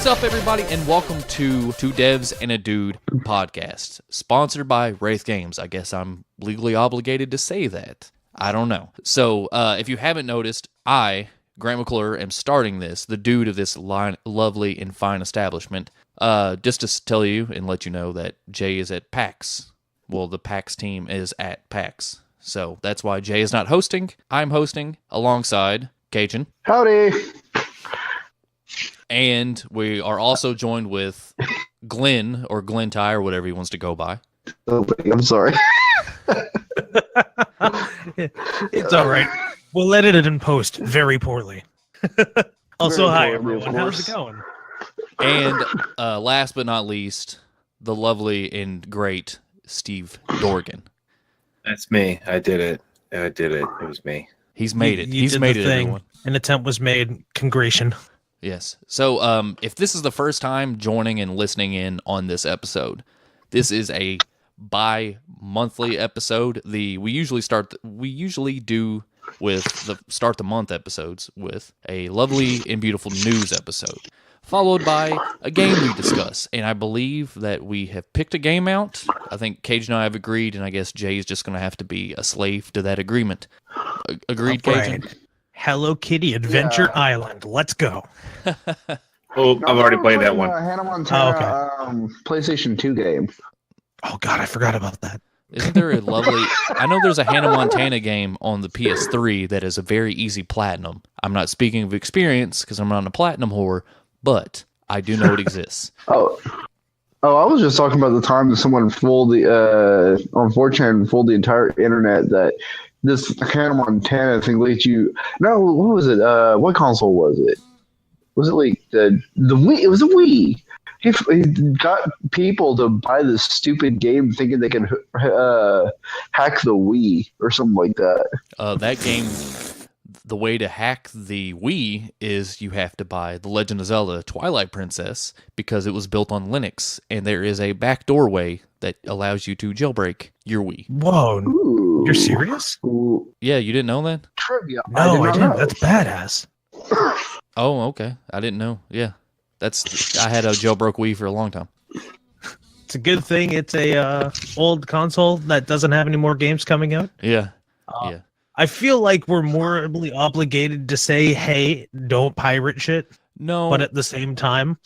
What's up, everybody, and welcome to Two Devs and a Dude podcast, sponsored by Wraith Games. I guess I'm legally obligated to say that. I don't know. So, if you haven't noticed, I, Grant McClure, am starting this, the dude of this lovely and fine establishment, just to tell you and let you know that Jay is at PAX. Well, the PAX team is at PAX. So, that's why Jay is not hosting. I'm hosting alongside Cajun. Howdy. And we are also joined with Glenn, or Glenntai, or whatever he wants to go by. Oh, I'm sorry. It's all right. We'll edit it in post very poorly. Also, hi, everyone. How's it going? And last but not least, the lovely and great Steve Dorgan. That's me. I did it. It was me. He's made it. You He's did made the it, thing. everyone. An attempt was made. Congratulations. Yes. So, if this is the first time joining and listening in on this episode, this is a bi-monthly episode. We usually do with the start the month episodes with a lovely and beautiful news episode, followed by a game we discuss. And I believe that we have picked a game out. I think Cage and I have agreed, and I guess Jay is just going to have to be a slave to that agreement. Agreed, Cajun? Right. Hello Kitty Adventure Island. Let's go. Oh, I've already played that one. Hannah Montana PlayStation 2 game. Oh, God, I forgot about that. Isn't there a lovely... I know there's a Hannah Montana game on the PS3 that is a very easy platinum. I'm not speaking of experience because I'm not a platinum whore, but I do know it exists. Oh, I was just talking about the time that someone fooled on 4chan fooled the entire internet that this Hannah Montana thing lets you... No, what was it? What console was it? Was it like the Wii? It was a Wii. He got people to buy this stupid game thinking they can hack the Wii or something like that. That game, the way to hack the Wii is you have to buy The Legend of Zelda Twilight Princess because it was built on Linux, and there is a backdoor way that allows you to jailbreak your Wii. Whoa. Ooh. You're serious? Ooh. Yeah, you didn't know that? Trivia. No, I didn't. know. That's badass. Oh, okay. I didn't know. Yeah. I had a jailbroke Wii for a long time. It's a good thing it's a old console that doesn't have any more games coming out. Yeah. Yeah. I feel like we're morally obligated to say, hey, don't pirate shit. No. But at the same time,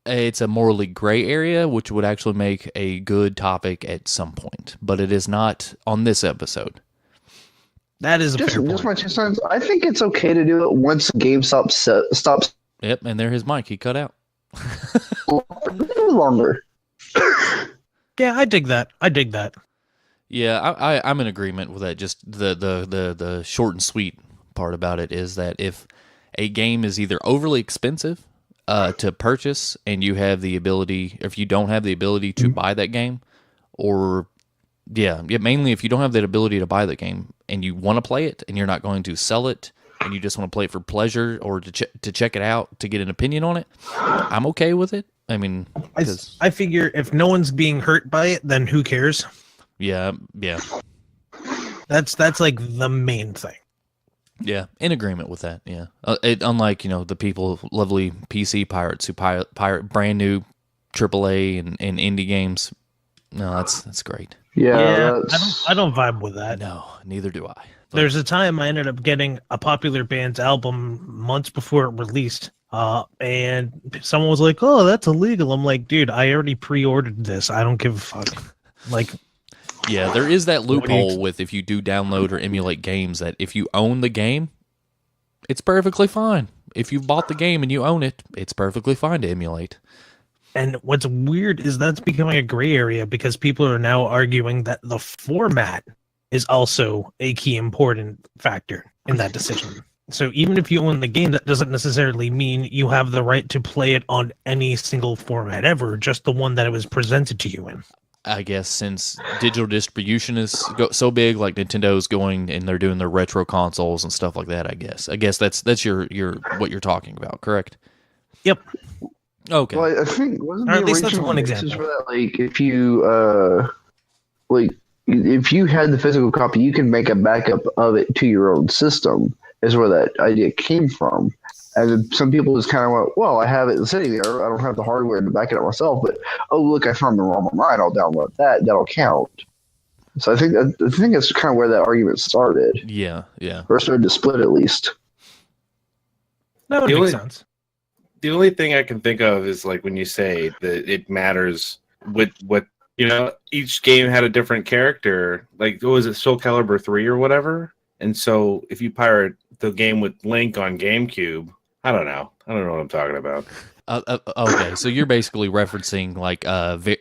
it's a morally gray area, which would actually make a good topic at some point. But it is not on this episode. that is a fair point. Just my 2 cents. I think it's okay to do it once the game stops. Yep, and there his mic. He cut out. Longer. Yeah, I dig that. Yeah, I'm in agreement with that. Just the short and sweet part about it is that if a game is either overly expensive to purchase and you have the ability, if you don't have the ability to buy that game, or mainly if you don't have that ability to buy the game and you want to play it and you're not going to sell it and you just want to play it for pleasure or to check it out to get an opinion on it, I'm okay with it. I mean, I figure if no one's being hurt by it, then who cares? Yeah. That's like the main thing. Yeah, in agreement with that. Yeah, unlike the people, lovely PC pirates who pirate brand new AAA and indie games. No, that's great. Yeah, I don't vibe with that. No, neither do I. There's a time I ended up getting a popular band's album months before it released, and someone was like, "Oh, that's illegal." I'm like, "Dude, I already pre-ordered this. I don't give a fuck." Like, yeah, there is that loophole with if you do download or emulate games that if you own the game, it's perfectly fine. If you've bought the game and you own it, it's perfectly fine to emulate. And what's weird is that's becoming a gray area because people are now arguing that the format is also a key important factor in that decision. So even if you own the game, that doesn't necessarily mean you have the right to play it on any single format ever, just the one that it was presented to you in. I guess since digital distribution is so big, like Nintendo's going and they're doing their retro consoles and stuff like that. I guess that's your what you're talking about, correct? Yep. Okay. Well, I think wasn't Or the at least that's original one basis example. for that, like if you had the physical copy, you can make a backup of it to your own system. Is where that idea came from. And then some people just kind of went, well, I have it sitting there. I don't have the hardware to back it up myself. But, oh, look, I found the ROM online. I'll download that. That'll count. So I think that's kind of where that argument started. Yeah. Or started to split at least. That would make sense. The only thing I can think of is like when you say that it matters what each game had a different character. Like, was it Soul Calibur 3 or whatever? And so if you pirate the game with Link on GameCube, I don't know what I'm talking about. Okay, so you're basically referencing like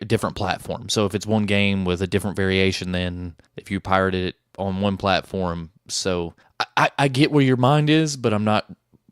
different platforms. So if it's one game with a different variation, then if you pirated it on one platform, so I get where your mind is, but I'm not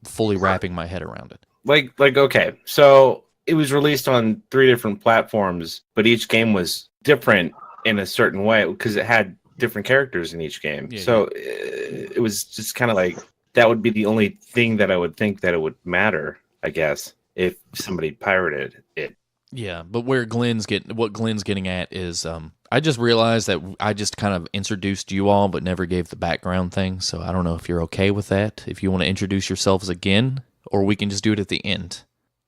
fully wrapping my head around it. Like okay, so it was released on 3 different platforms, but each game was different in a certain way because it had different characters in each game. Yeah, so it was just kind of like that would be the only thing that I would think that it would matter, I guess, if somebody pirated it. Yeah, but what Glenn's getting at is I just realized that I just kind of introduced you all but never gave the background thing, so I don't know if you're okay with that. If you want to introduce yourselves again, or we can just do it at the end.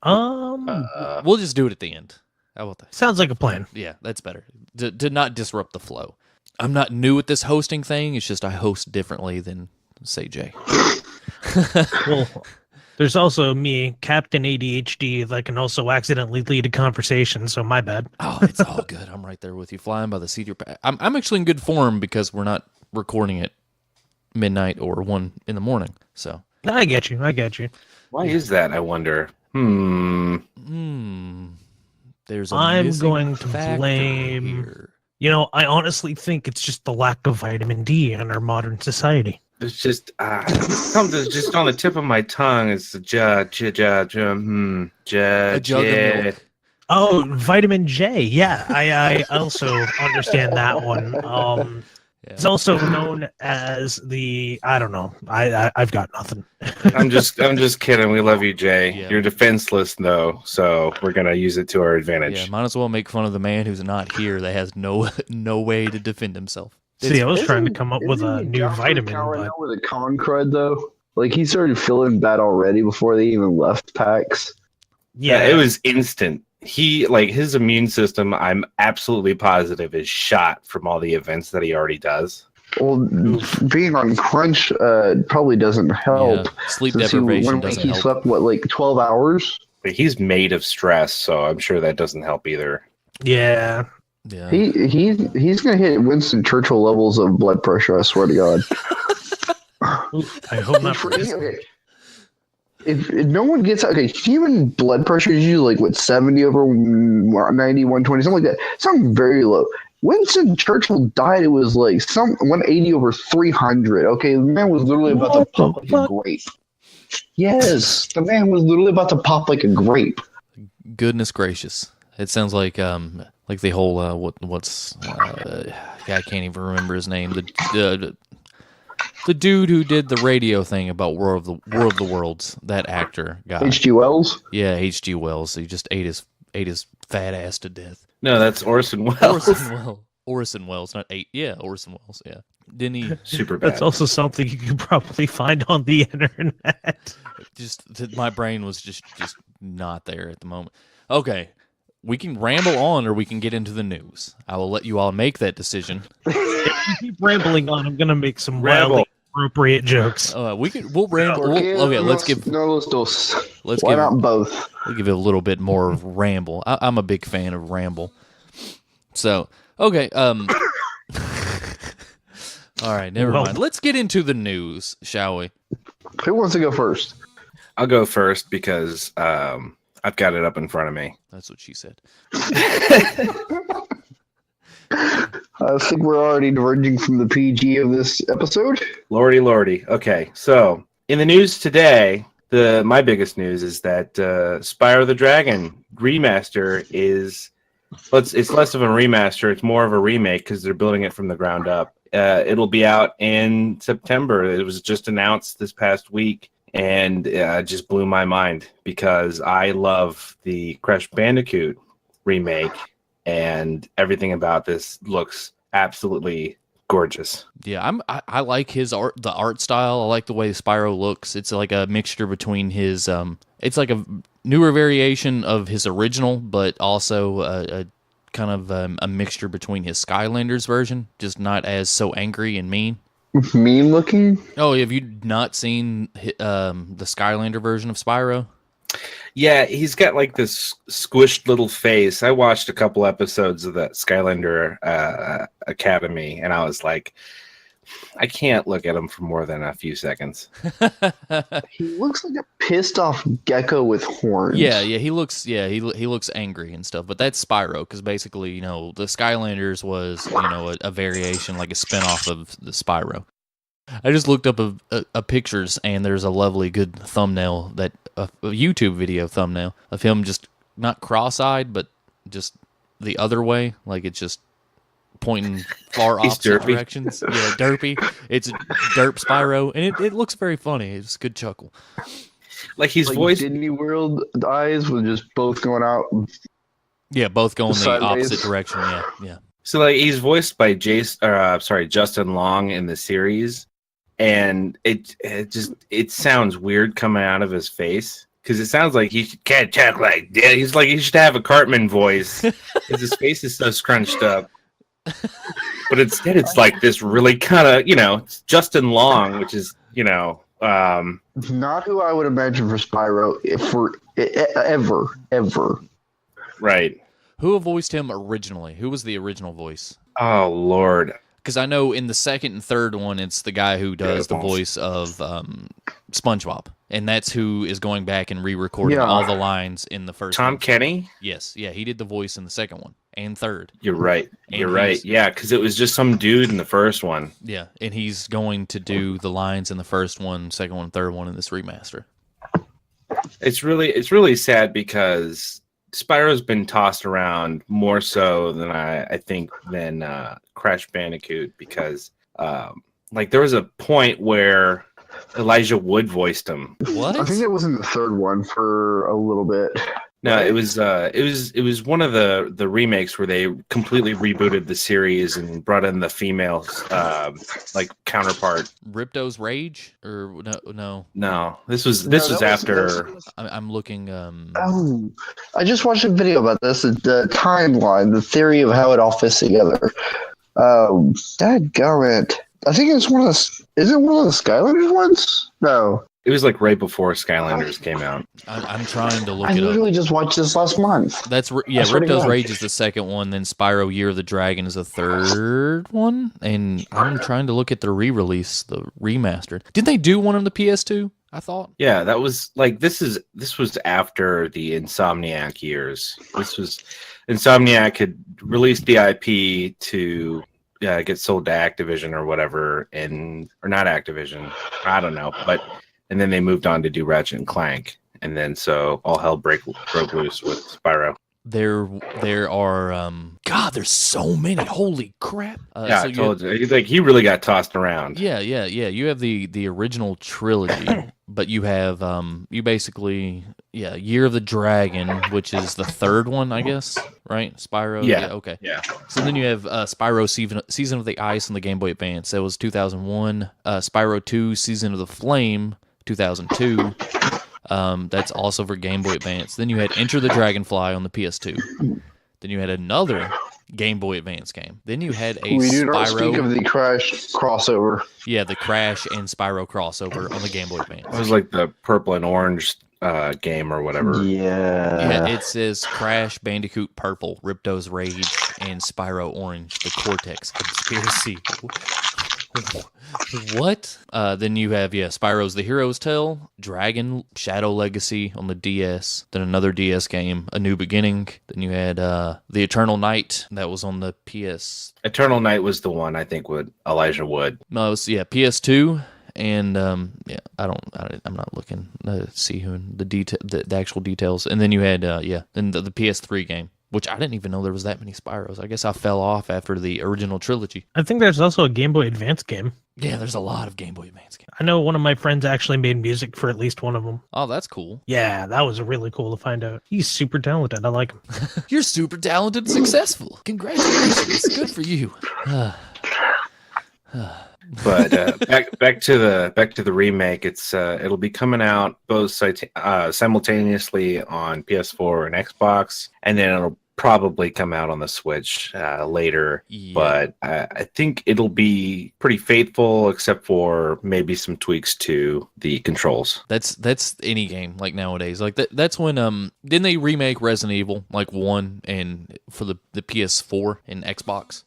We'll just do it at the end. How about that? Sounds like a plan. Yeah, that's better. To not disrupt the flow. I'm not new at this hosting thing. It's just I host differently than, say, Jay. Well, there's also me, Captain ADHD, that can also accidentally lead a conversation, so my bad. Oh, it's all good. I'm right there with you, flying by the seat of your pants. I'm actually in good form because we're not recording at midnight or 1 in the morning. So I get you. Why is that, I wonder? There's a I'm going to factor blame here. I honestly think it's just the lack of vitamin D in our modern society. It's just something just on the tip of my tongue. It's the A jug of milk. Oh, vitamin J. Yeah, I also understand that one. It's also known as I don't know. I've got nothing. I'm just kidding. We love you, Jay. Yeah. You're defenseless though, so we're gonna use it to our advantage. Yeah, might as well make fun of the man who's not here that has no way to defend himself. See, I was trying to come up with a new vitamin. But... with a con crud though, like he started feeling bad already before they even left PAX. Yeah, it was instant. His immune system, I'm absolutely positive, is shot from all the events that he already does. Well, being on crunch probably doesn't help. Yeah, sleep deprivation doesn't help. He slept, 12 hours? But he's made of stress, so I'm sure that doesn't help either. Yeah. Yeah. He's going to hit Winston Churchill levels of blood pressure, I swear to God. I hope not. Okay. If no one gets human blood pressure is usually 70 over 90, 120, something like that. Something very low. Winston Churchill died. It was 180 over 300. Okay, the man was literally about to pop like a grape. Yes, the man was literally about to pop like a grape. Goodness gracious! It sounds like the whole I can't even remember his name. The dude who did the radio thing about War of the Worlds, that actor guy. H.G. Wells? Yeah, H.G. Wells. He just ate his fat ass to death. No, that's Orson Welles. Orson Welles, not eight. Yeah, Orson Welles. Yeah, didn't he? Super bad. That's also something you can probably find on the internet. My brain was just not there at the moment. Okay, we can ramble on, or we can get into the news. I will let you all make that decision. If you keep rambling on, I'm gonna make some wildly appropriate jokes. We'll ramble. Let's give not both? We'll give it a little bit more of ramble. I'm a big fan of ramble. So okay, all right, never mind. Let's get into the news, shall we? Who wants to go first? I'll go first because I've got it up in front of me. That's what she said. I think we're already diverging from the PG of this episode. Lordy. Okay, so in the news today, my biggest news is that Spyro the Dragon remaster is... it's less of a remaster, it's more of a remake because they're building it from the ground up. It'll be out in September. It was just announced this past week, and it just blew my mind because I love the Crash Bandicoot remake, and everything about this looks absolutely gorgeous. Yeah, I like his art, the art style. I like the way Spyro looks. It's like a mixture between his it's like a newer variation of his original, but also a kind of a mixture between his Skylanders version, just not as so angry and mean. Mean looking? Oh, have you not seen the Skylander version of Spyro? Yeah, he's got like this squished little face. I watched a couple episodes of that Skylander Academy, and I was like, I can't look at him for more than a few seconds. He looks like a pissed off gecko with horns. Yeah, he looks angry and stuff. But that's Spyro, because basically, you know, the Skylanders was, you know, a variation, like a spinoff of the Spyro. I just looked up a pictures, and there's a lovely good thumbnail, that a YouTube video thumbnail of him just not cross-eyed, but just the other way, like it's just pointing far opposite directions. Yeah, derpy. It's derp Spyro, and it looks very funny. It's a good chuckle. Like he's like voiced Disney World eyes with just both going out. Yeah, both going the Sideways. opposite direction. Yeah. So like he's voiced by Justin Long in the series, and it sounds weird coming out of his face because it sounds like he can't talk like that. He's like he should have a Cartman voice because his face is so scrunched up. But instead, it's like this really kind of, you know, it's Justin Long, which is, you know, Not who I would imagine for Spyro ever. Right. Who voiced him originally? Who was the original voice? Oh, Lord. Because I know in the second and third one, it's the guy who does the voice of SpongeBob. And that's who is going back and re-recording all the lines in the first Tom one. Kenny? Yes. Yeah, he did the voice in the second one and third. You're right. You're right. Yeah, because it was just some dude in the first one. Yeah, and he's going to do the lines in the first one, second one, third one in this remaster. It's really sad because Spyro's been tossed around more so than I think than Crash Bandicoot, because like there was a point where Elijah Wood voiced him. What? I think it was in the third one for a little bit. No, it was one of the remakes where they completely rebooted the series and brought in the female like counterpart. Ripto's Rage? Or no. No, this was after. I'm looking. Oh, I just watched a video about this. The timeline, the theory of how it all fits together. Dadgummit. I think it's one of the. Is it one of the Skylanders ones? No. It was like right before Skylanders came out. I'm trying to look I it up. literally just watched this last month. That's Ripto's Rage is the second one, then Spyro Year of the Dragon is the third one, and I'm trying to look at the re-release, the remastered. Did they do one on the PS2? I thought. Yeah, that was like this was after the Insomniac years. This was Insomniac had released the IP to get sold to Activision or whatever, or not Activision. I don't know, but. And then they moved on to do Ratchet and Clank, and then so all hell broke loose with Spyro. There are God, there's so many. Holy crap! Yeah, I told you. Like he really got tossed around. Yeah. You have the original trilogy, but you have you basically Year of the Dragon, which is the third one, I guess, right? Spyro. Yeah. Okay. Yeah. So then you have Spyro Season of the Ice on the Game Boy Advance. That was 2001. Spyro 2 Season of the Flame, 2002. That's also for Game Boy Advance. Then you had Enter the Dragonfly on the PS2. Then you had another Game Boy Advance game. Then you had a We do Spyro. not speak of the Crash crossover. Yeah, the Crash and Spyro crossover on the Game Boy Advance. It was like the purple and orange game or whatever. Yeah. It says Crash Bandicoot Purple, Ripto's Rage, and Spyro Orange, the Cortex Conspiracy. What? Then you have, Spyro's The Hero's Tale, Dragon, Shadow Legacy on the DS, then another DS game, A New Beginning. Then you had The Eternal Night, that was on the PS. Eternal Night was the one, I think, with Elijah Wood. No, it was, PS2. And I'm not looking to see who the actual details. And then you had then the PS3 game, which I didn't even know there was that many Spyros. I guess I fell off after the original trilogy. I think there's also a Game Boy Advance game. Yeah, there's a lot of Game Boy Advance games. I know one of my friends actually made music for at least one of them. Oh, that's cool. Yeah, that was really cool to find out. He's super talented. I like him. You're super talented and successful. Congratulations. Good for you. But back to the remake. It'll be coming out both simultaneously on PS4 and Xbox, and then it'll probably come out on the Switch later. Yeah. But I think it'll be pretty faithful, except for maybe some tweaks to the controls. That's any game like nowadays. Like that's when didn't they remake Resident Evil like 1 and for the PS4 and Xbox?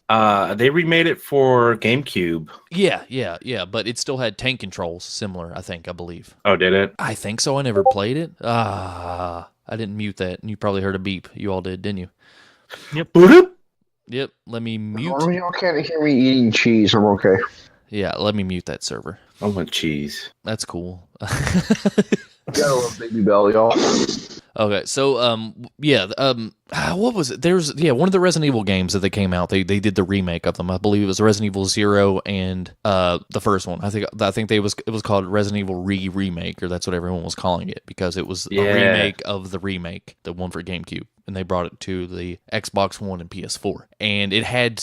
They remade it for GameCube. Yeah, but it still had tank controls similar, I believe. Oh, did it? I think so. I never played it. I didn't mute that. You probably heard a beep. You all did, didn't you? Yep. Let me mute. Y'all can't hear me eating cheese. I'm okay. Yeah, let me mute that server. I want cheese. That's cool. Gotta love Baby Bell, y'all. Okay, so what was it? There's one of the Resident Evil games that they came out. They did the remake of them. I believe it was Resident Evil 0 and the first one. I think it was called Resident Evil Remake, or that's what everyone was calling it because it was a remake of the remake, the one for GameCube, and they brought it to the Xbox One and PS4. And it had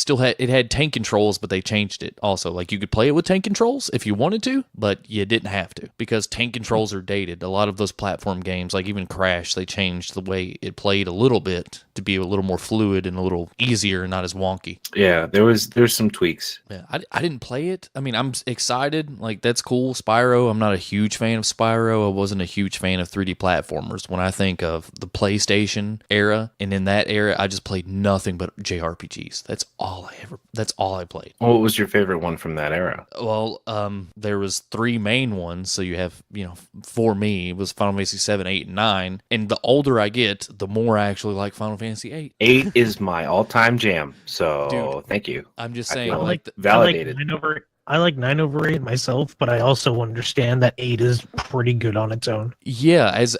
tank controls, but they changed it also. Like you could play it with tank controls if you wanted to, but you didn't have to because tank controls are dated. A lot of those platform games, like even Crash, they changed the way it played a little bit to be a little more fluid and a little easier and not as wonky. Yeah, there's some tweaks. Yeah, I didn't play it. I mean, I'm excited. Like, that's cool. Spyro, I'm not a huge fan of Spyro. I wasn't a huge fan of 3D platformers. When I think of the PlayStation era, and in that era, I just played nothing but JRPGs. That's all I played. What was your favorite one from that era? Well, there was 3 main ones. So you have, for me, it was Final Fantasy 7, 8, and 9. And the older I get, the more I actually like Final Fantasy 8. 8 is my all-time jam. So, Dude, thank you. I'm just saying, validated. I like 9 over 8 myself, but I also understand that 8 is pretty good on its own. Yeah, as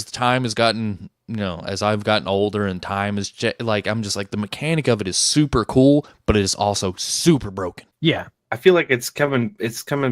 time has gotten, as I've gotten older and time is I'm just like, the mechanic of it is super cool, but it is also super broken. Yeah. I feel like it's coming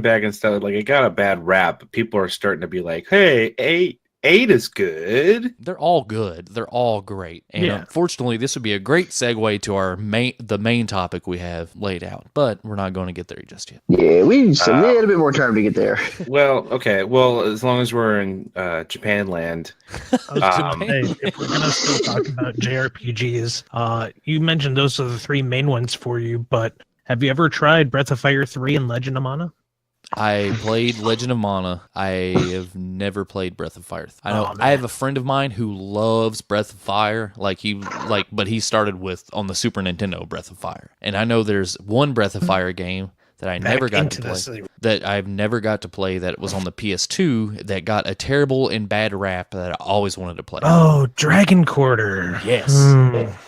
back and stuff. Like, it got a bad rap, but people are starting to be like, hey, 8 is good. They're all good. They're all great. And unfortunately, this would be a great segue to the main topic we have laid out, but we're not going to get there just yet. Yeah, we need a little bit more time to get there. Well, okay. Well, as long as we're in Japan land. Hey, if we're going to still talk about JRPGs, you mentioned those are the 3 main ones for you, but have you ever tried Breath of Fire 3 and Legend of Mana? I played Legend of Mana. I have never played Breath of Fire. I know I have a friend of mine who loves Breath of Fire, but he started on the Super Nintendo Breath of Fire. And I know there's one Breath of Fire game that I never got to play. That I've never got to play, that was on the PS2, that got a terrible and bad rap that I always wanted to play. Oh, Dragon Quarter. Yes.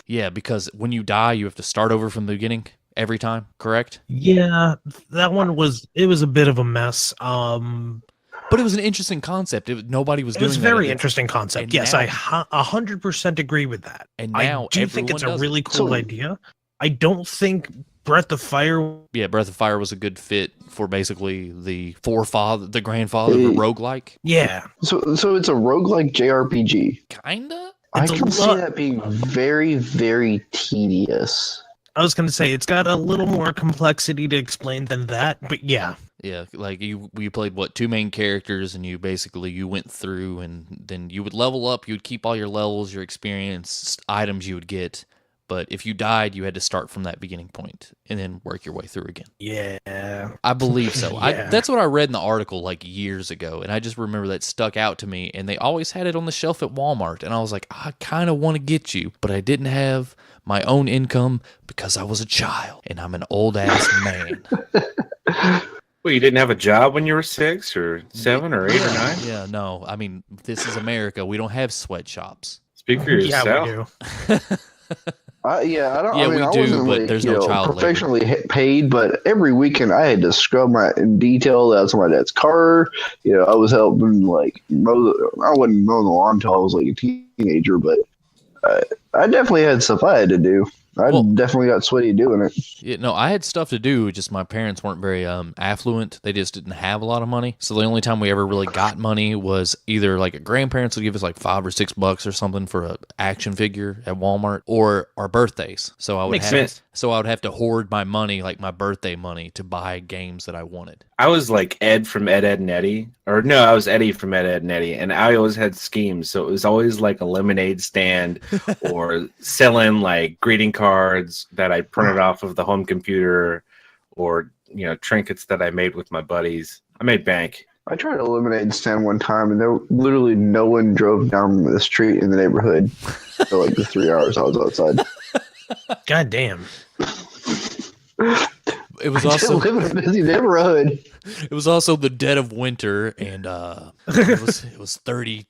Yeah, because when you die, you have to start over from the beginning every time, correct? Yeah, that one was a bit of a mess. But it was an interesting concept. Nobody was doing that. It was a very interesting concept. And yes, now, I 100% agree with that. And now I do think it's a really cool idea. I don't think Breath of Fire... Yeah, Breath of Fire was a good fit for basically the grandfather of a roguelike. Yeah. So it's a roguelike JRPG. Kinda? I can see that being very, very tedious. I was going to say, it's got a little more complexity to explain than that, but yeah. Yeah, like you played, 2 main characters, and you went through, and then you would level up, you would keep all your levels, your experience, items you would get, but if you died, you had to start from that beginning point, and then work your way through again. Yeah. I believe so. Yeah. That's what I read in the article, years ago, and I just remember that stuck out to me, and they always had it on the shelf at Walmart, and I was like, I kind of want to get you, but I didn't have my own income because I was a child and I'm an old ass man. Well, you didn't have a job when you were 6 or 7 or 8 or 9? Yeah, no. I mean, this is America. We don't have sweatshops. Speak for yourself. Yeah, we do. I do, but there's no child professionally paid, but every weekend I had to scrub and detail that's my dad's car. I was helping I wasn't mowing the lawn until I was a teenager, but I definitely had stuff I had to do. I definitely got sweaty doing it. Yeah, no, I had stuff to do. Just my parents weren't very affluent. They just didn't have a lot of money. So the only time we ever really got money was either like a grandparents would give us like $5 or $6 or something for an action figure at Walmart, or our birthdays. So I would have to hoard my money, like my birthday money, to buy games that I wanted. I was like Ed from Ed, Ed and Eddie. Or no, I was Eddie from Ed, Ed and Eddie. And I always had schemes. So it was always like a lemonade stand or selling like greeting cards that I printed off of the home computer, or, you know, trinkets that I made with my buddies. I made bank. I tried a lemonade stand one time, and there literally no one drove down the street in the neighborhood for like the 3 hours I was outside. God damn. It was also live in a busy neighborhood. It was also the dead of winter, and it was 30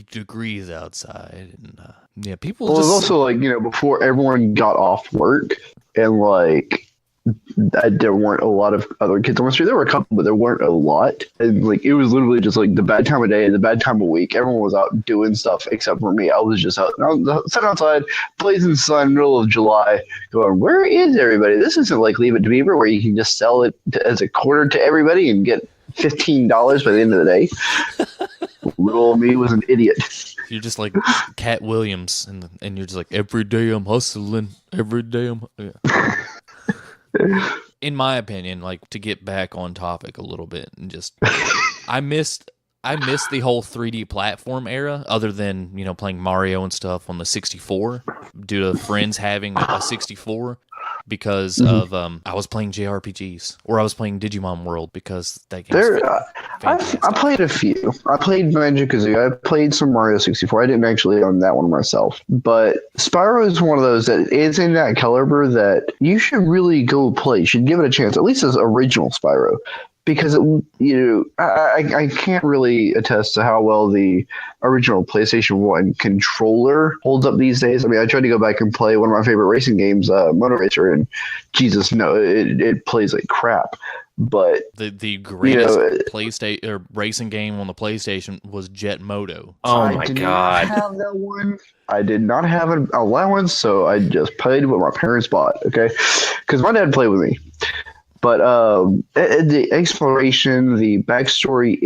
degrees outside, and yeah, people. Well, it was also like, you know, before everyone got off work, and like there weren't a lot of other kids on the street. There were a couple, but there weren't a lot. And like it was literally just like the bad time of day and the bad time of week. Everyone was out doing stuff except for me. I was just out. I was sitting outside, blazing sun, middle of July, going, "Where is everybody? This isn't like Leave It to Beaver, where you can just sell it as a quarter to everybody and get $15 by the end of the day." Little old me was an idiot. You're just like Cat Williams, and you're just like, every day I'm hustling, every day I'm. Yeah. In my opinion, like, to get back on topic a little bit, and just I missed the whole 3D platform era, other than, you know, playing Mario and stuff on the 64 due to friends having a 64, because of I was playing JRPGs, or I was playing Digimon World, because that game's I played a few. I played Banjo-Kazooie. I played some Mario 64. I didn't actually own that one myself. But Spyro is one of those that is in that caliber that you should really go play. You should give it a chance, at least as original Spyro. Because, I can't really attest to how well the original PlayStation 1 controller holds up these days. I mean, I tried to go back and play one of my favorite racing games, Motor Racer, and Jesus, no, it plays like crap. But the greatest PlayStation or racing game on the PlayStation was Jet Moto. Oh my God! Have that one. I did not have an allowance, so I just played what my parents bought. Okay, because my dad played with me. But the exploration, the backstory,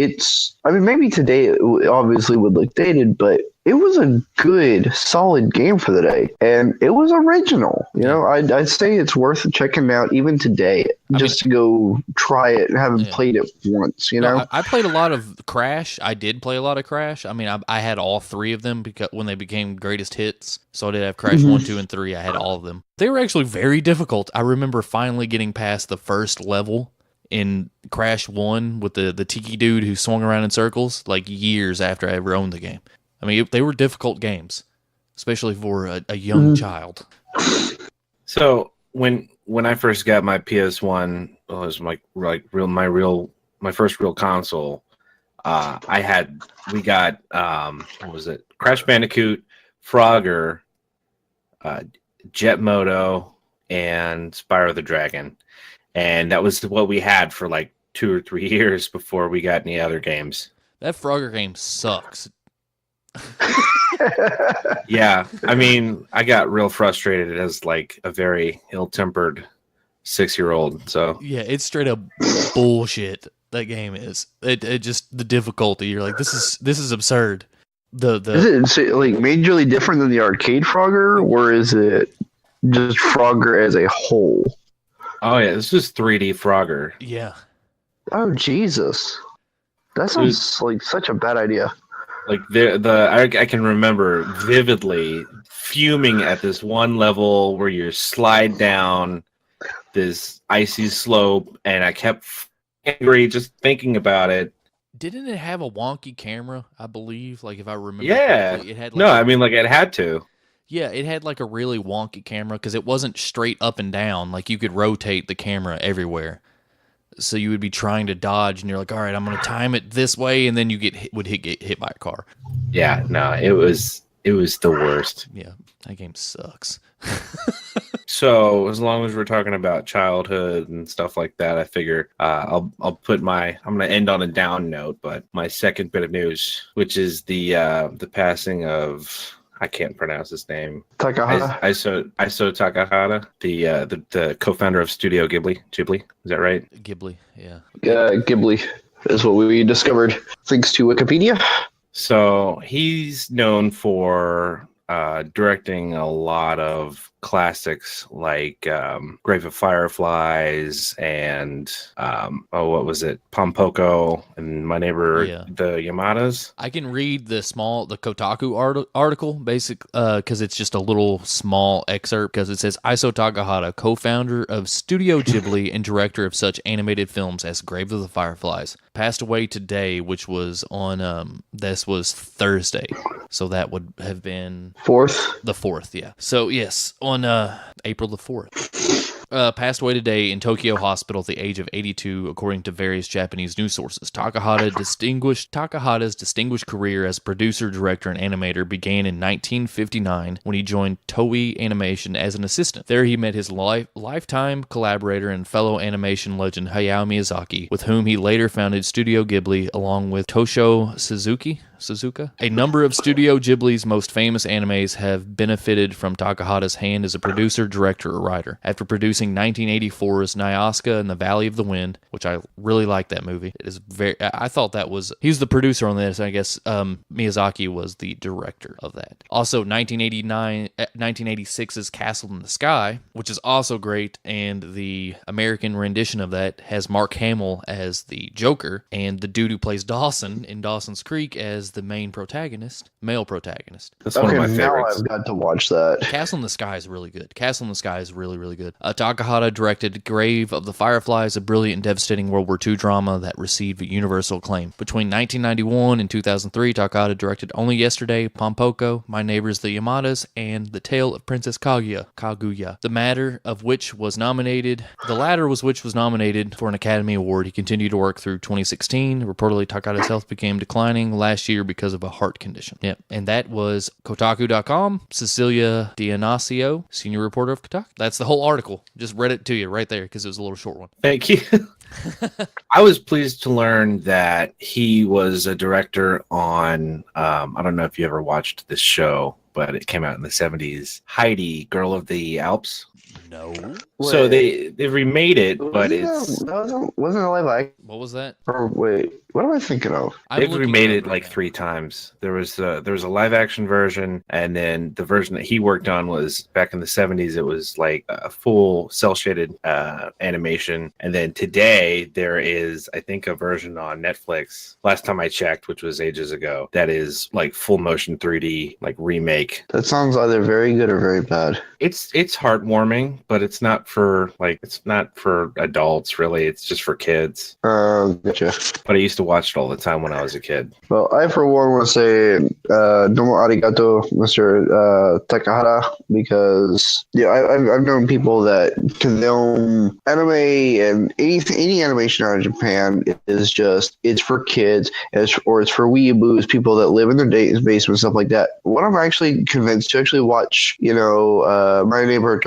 maybe today it obviously would look dated, but it was a good, solid game for the day. And it was original. You know, I'd say it's worth checking out even today, to go try it and haven't played it once, you know? I played a lot of Crash. I did play a lot of Crash. I mean, I had all three of them because when they became greatest hits. So I did have Crash 1, 2, and 3. I had all of them. They were actually very difficult. I remember finally getting past the first level in Crash 1 with the tiki dude who swung around in circles, like years after I ever owned the game. I mean, they were difficult games, especially for a young child. So when I first got my PS1, it was my first real console. We got what was it? Crash Bandicoot, Frogger, Jet Moto, and Spyro the Dragon, and that was what we had for like 2 or 3 years before we got any other games. That Frogger game sucks. Yeah, I mean, I got real frustrated as like a very ill-tempered 6-year-old. So yeah, it's straight up bullshit. That game is. It just the difficulty. You're like, this is absurd. Is it like majorly different than the arcade Frogger, or is it just Frogger as a whole? Oh yeah, this is 3D Frogger. Yeah. Oh Jesus, that sounds like such a bad idea. Like I can remember vividly fuming at this one level where you slide down this icy slope, and I kept angry just thinking about it. Didn't it have a wonky camera? I believe, like if I remember. Yeah. Correctly, it had it had to. Yeah, it had like a really wonky camera because it wasn't straight up and down. Like you could rotate the camera everywhere. So you would be trying to dodge, and you're like, all right, I'm going to time it this way, and then you get hit by a car. Yeah, no, it was the worst. Yeah, that game sucks. So as long as we're talking about childhood and stuff like that, I figure I'm going to end on a down note, but my second bit of news, which is the passing of I can't pronounce his name. Takahata. Iso Takahata, the co-founder of Studio Ghibli. Is that right? Ghibli, yeah. Ghibli is what we discovered thanks to Wikipedia. So he's known for directing a lot of classics like Grave of Fireflies and what was it? Pompoko and My Neighbor the Yamadas. I can read the Kotaku article because it's just a little small excerpt because it says Iso Takahata, co-founder of Studio Ghibli and director of such animated films as Grave of the Fireflies, passed away today, which was on this was Thursday, so that would have been the 4th, yeah. So yes, on April the 4th. Passed away today in Tokyo Hospital at the age of 82, according to various Japanese news sources. Takahata's distinguished career as producer, director, and animator began in 1959 when he joined Toei Animation as an assistant. There he met his lifetime collaborator and fellow animation legend Hayao Miyazaki, with whom he later founded Studio Ghibli along with Toshio Suzuka. A number of Studio Ghibli's most famous animes have benefited from Takahata's hand as a producer, director, or writer. After producing 1984's Nyaska and the Valley of the Wind, which I really like that movie. I thought he was the producer on this. I guess Miyazaki was the director of that. Also, 1986's Castle in the Sky, which is also great, and the American rendition of that has Mark Hamill as the Joker, and the dude who plays Dawson in Dawson's Creek as the main male protagonist. That's one of my favorites. Now I've got to watch that. Castle in the Sky is really good. Really, really good. Takahata directed Grave of the Fireflies, a brilliant and devastating World War II drama that received universal acclaim. Between 1991 and 2003, Takahata directed Only Yesterday, Pompoko, My Neighbors the Yamadas, and The Tale of Princess Kaguya. The latter of which was nominated for an Academy Award. He continued to work through 2016. Reportedly, Takahata's health became declining last year because of a heart condition. Yep. And that was Kotaku.com. Cecilia Dionisio, senior reporter of Kotaku. That's the whole article. Just read it to you right there because it was a little short one. Thank you. I was pleased to learn that he was a director on, I don't know if you ever watched this show, but it came out in the 70s. Heidi, Girl of the Alps. No. So they remade it, but wasn't it live action? What was that? Or wait, what am I thinking of? They've remade it like 3 times. There was a live action version, and then the version that he worked on was back in the 70s. It was like a full cel shaded animation, and then today there is, I think, a version on Netflix. Last time I checked, which was ages ago, that is like full motion 3D like remake. That sounds either very good or very bad. It's heartwarming, but it's not for adults really. It's just for kids. Gotcha. But I used to watch it all the time when I was a kid. Well, I for one want to say domo arigato, Mr. Takahata, because I've known people that condone anime and any animation out of Japan is just it's for kids, or it's for weeaboos, people that live in their basement and stuff like that. What I'm actually convinced to actually watch, My Neighbor,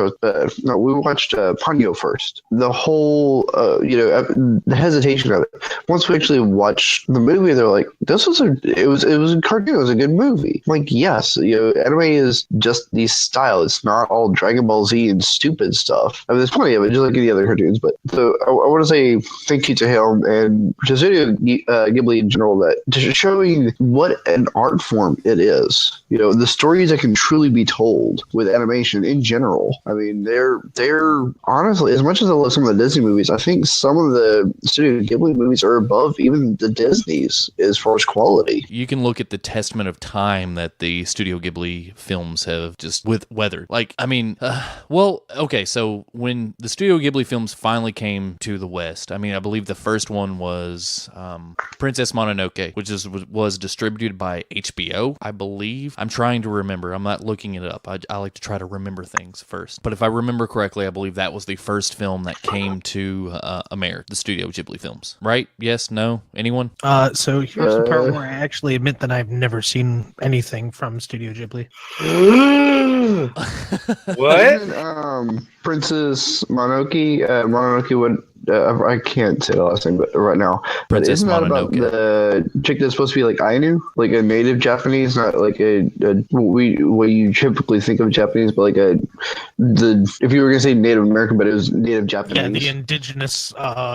we watched Ponyo first. The whole, the hesitation of it. Once we actually watched the movie, they're like, it was a cartoon. It was a good movie. I'm like, yes, anime is just the style. It's not all Dragon Ball Z and stupid stuff. I mean, there's plenty of it, just like any other cartoons. But so I want to say thank you to him and to Studio Ghibli in general, that just showing what an art form it is. The stories that can truly be told with animation in general. I mean, they're honestly, as much as I love some of the Disney movies, I think some of the Studio Ghibli movies are above even the Disney's as far as quality. You can look at the testament of time that the Studio Ghibli films have just weathered. Like, I mean, okay, so when the Studio Ghibli films finally came to the West, I mean, I believe the first one was Princess Mononoke, which was distributed by HBO, I believe. I'm trying to remember. I'm not looking it up. I like to try to remember things first. But if I remember correctly, I believe that was the first film that came to America, the Studio Ghibli films. Right? Yes? No? Anyone? So here's the part where I actually admit that I've never seen anything from Studio Ghibli. What? Princess Mononoke, I can't say the last name right now. But Princess isn't that about Mononoke. the chick that's supposed to be like Ainu, like a native Japanese, not like what you typically think of Japanese, but like if you were gonna say Native American, but it was native Japanese. Yeah, the indigenous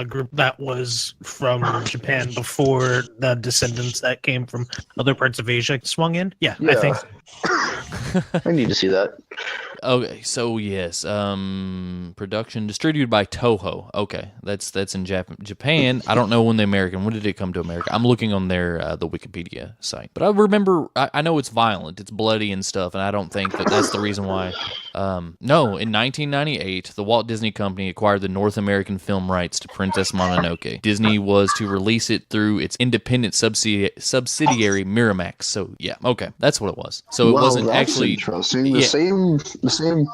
group that was from Japan before the descendants that came from other parts of Asia swung in. Yeah. I think so. I need to see that. Okay, so yes, production distributed by Toho. Okay, that's in Japan. I don't know when when did it come to America? I'm looking on their the Wikipedia site, but I remember I know it's violent, it's bloody and stuff, and I don't think that's the reason why. No, in 1998, the Walt Disney Company acquired the North American film rights to Princess Mononoke. Disney was to release it through its independent subsidiary Miramax. So yeah, okay, that's what it was. So it wasn't that's actually interesting. The same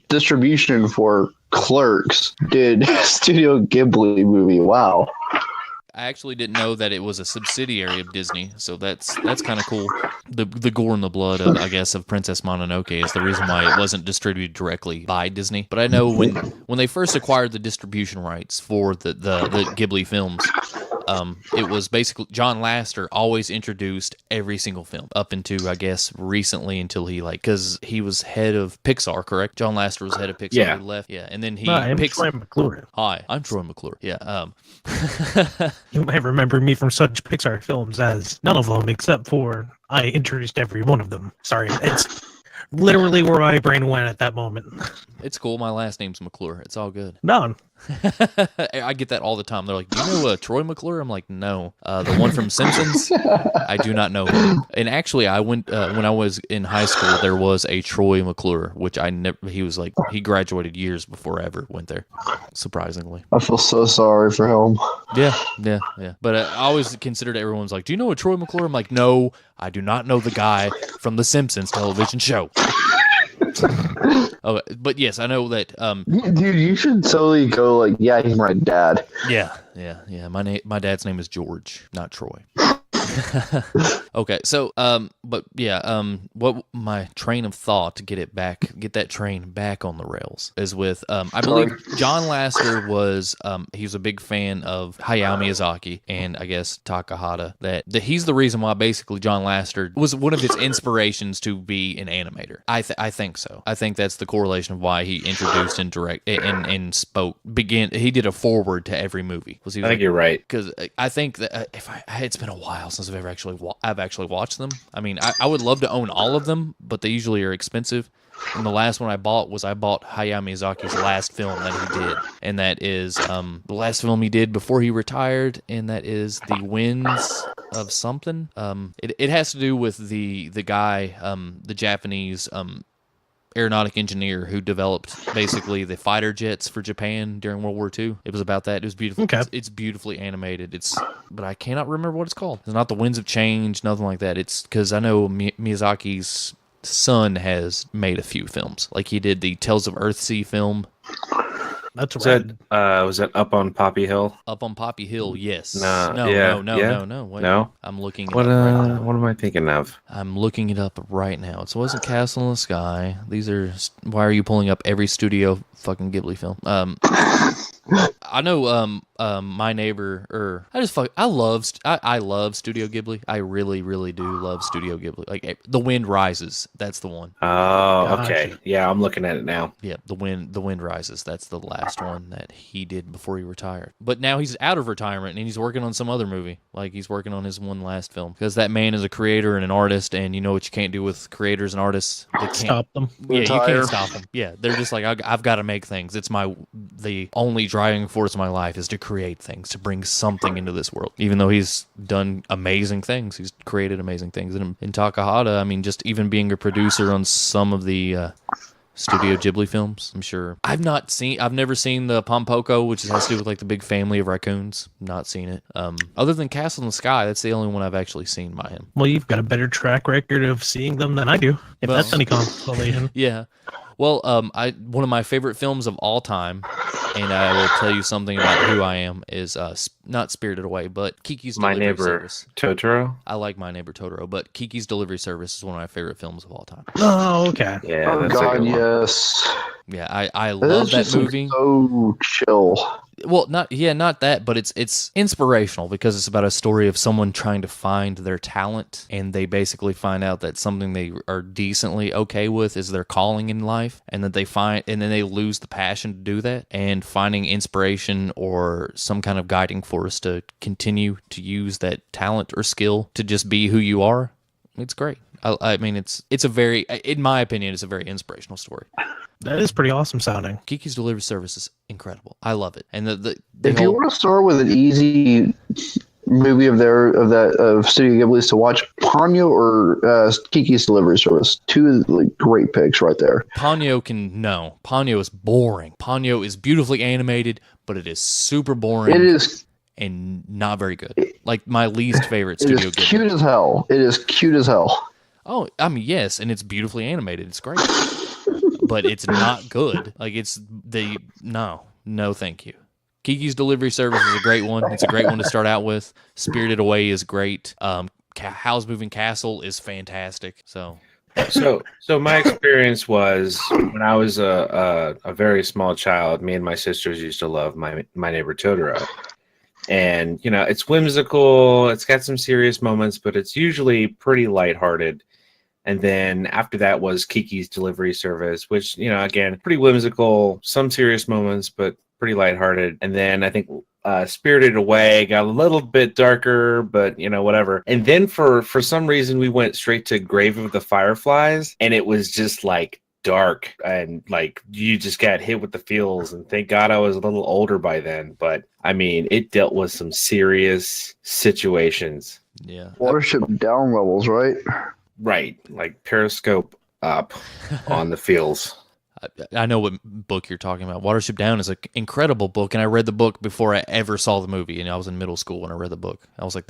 distribution for Clerks did Studio Ghibli movie. Wow. I actually didn't know that it was a subsidiary of Disney, so that's kind of cool. The gore and the blood of, I guess, of Princess Mononoke is the reason why it wasn't distributed directly by Disney. But I know when they first acquired the distribution rights for the Ghibli films, it was basically John Lasseter always introduced every single film up into, I guess, recently until he because he was head of Pixar, correct? John Lasseter was head of Pixar. Yeah. He left. Yeah, and then he I'm Troy McClure. Hi, I'm Troy McClure. Yeah. You might remember me from such Pixar films as none of them, except for I introduced every one of them. Sorry, it's literally where my brain went at that moment. It's cool. My last name's McClure. It's all good. None. I get that all the time. They're like, "Do you know Troy McClure?" I'm like, "No, the one from Simpsons." I do not know him. And actually, I went when I was in high school. There was a Troy McClure, which I never. He was like he graduated years before I ever went there. Surprisingly, I feel so sorry for him. Yeah. But I always considered everyone's like, "Do you know a Troy McClure?" I'm like, "No, I do not know the guy from the Simpsons television show." Oh, but yes, I know that. Dude, you should totally go like, yeah, he's my dad. Yeah. My dad's name is George, not Troy. Okay, so but yeah, what my train of thought to get that train back on the rails is with I believe John Lasseter was he was a big fan of Hayao Miyazaki and I guess Takahata. That he's the reason why basically John Lasseter was one of his inspirations to be an animator. I think so. I think that's the correlation of why he introduced and he did a forward to every movie. I think you're right, because I think that it's been a while since I've actually watched them. I mean, I would love to own all of them, but they usually are expensive. And the last one I bought Hayao Miyazaki's last film that he did, and that is the last film he did before he retired, and that is The Winds of something. It has to do with the guy, the Japanese aeronautic engineer who developed basically the fighter jets for Japan during World War II. It was about that. It was beautiful. Okay. It's beautifully animated. But I cannot remember what it's called. It's not The Winds of Change, nothing like that. It's because I know Miyazaki's son has made a few films. Like he did the Tales of Earthsea film. That's right. Was that Up on Poppy Hill? Up on Poppy Hill, yes. No. Wait, no. I'm looking. What am I thinking of? I'm looking it up right now. It wasn't Castle in the Sky. These are. Why are you pulling up every studio fucking Ghibli film? I know. My neighbor, I love Studio Ghibli. I really, really do love Studio Ghibli. Like The Wind Rises. That's the one. Oh, okay. Yeah, I'm looking at it now. Yeah, The Wind Rises. That's the last one that he did before he retired. But now he's out of retirement and he's working on some other movie. Like he's working on his one last film because that man is a creator and an artist, and you know what you can't do with creators and artists? They can't stop them. Yeah, you can't stop them. Yeah, they're just like I've got to make things. It's the only driving force of my life is to create things, to bring something into this world. Even though he's done amazing things, he's created amazing things. And in Takahata, I mean, just even being a producer on some of the Studio Ghibli films, I'm sure. I've never seen the Pompoko, which has to do with like the big family of raccoons. Not seen it. Other than Castle in the Sky, that's the only one I've actually seen by him. Well, you've got a better track record of seeing them than I do, if that's any consolation. Yeah. Well, one of my favorite films of all time, and I will tell you something about who I am, is not Spirited Away, but Kiki's Delivery Service. Totoro? I like My Neighbor Totoro, but Kiki's Delivery Service is one of my favorite films of all time. Oh, okay. Yeah. Oh, God, yes. Yeah, I love that movie. So chill. Well, not that, but it's inspirational because it's about a story of someone trying to find their talent, and they basically find out that something they are decently okay with is their calling in life, and that and then they lose the passion to do that, and finding inspiration or some kind of guiding force to continue to use that talent or skill to just be who you are. It's great. I mean, it's a very, in my opinion, it's a very inspirational story. That is pretty awesome sounding. Kiki's Delivery Service is incredible. I love it. And if you want to start with an easy movie of Studio Ghibli's to watch, Ponyo or Kiki's Delivery Service, two great picks right there. Ponyo is boring. Ponyo is beautifully animated, but it is super boring. It is. And not very good. Like my least favorite Studio Ghibli. It is cute as hell. It is cute as hell. Oh, I mean, yes, and it's beautifully animated. It's great. But it's not good. Like, no, thank you. Kiki's Delivery Service is a great one. It's a great one to start out with. Spirited Away is great. Howl's Moving Castle is fantastic. So my experience was when I was a very small child, me and my sisters used to love My Neighbor Totoro. And, it's whimsical. It's got some serious moments, but it's usually pretty lighthearted. And then after that was Kiki's Delivery Service, which, again, pretty whimsical, some serious moments, but pretty lighthearted. And then I think Spirited Away got a little bit darker, but, whatever. And then for some reason, we went straight to Grave of the Fireflies, and it was just dark, and you just got hit with the feels. And thank God I was a little older by then. But I mean, it dealt with some serious situations. Yeah. Watership Down levels, right? Right, like Periscope up on the feels. I know what book you're talking about. Watership Down is an incredible book, and I read the book before I ever saw the movie, and I was in middle school when I read the book. I was like,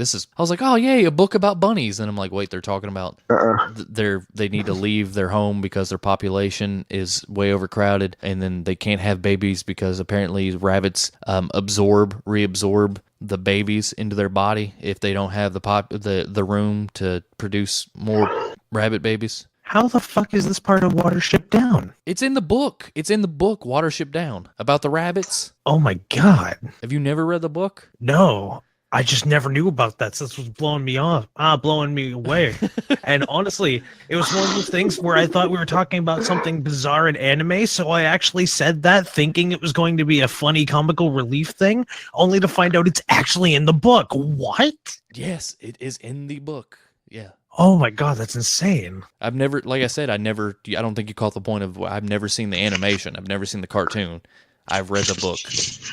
oh, yay, a book about bunnies. And I'm like, wait, they're talking about they need to leave their home because their population is way overcrowded, and then they can't have babies because apparently rabbits reabsorb the babies into their body if they don't have the room to produce more rabbit babies. How the fuck is this part of Watership Down? It's in the book. It's in the book Watership Down about the rabbits. Oh my god. Have you never read the book? No. I just never knew about that. So this was blowing me away. And honestly, it was one of those things where I thought we were talking about something bizarre in anime, so I actually said that thinking it was going to be a funny comical relief thing, only to find out it's actually in the book. What? Yes, it is in the book. Yeah. Oh my god, that's insane. I've never, like I said, I don't think you caught the point of, I've never seen the animation. I've never seen the cartoon. I've read the book.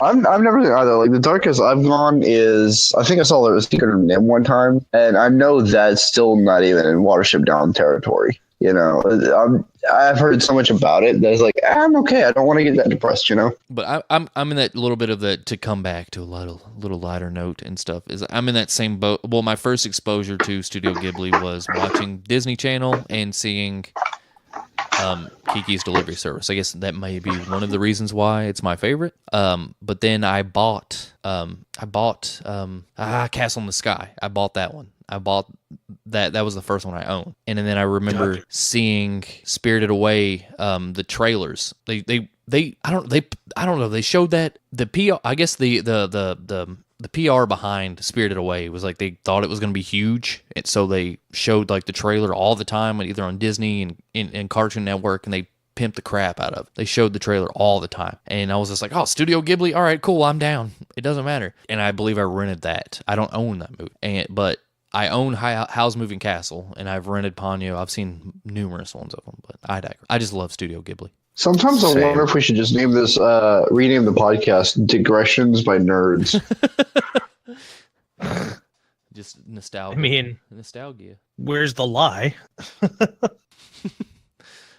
I've never seen either. Like, the darkest I've gone is, I think I saw the Secret of Nim one time, and I know that's still not even in Watership Down territory. I've heard so much about it that it's like, I'm okay. I don't want to get that depressed, But I'm in that little bit of the, to come back to a little lighter note and stuff, is I'm in that same boat. Well, my first exposure to Studio Ghibli was watching Disney Channel and seeing Kiki's Delivery Service. I guess that may be one of the reasons why it's my favorite. But then I bought Castle in the Sky. I bought that one. I bought that. That was the first one I owned. And then I remember seeing Spirited Away, the trailers. They I don't know. They showed that the PR, I guess the PR behind Spirited Away was like they thought it was going to be huge, and so they showed like the trailer all the time, either on Disney and Cartoon Network, and they pimped the crap out of. They showed the trailer all the time, and I was just like, "Oh, Studio Ghibli, all right, cool, I'm down. It doesn't matter." And I believe I rented that. I don't own that movie, but I own Howl's Moving Castle, and I've rented Ponyo. I've seen numerous ones of them, but I digress. I just love Studio Ghibli. Sometimes I wonder if we should just rename the podcast Digressions by Nerds. Just nostalgia. I mean, nostalgia. Where's the lie?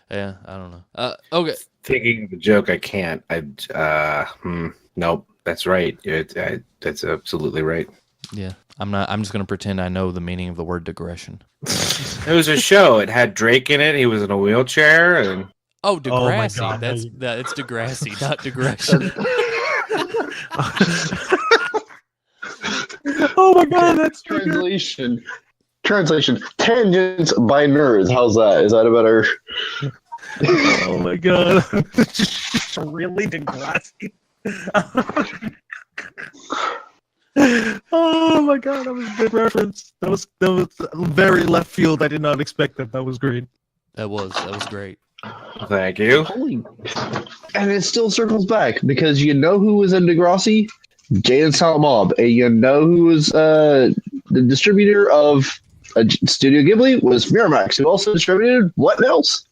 Yeah, I don't know. Okay. Thinking of the joke, I can't. Nope, that's right. That's absolutely right. Yeah, I'm not. I'm just gonna pretend I know the meaning of the word digression. It was a show. It had Drake in it. He was in a wheelchair, and Degrassi. Oh my God. It's Degrassi, not digression. Oh my god, that's Translation. Tangents by Nerds. How's that? Is that a better? Oh my god. Really Degrassi. Oh my god, that was a good reference. That was very left field. I did not expect that. That was great. That was great. Thank you. And it still circles back because you know who was in Degrassi? Jay and Silent Bob. And you know who was the distributor of Studio Ghibli was Miramax, who also distributed what else?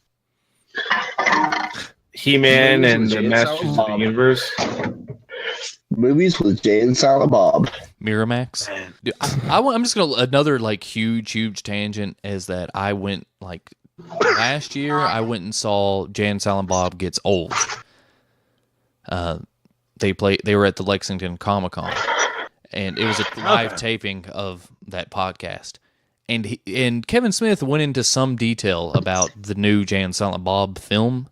He-Man and the Masters of the Universe. Movies with Jay and Silent Bob. Miramax. Dude, I'm just gonna another like huge tangent is that I went like last year. I went and saw Jay and Silent Bob Gets Old. They were at the Lexington Comic-Con, and it was a live taping of that podcast. And Kevin Smith went into some detail about the new Jay and Silent Bob film,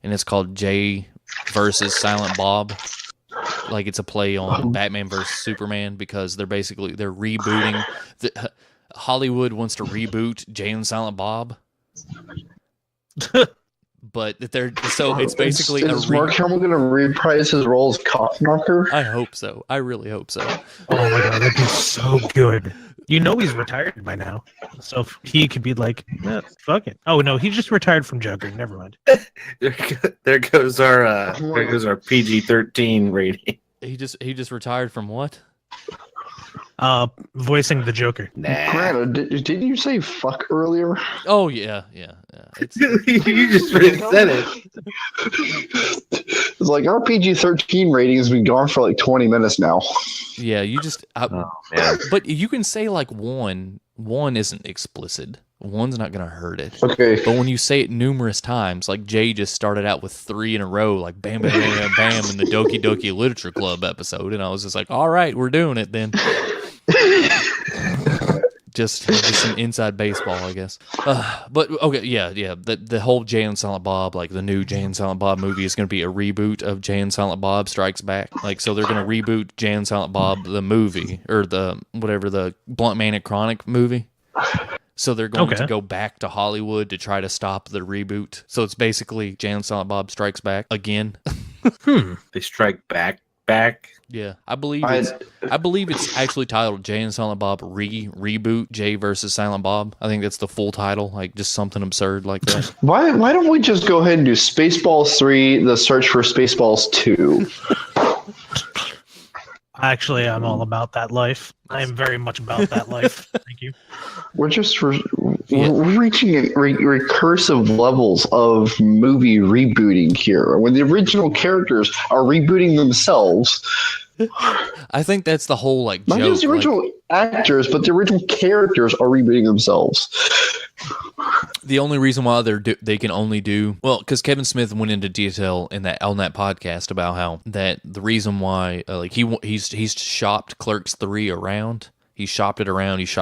and it's called Jay versus Silent Bob. Like it's a play on Batman versus Superman because they're rebooting. Hollywood wants to reboot Jay and Silent Bob, but it's basically is Mark Hamill going to reprise his role as Cop Knocker? I hope so. I really hope so. Oh my god, that'd be so good. You know he's retired by now, so he could be like, "Fuck it." Oh no, he just retired from Joker. Never mind. There goes our PG-13 rating. He just retired from what? Voicing the Joker. Nah. Greta, didn't you say fuck earlier? Oh yeah. You just said it. It's like our PG-13 rating has been gone for like 20 minutes now. Yeah, you just. Oh man. But you can say like one isn't explicit. One's not gonna hurt it. Okay. But when you say it numerous times, like Jay just started out with 3 in a row, like bam, bam, bam, bam, bam, in the Doki Doki Literature Club episode, and I was just like, all right, we're doing it then. just some inside baseball, I guess. But okay, yeah. The whole Jay and Silent Bob, like the new Jay and Silent Bob movie, is going to be a reboot of Jay and Silent Bob Strikes Back. Like, so they're going to reboot Jay and Silent Bob the movie or the Blunt Man and Chronic movie. So they're going to go back to Hollywood to try to stop the reboot. So it's basically Jay and Silent Bob Strikes Back again. They strike back. Yeah, I believe it's actually titled Jay and Silent Bob Reboot Jay versus Silent Bob. I think that's the full title, like just something absurd like that. Why don't we just go ahead and do Spaceballs 3, The Search for Spaceballs 2? Actually, I'm all about that life. I am very much about that life. Thank you. We're just we're reaching recursive levels of movie rebooting here, when the original characters are rebooting themselves. I think that's the whole like not joke. just the original actors, but the original characters are rebooting themselves. The only reason why they can only do because Kevin Smith went into detail on that podcast about how that the reason why he's shopped Clerks 3 around. He shopped it around, he's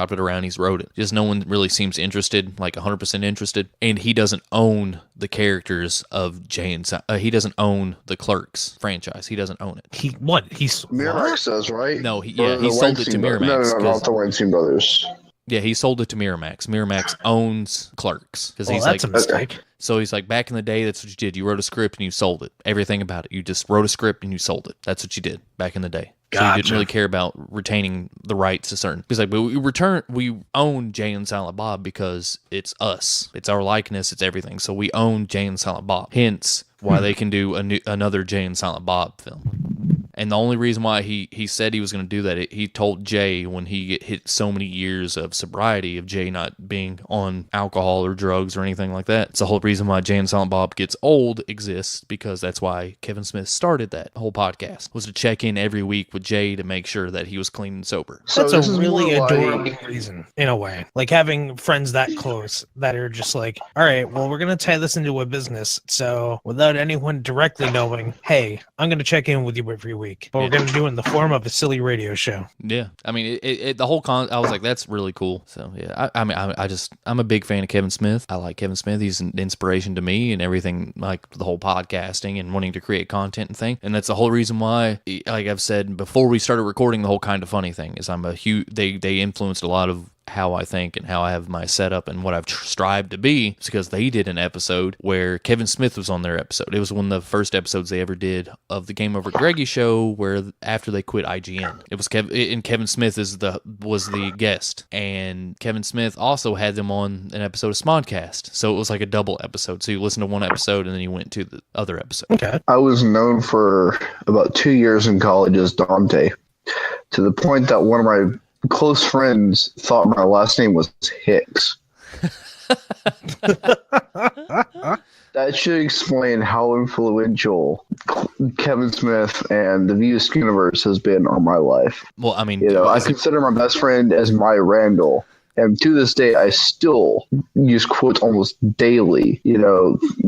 wrote it. Just no one really seems interested, like 100% interested. And he doesn't own the characters of Jay and he doesn't own the Clerks franchise. He doesn't own it. Miramax does, right? No, he sold it to Miramax. No, not the Weinstein Brothers. Yeah, he sold it to Miramax. Miramax owns Clerks. That's a mistake. So he's like, back in the day, that's what you did. You wrote a script and you sold it. Everything about it. You just wrote a script and you sold it. That's what you did back in the day. So you didn't really care about retaining the rights to certain. He's like, but we own Jay and Silent Bob because it's us. It's our likeness. It's everything. So we own Jay and Silent Bob. Hence why they can do another Jay and Silent Bob film. And the only reason why he said he was going to do that, he told Jay when he hit so many years of sobriety, of Jay not being on alcohol or drugs or anything like that. It's the whole reason why Jay and Silent Bob Gets Old exists, because that's why Kevin Smith started that whole podcast, was to check in every week with Jay to make sure that he was clean and sober. So that's a really adorable reason, in a way. Like having friends that close that are just like, all right, well, we're going to tie this into a business. So without anyone directly knowing, hey, I'm going to check in with you every week. But we're going to do it in the form of a silly radio show. Yeah. I mean, the whole I was like, that's really cool. So, yeah. I'm a big fan of Kevin Smith. I like Kevin Smith. He's an inspiration to me and everything, like the whole podcasting and wanting to create content and thing. And that's the whole reason why, like I've said before we started recording, the whole Kind of Funny thing is they influenced a lot of how I think and how I have my setup and what I've strived to be is because they did an episode where Kevin Smith was on their episode. It was one of the first episodes they ever did of the Game Over Greggy show, where after they quit IGN, it was Kevin Smith was the guest, and Kevin Smith also had them on an episode of Smodcast, so it was like a double episode. So you listen to one episode and then you went to the other episode. Okay. I was known for about 2 years in college as Dante, to the point that one of my close friends thought my last name was Hicks. That should explain how influential Kevin Smith and the View Universe has been on my life. Well, I mean, I consider my best friend as my Randall. And to this day, I still use quotes almost daily,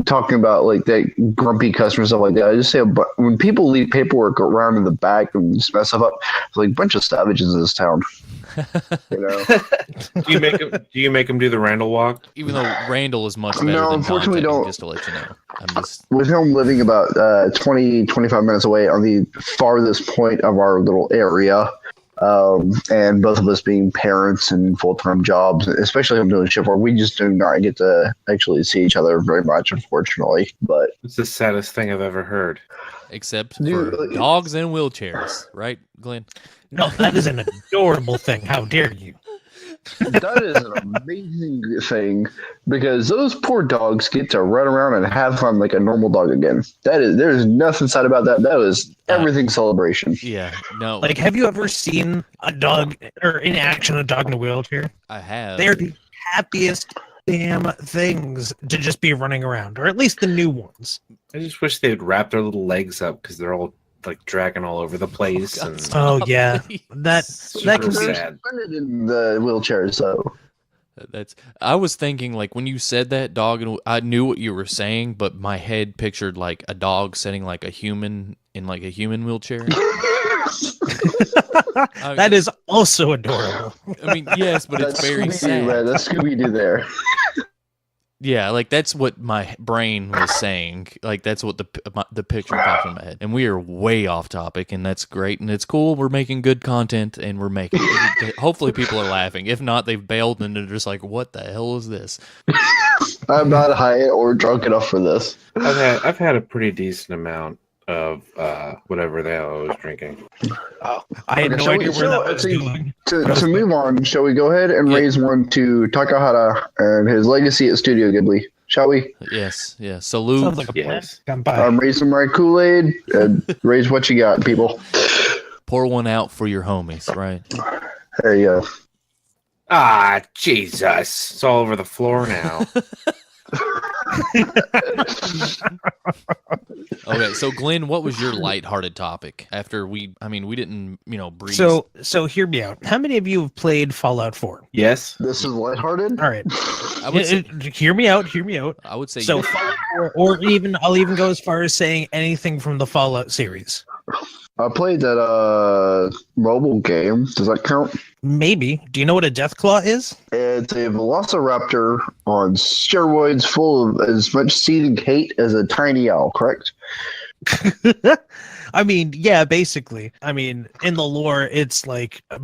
talking about like that grumpy customer stuff like that. I just say, but when people leave paperwork around in the back and just mess stuff up, it's like a bunch of savages in this town. Do you make him do the Randall walk? even though Randall is much better No, than unfortunately Dante, don't. just to let you know. I'm just With him living about 25 minutes away on the farthest point of our little area, and both of us being parents and full-time jobs, especially I'm doing shift work, we just do not get to actually see each other very much, unfortunately. But It's the saddest thing I've ever heard. except Dude, for dogs and wheelchairs, right, Glenn? No, that is an adorable thing. How dare you? that is an amazing thing, because those poor dogs get to run around and have fun like a normal dog again. There's nothing sad about that. That was everything celebration. Yeah, no, Like, have you ever seen a dog, or in action, a dog in a wheelchair? I have. They're the happiest damn things to just be running around, or at least the new ones. I just wish they'd wrap their little legs up because they're all like dragging all over the place. God, And Oh yeah, please. that Super can They're be. sad. suspended in the wheelchairs, though. I was thinking, like, when you said that dog, and I knew what you were saying, but my head pictured like a dog sitting like a human in like a human wheelchair. That is also adorable. I mean, yes, but it's very Scooby-Doo, sad. man. That's Scooby-Doo there. Yeah, like that's what my brain was saying. Like that's what the picture popped in my head. And we are way off topic, and that's great, and it's cool. We're making good content, and we're making. Hopefully, people are laughing. If not, they've bailed, and they're just like, "What the hell is this?" I'm not high or drunk enough for this. I've had a pretty decent amount of whatever the hell I was drinking. I had Okay, no shall idea we- where that so, was see, going. To move on, shall we go ahead and Yeah. raise one to Takahata and his legacy at Studio Ghibli? Shall we? Yes, yeah. Salute. Sounds like a plan. Yes. Come by. I'm raising my Kool-Aid and raise what you got, people. Pour one out for your homies, right? There you go. Ah, Jesus. It's all over the floor now. Okay, so Glenn, what was your lighthearted topic after we didn't, breeze. So hear me out. How many of you have played Fallout 4? Yes. This is lighthearted. All right. I would say, Hear me out. Hear me out. I would say So yes. Fallout 4, or I'll even go as far as saying anything from the Fallout series. I played that mobile game. Does that count? Maybe. Do you know what a Deathclaw is? It's a velociraptor on steroids, full of as much seething hate as a tiny owl. Correct? I mean, yeah, basically. I mean, in the lore, it's like a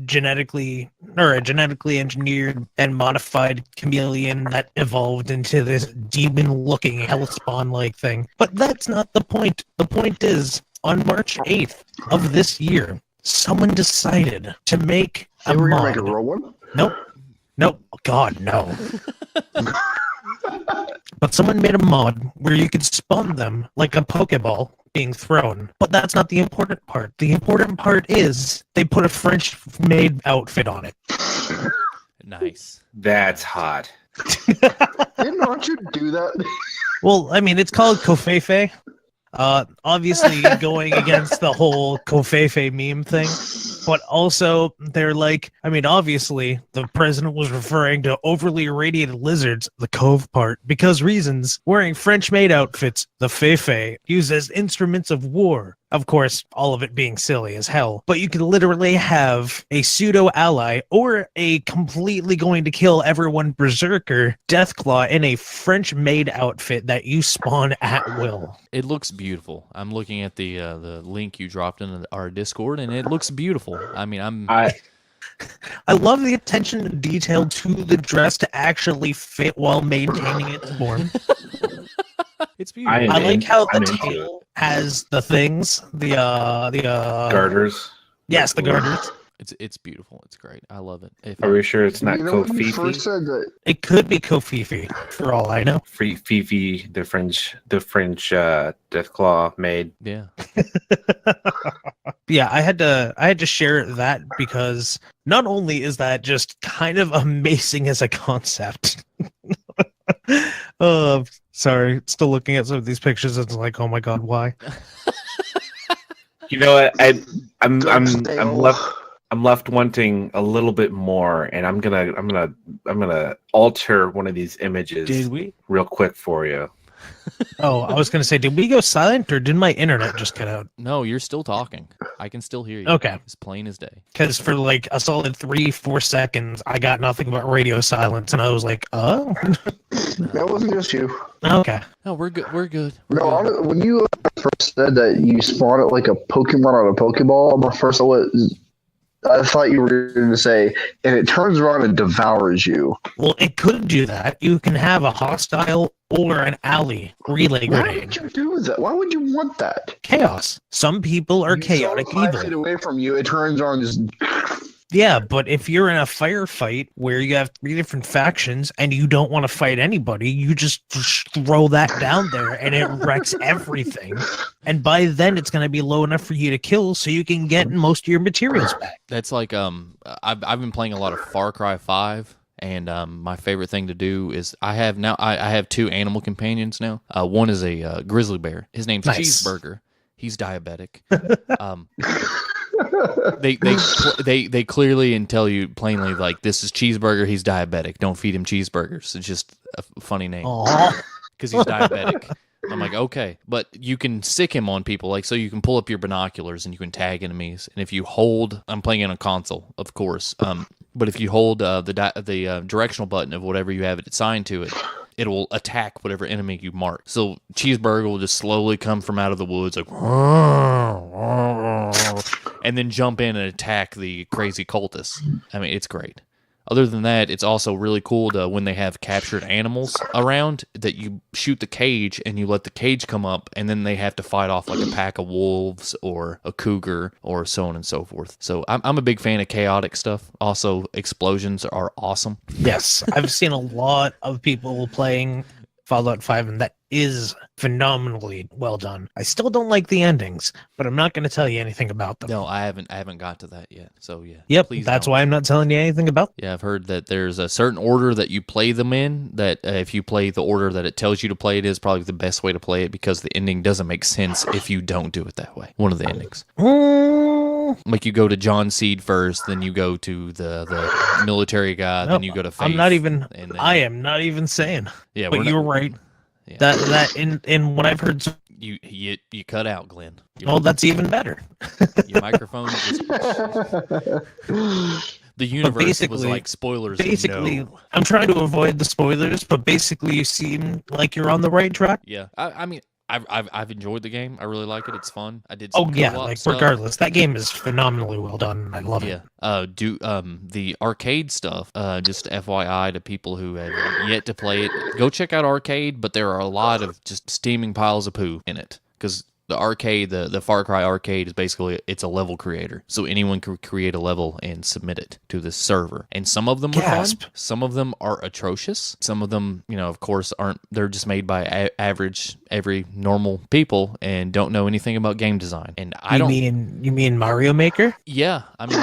genetically engineered and modified chameleon that evolved into this demon-looking hellspawn-like thing. But that's not the point. The point is, on March 8th of this year, someone decided to make a Hey, we're gonna mod. make a real one. Nope. God, no. But someone made a mod where you could spawn them like a Pokeball being thrown. But that's not the important part. The important part is they put a French-made outfit on it. Nice. That's hot. Didn't Archer do that? Well, I mean, it's called Kofefe. Obviously going against the whole Kofefe meme thing. But also, they're like, I mean, obviously, the president was referring to overly irradiated lizards, the cove part, because reasons, wearing French-made outfits, the Fefe, used as instruments of war. Of course, all of it being silly as hell. But you could literally have a pseudo-ally or a completely going to kill everyone berserker Deathclaw in a French-made outfit that you spawn at will. It looks beautiful. I'm looking at the link you dropped in our Discord, and it looks beautiful. I mean, I love the attention to detail to the dress to actually fit while maintaining its form. It's beautiful. I like how the I'm into tail has the things, the Garters. Yes, the garters. It's beautiful. It's great. I love it. Are we sure it's not You know, when you Kofifi? first said that, It could be Kofifi, for all I know. Fifi, the French Deathclaw made. Yeah. Yeah, I had to share that because not only is that just kind of amazing as a concept. Sorry, still looking at some of these pictures. It's like, oh my god, why? You know what? I'm stale. left wanting a little bit more, and I'm gonna alter one of these images Did we? real quick for you. Oh, I was gonna say, did we go silent or did my internet just cut out? No, you're still talking. I can still hear you. Okay. It's plain as day. Because for like a solid 3-4 seconds, I got nothing but radio silence, and I was like, oh, that wasn't just you. okay. No, we're good. We're good. We're No, good. when you first said that you spawn it like a Pokemon on a Pokeball, my first I thought you were going to say, and it turns around and devours you. Well, it could do that. You can have a hostile or an ally relay Why grenade. would you do that? Why would you want that? Chaos. Some people are You chaotic throw it 5 feet evil. away from you, it turns around and just. Yeah, but if you're in a firefight where you have 3 different factions and you don't want to fight anybody, you just throw that down there and it wrecks everything. And by then it's going to be low enough for you to kill so you can get most of your materials back. That's like I've been playing a lot of Far Cry 5, and my favorite thing to do is I have 2 animal companions now. One is a grizzly bear. His name's Nice. Cheeseburger. He's diabetic. They clearly and tell you plainly, like, this is Cheeseburger. He's diabetic. Don't feed him cheeseburgers. It's just a funny name Aw. because he's diabetic. I'm like, okay, but you can sick him on people, like, so you can pull up your binoculars and you can tag enemies. And if you hold, I'm playing on a console, of course. But if you hold the directional button of whatever you have it assigned to it, it will attack whatever enemy you mark. So Cheeseburger will just slowly come from out of the woods, like, and then jump in and attack the crazy cultists. I mean, it's great. Other than that, it's also really cool to, when they have captured animals around, that you shoot the cage and you let the cage come up, and then they have to fight off like a pack of wolves or a cougar or so on and so forth. So I'm a big fan of chaotic stuff. Also, explosions are awesome. Yes, I've seen a lot of people playing Fallout 5, and that is phenomenally well done. I still don't like the endings, but I'm not going to tell you anything about them. No, I haven't got to that yet. So yeah. Yep, please that's don't. why I'm not telling you anything about them. Yeah, I've heard that there's a certain order that you play them in, that if you play the order that it tells you to play it is probably the best way to play it, because the ending doesn't make sense if you don't do it that way. One of the endings. Like, you go to John Seed first, then you go to the military guy, then you go to Faith. I'm not even. and then- I am not even saying. Yeah, But we're you're not- right. Yeah. That in what I've heard. You cut out, Glenn. Oh, that's even better. Your microphone just, the universe was basically- like, spoilers. Basically, no. I'm trying to avoid the spoilers, but basically, you seem like you're on the right track. Yeah, I mean, I've enjoyed the game. I really like it. It's fun. I did. Oh Some yeah, co-op like stuff. regardless, that game is phenomenally well done. I love Yeah. it. The arcade stuff, just FYI to people who have yet to play it, go check out arcade, but there are a lot of just steaming piles of poo in it, because the arcade, the Far Cry arcade, is basically, it's a level creator. So anyone can create a level and submit it to this server. And some of them are fun. Gasp. Some of them are atrocious. Some of them, of course, aren't. They're just made by average, every normal people and don't know anything about game design. And You mean Mario Maker, yeah, I mean,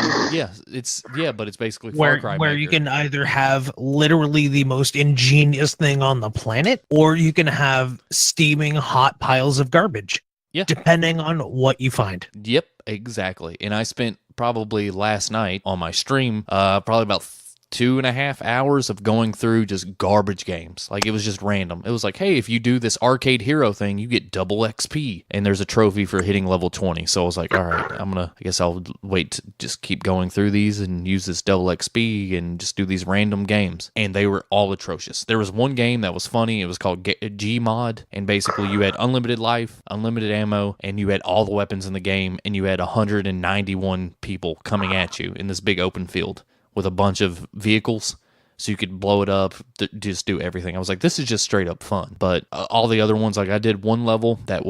but it's basically Far where Cry you Maker. can either have literally the most ingenious thing on the planet, or you can have steaming hot piles of garbage. Yeah. Depending on what you find. Yep, exactly. And I spent probably last night on my stream, probably about 2.5 hours of going through just garbage games. Like, it was just random. It was like, hey, if you do this arcade hero thing, you get double XP, and there's a trophy for hitting level 20. So I was like, all right, I guess I'll wait to just keep going through these and use this double XP and just do these random games. And they were all atrocious. There was one game that was funny. It was called Gmod, and basically you had unlimited life, unlimited ammo, and you had all the weapons in the game, and you had 191 people coming at you in this big open field with a bunch of vehicles, so you could blow it up, just do everything. I was like, this is just straight up fun. But all the other ones, like, I did one level that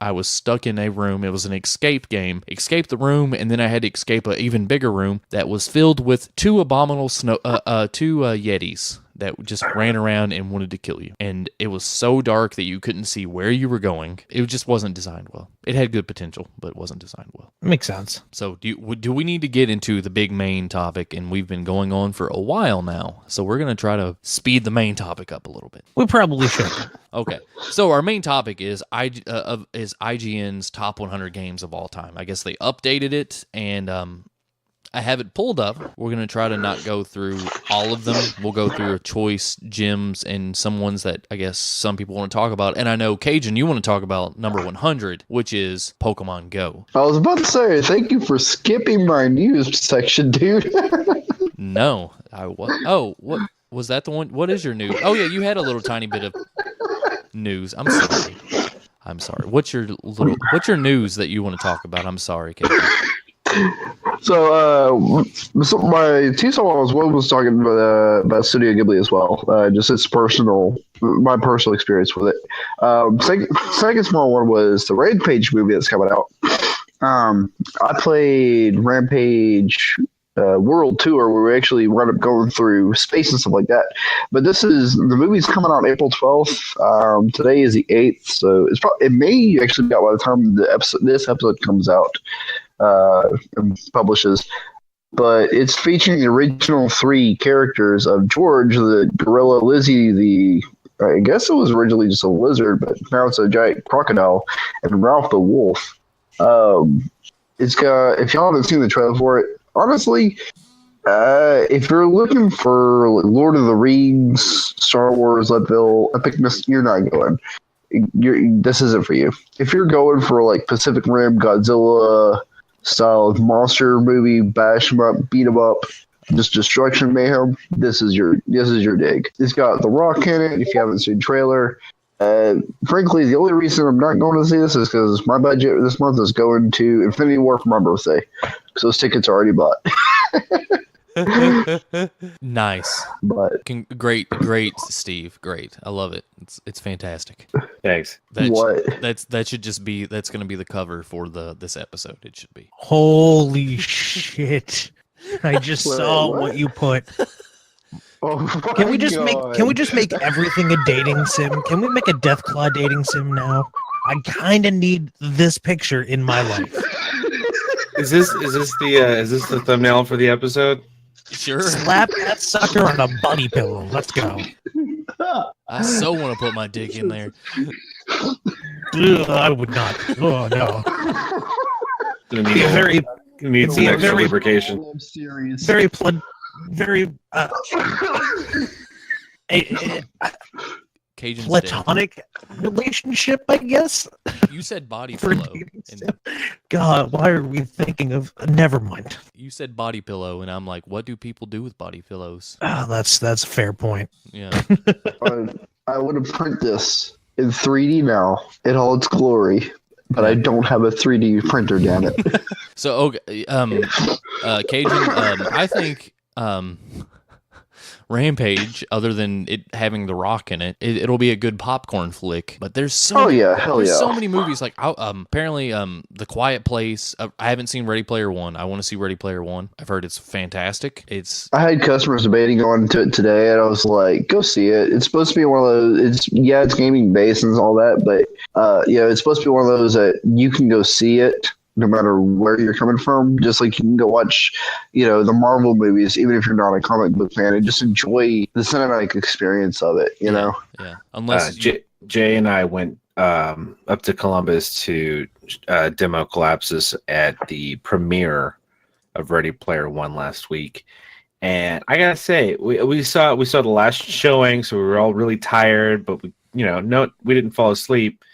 I was stuck in a room. It was an escape game. Escape the room, and then I had to escape an even bigger room that was filled with two Yetis that just ran around and wanted to kill you. And it was so dark that you couldn't see where you were going. It just wasn't designed well. It had good potential, but it wasn't designed well. Makes sense. So do we need to get into the big main topic? And we've been going on for a while now, so we're going to try to speed the main topic up a little bit. We probably should. Okay, so our main topic is IGN's top 100 games of all time. I guess they updated it, and I have it pulled up. We're going to try to not go through all of them. We'll go through a choice gems and some ones that I guess some people want to talk about. And I know, Cajun, you want to talk about number 100, which is Pokemon Go. I was about to say, thank you for skipping my news section, dude. No, I was. Oh, what was that the one? What is your news? Oh, yeah, you had a little tiny bit of news. I'm sorry. What's your news that you want to talk about? I'm sorry, Cajun. So my T-Saw was talking about Studio Ghibli as well. Just my personal experience with it. Second small one was the Rampage movie that's coming out. I played Rampage World Tour, where we actually wound up going through space and stuff like that. But the movie's coming out April 12th. Today is the 8th, so it may actually be out by the time this episode comes out. And publishes, but it's featuring the original 3 characters of George, the gorilla, Lizzie, I guess it was originally just a lizard, but now it's a giant crocodile, and Ralph the wolf. It's got, if y'all haven't seen the trailer for it, honestly, if you're looking for Lord of the Rings, Star Wars, Leadville, epicness, you're not going. This isn't for you. If you're going for like Pacific Rim, Godzilla style of monster movie, bash 'em up, beat 'em up, just destruction mayhem, this is your dig. It's got The Rock in it. If you haven't seen the trailer, frankly, the only reason I'm not going to see this is because my budget this month is going to Infinity War for my birthday, so those tickets are already bought. Nice, but great, Steve. Great, I love it. It's fantastic. Thanks. That should just be, that's going to be the cover for this episode. It should be. Holy shit! I just saw what you put. Can we just make everything a dating sim? Can we make a Deathclaw dating sim now? I kind of need this picture in my life. Is this the thumbnail for the episode? Sure. Slap that sucker on a bunny pillow. Let's go. I so want to put my dick in there. I would not. Oh no. Need some extra lubrication. Cajun's platonic relationship, I guess. You said body pillow. God, why are we thinking of? Never mind. You said body pillow, and I'm like, what do people do with body pillows? That's a fair point. Yeah. I would have print this in 3D now in all its glory, but I don't have a 3D printer, damn it. So, okay, Cajun, I think Rampage, other than it having The Rock in it, it'll be a good popcorn flick. But there's so many movies. Like apparently, The Quiet Place. I haven't seen Ready Player One. I want to see Ready Player One. I've heard it's fantastic. I had customers debating on to it today, and I was like, "Go see it. It's supposed to be one of those. It's gaming based and all that, but it's supposed to be one of those that you can go see it." No matter where you're coming from, just like you can go watch, the Marvel movies, even if you're not a comic book fan, and just enjoy the cinematic experience of it, you know? Yeah. Unless Jay and I went up to Columbus to demo Collapses at the premiere of Ready Player One last week. And I gotta say, we saw the last showing, so we were all really tired, but we didn't fall asleep.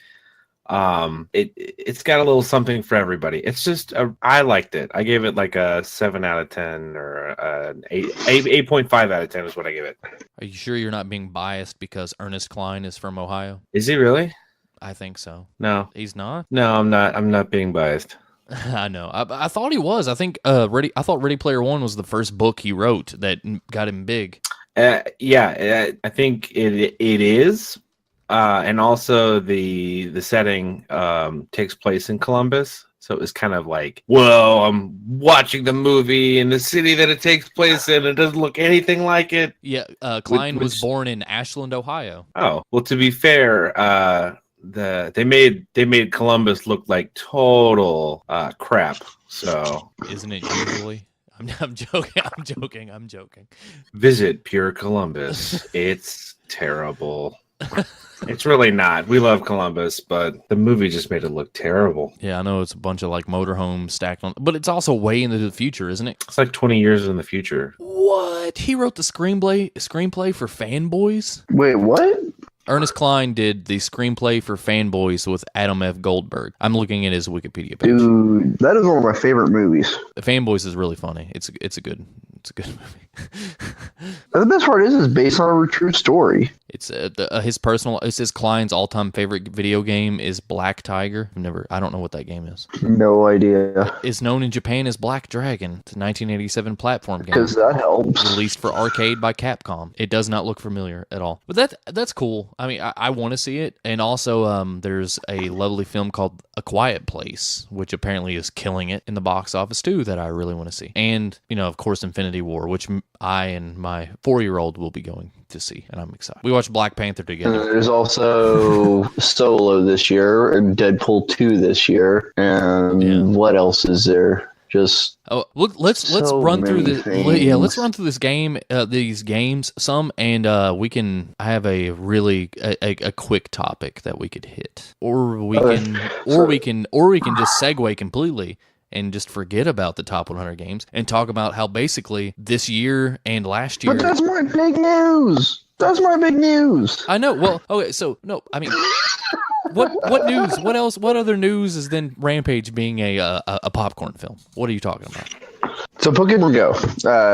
It's got a little something for everybody. It's just I liked it. I gave it like a 7 out of 10 or an 8.5 out of 10 is what I give it. Are you sure you're not being biased because Ernest Cline is from Ohio? Is he really? I think so. No, He's not? no, I'm not. I'm not being biased. I know. I thought he was. I think I thought Ready Player One was the first book he wrote that got him big. Yeah, I think it is. And also the setting takes place in Columbus. So it was kind of like, whoa, I'm watching the movie in the city that it takes place in. It doesn't look anything like it. Yeah, Cline was born in Ashland, Ohio. Oh, well, to be fair, they made Columbus look like total crap. So Isn't it usually? I'm joking. I'm joking. Visit Pure Columbus. It's terrible. It's really not. We love Columbus, but the movie just made it look terrible. Yeah, I know it's a bunch of like motorhomes stacked on, but it's also way into the future, isn't it? It's like 20 years in the future. What? He wrote the screenplay for Fanboys? Wait, what? Ernest Cline did the screenplay for Fanboys with Adam F. Goldberg. I'm looking at his Wikipedia page. Dude, that is one of my favorite movies. Fanboys is really funny. It's a good movie. And the best part is it's based on a true story. It's his Cline's all-time favorite video game is Black Tiger. I don't know what that game is. No idea. It's known in Japan as Black Dragon. It's a 1987 platform game. Because that helps. Released for arcade by Capcom. It does not look familiar at all. But that's cool. I mean, I want to see it. And also, there's a lovely film called A Quiet Place, which apparently is killing it in the box office too, that I really want to see. And, of course, Infinity War, which I and my 4-year-old will be going to see, and I'm excited. We watched Black Panther together. There's also Solo this year and Deadpool 2 this year. And what else is there? Just let's run through this. things. Let's run through this game, these games some, and I have a really a quick topic that we could hit, or we can just segue completely and just forget about the top 100 games and talk about how basically this year and last year. But that's my big news. I know. Well, okay, so no, I mean. What news? What else? What other news is then Rampage being a popcorn film? What are you talking about? So Pokemon Go,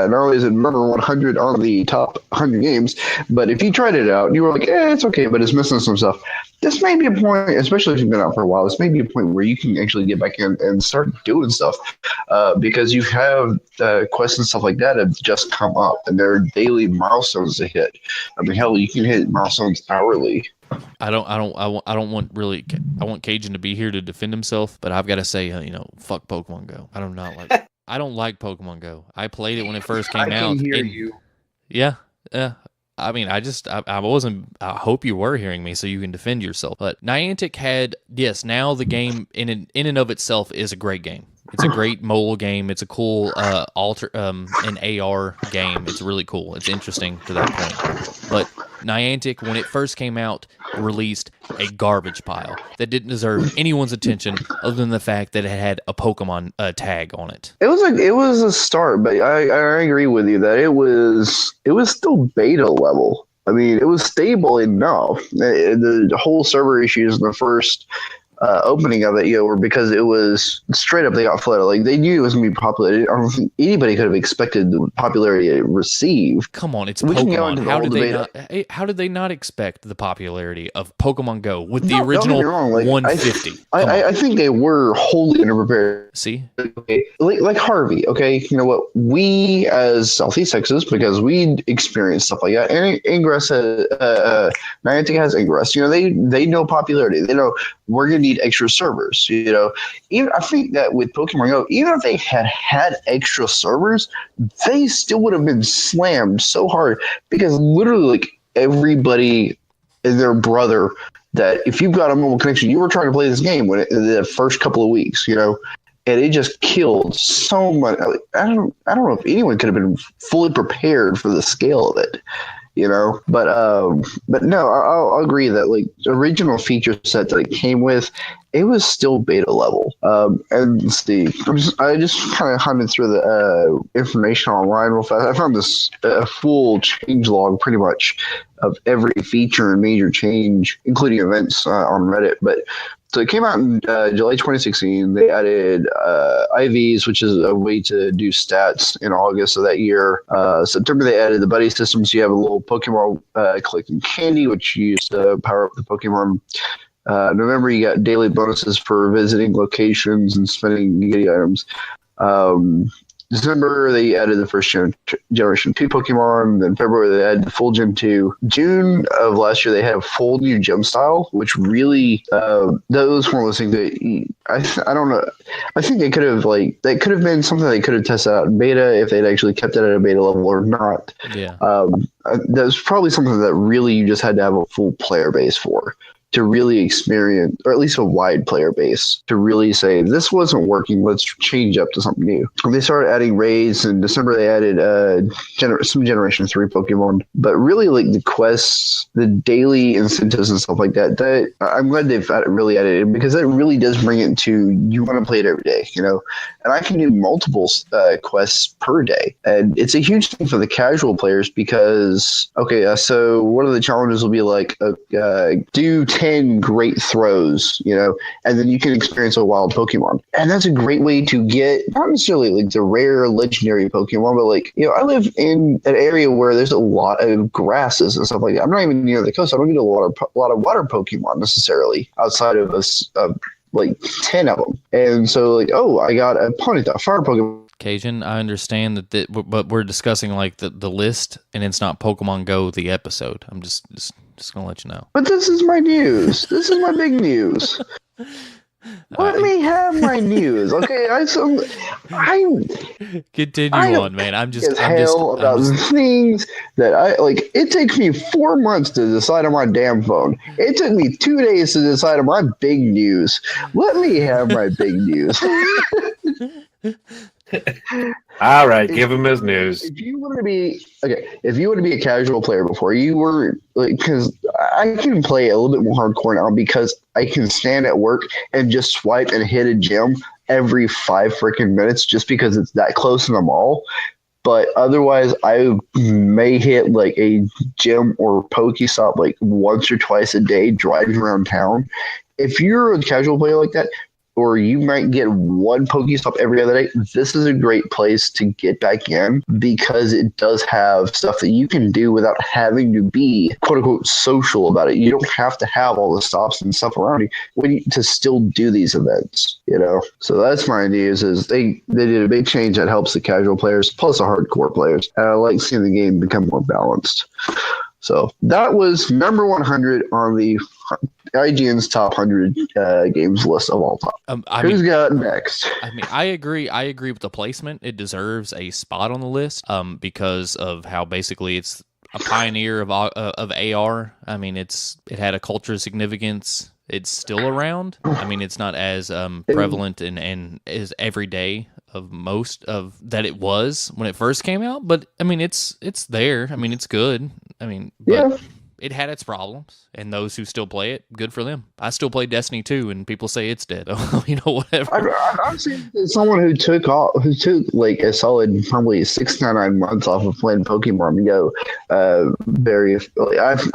not only is it number 100 on the top 100 games, but if you tried it out and you were like, it's okay, but it's missing some stuff. This may be a point, especially if you've been out for a while, this may be a point where you can actually get back in and start doing stuff because you have quests and stuff like that have just come up and there are daily milestones to hit. I mean, hell, you can hit milestones hourly. I want Cajun to be here to defend himself, but I've got to say, fuck Pokemon Go. I don't like Pokemon Go. I played it when it first came out. I can hear you. Yeah. I mean, I hope you were hearing me so you can defend yourself. But Niantic had, now the game in and of itself is a great game. It's a great mobile game. It's a cool an AR game. It's really cool. It's interesting to that point. But Niantic, when it first came out, released a garbage pile that didn't deserve anyone's attention other than the fact that it had a Pokemon tag on it. It was a start, but I agree with you that it was still beta level. I mean, it was stable enough. The whole server issues in the first opening of it, were because it was straight up they got flooded. Like they knew it was gonna be popular. I don't think anybody could have expected the popularity it received. Come on, it's Pokemon. How did they not expect the popularity of Pokemon Go with the original 150? I think they were wholly underprepared. See, like Harvey. Okay, you know what? We as Southeast Texas, because we experienced stuff like that. And Ingress, Niantic has Ingress. They know popularity. They know we're gonna need extra servers. Even I think that with Pokemon Go, even if they had extra servers, they still would have been slammed so hard because literally like everybody and their brother that if you've got a mobile connection, you were trying to play this game in the first couple of weeks, and it just killed so much. I don't know if anyone could have been fully prepared for the scale of it. you know. But no, I'll agree that like the original feature set that it came with, it was still beta level. And let's see, I just kind of hunted through the information online real fast. I found this full change log pretty much of every feature and major change, including events on Reddit. But so it came out in July 2016. They added IVs, which is a way to do stats in August of that year. September, they added the buddy system. So you have a little Pokemon collecting candy, which you use to power up the Pokemon. November, you got daily bonuses for visiting locations and spending Giddy items. December, they added the first generation 2 Pokemon. Then February, they added the full Gen 2. June of last year, they had a full new gym style, which really, that was one of those things that I don't know. I think they could have, like, that could have been something they could have tested out in beta if they'd actually kept it at a beta level or not. Yeah. That was probably something that really you just had to have a full player base for, to really experience, or at least a wide player base, to really say, this wasn't working, let's change up to something new. And they started adding raids. In December, they added some Generation 3 Pokemon. But really, like, the quests, the daily incentives and stuff like that, I'm glad they've really added it, because that really does bring it to, you want to play it every day, you know? And I can do multiple quests per day. And it's a huge thing for the casual players, because, so one of the challenges will be like, do 10 great throws, you know, and then you can experience a wild Pokemon. And that's a great way to get, not necessarily like the rare legendary Pokemon, but like, you know, I live in an area where there's a lot of grasses and stuff like that. I'm not even near the coast. I don't get a lot of water Pokemon necessarily outside of us, like 10 of them. And so like, I got a Ponyta, fire Pokemon. Cajun, I understand but we're discussing like the list, and it's not Pokemon Go the episode. I'm just gonna let you know. But this is my news. This is my big news. Let me have my news, okay? I continue on, man. I'm just about things that I like. It takes me 4 months to decide on my damn phone. It took me 2 days to decide on my big news. Let me have my big news. All right, give him his news. If you want to be a casual player before, you were like, because I can play a little bit more hardcore now because I can stand at work and just swipe and hit a gym every 5 freaking minutes just because it's that close in the mall. But otherwise, I may hit like a gym or Pokestop like once or twice a day driving around town. If you're a casual player like that, or you might get one Pokestop every other day, this is a great place to get back in, because it does have stuff that you can do without having to be quote unquote social about it. You don't have to have all the stops and stuff around you to still do these events, you know? So that's my news, is they did a big change that helps the casual players plus the hardcore players. And I like seeing the game become more balanced. So that was number 100 on the IGN's top 100 games list of all time. Who's got next? I mean, I agree with the placement. It deserves a spot on the list because of how basically it's a pioneer of AR. I mean, it had a cultural significance. It's still around. I mean, it's not as prevalent and as everyday of most of that it was when it first came out, but I mean, it's there. I mean, it's good. I mean, but it had its problems, and those who still play it, good for them. I still play Destiny 2, and people say it's dead. You know, whatever. I've seen someone who took like a solid probably 6 to 9 months off of playing Pokemon Go. I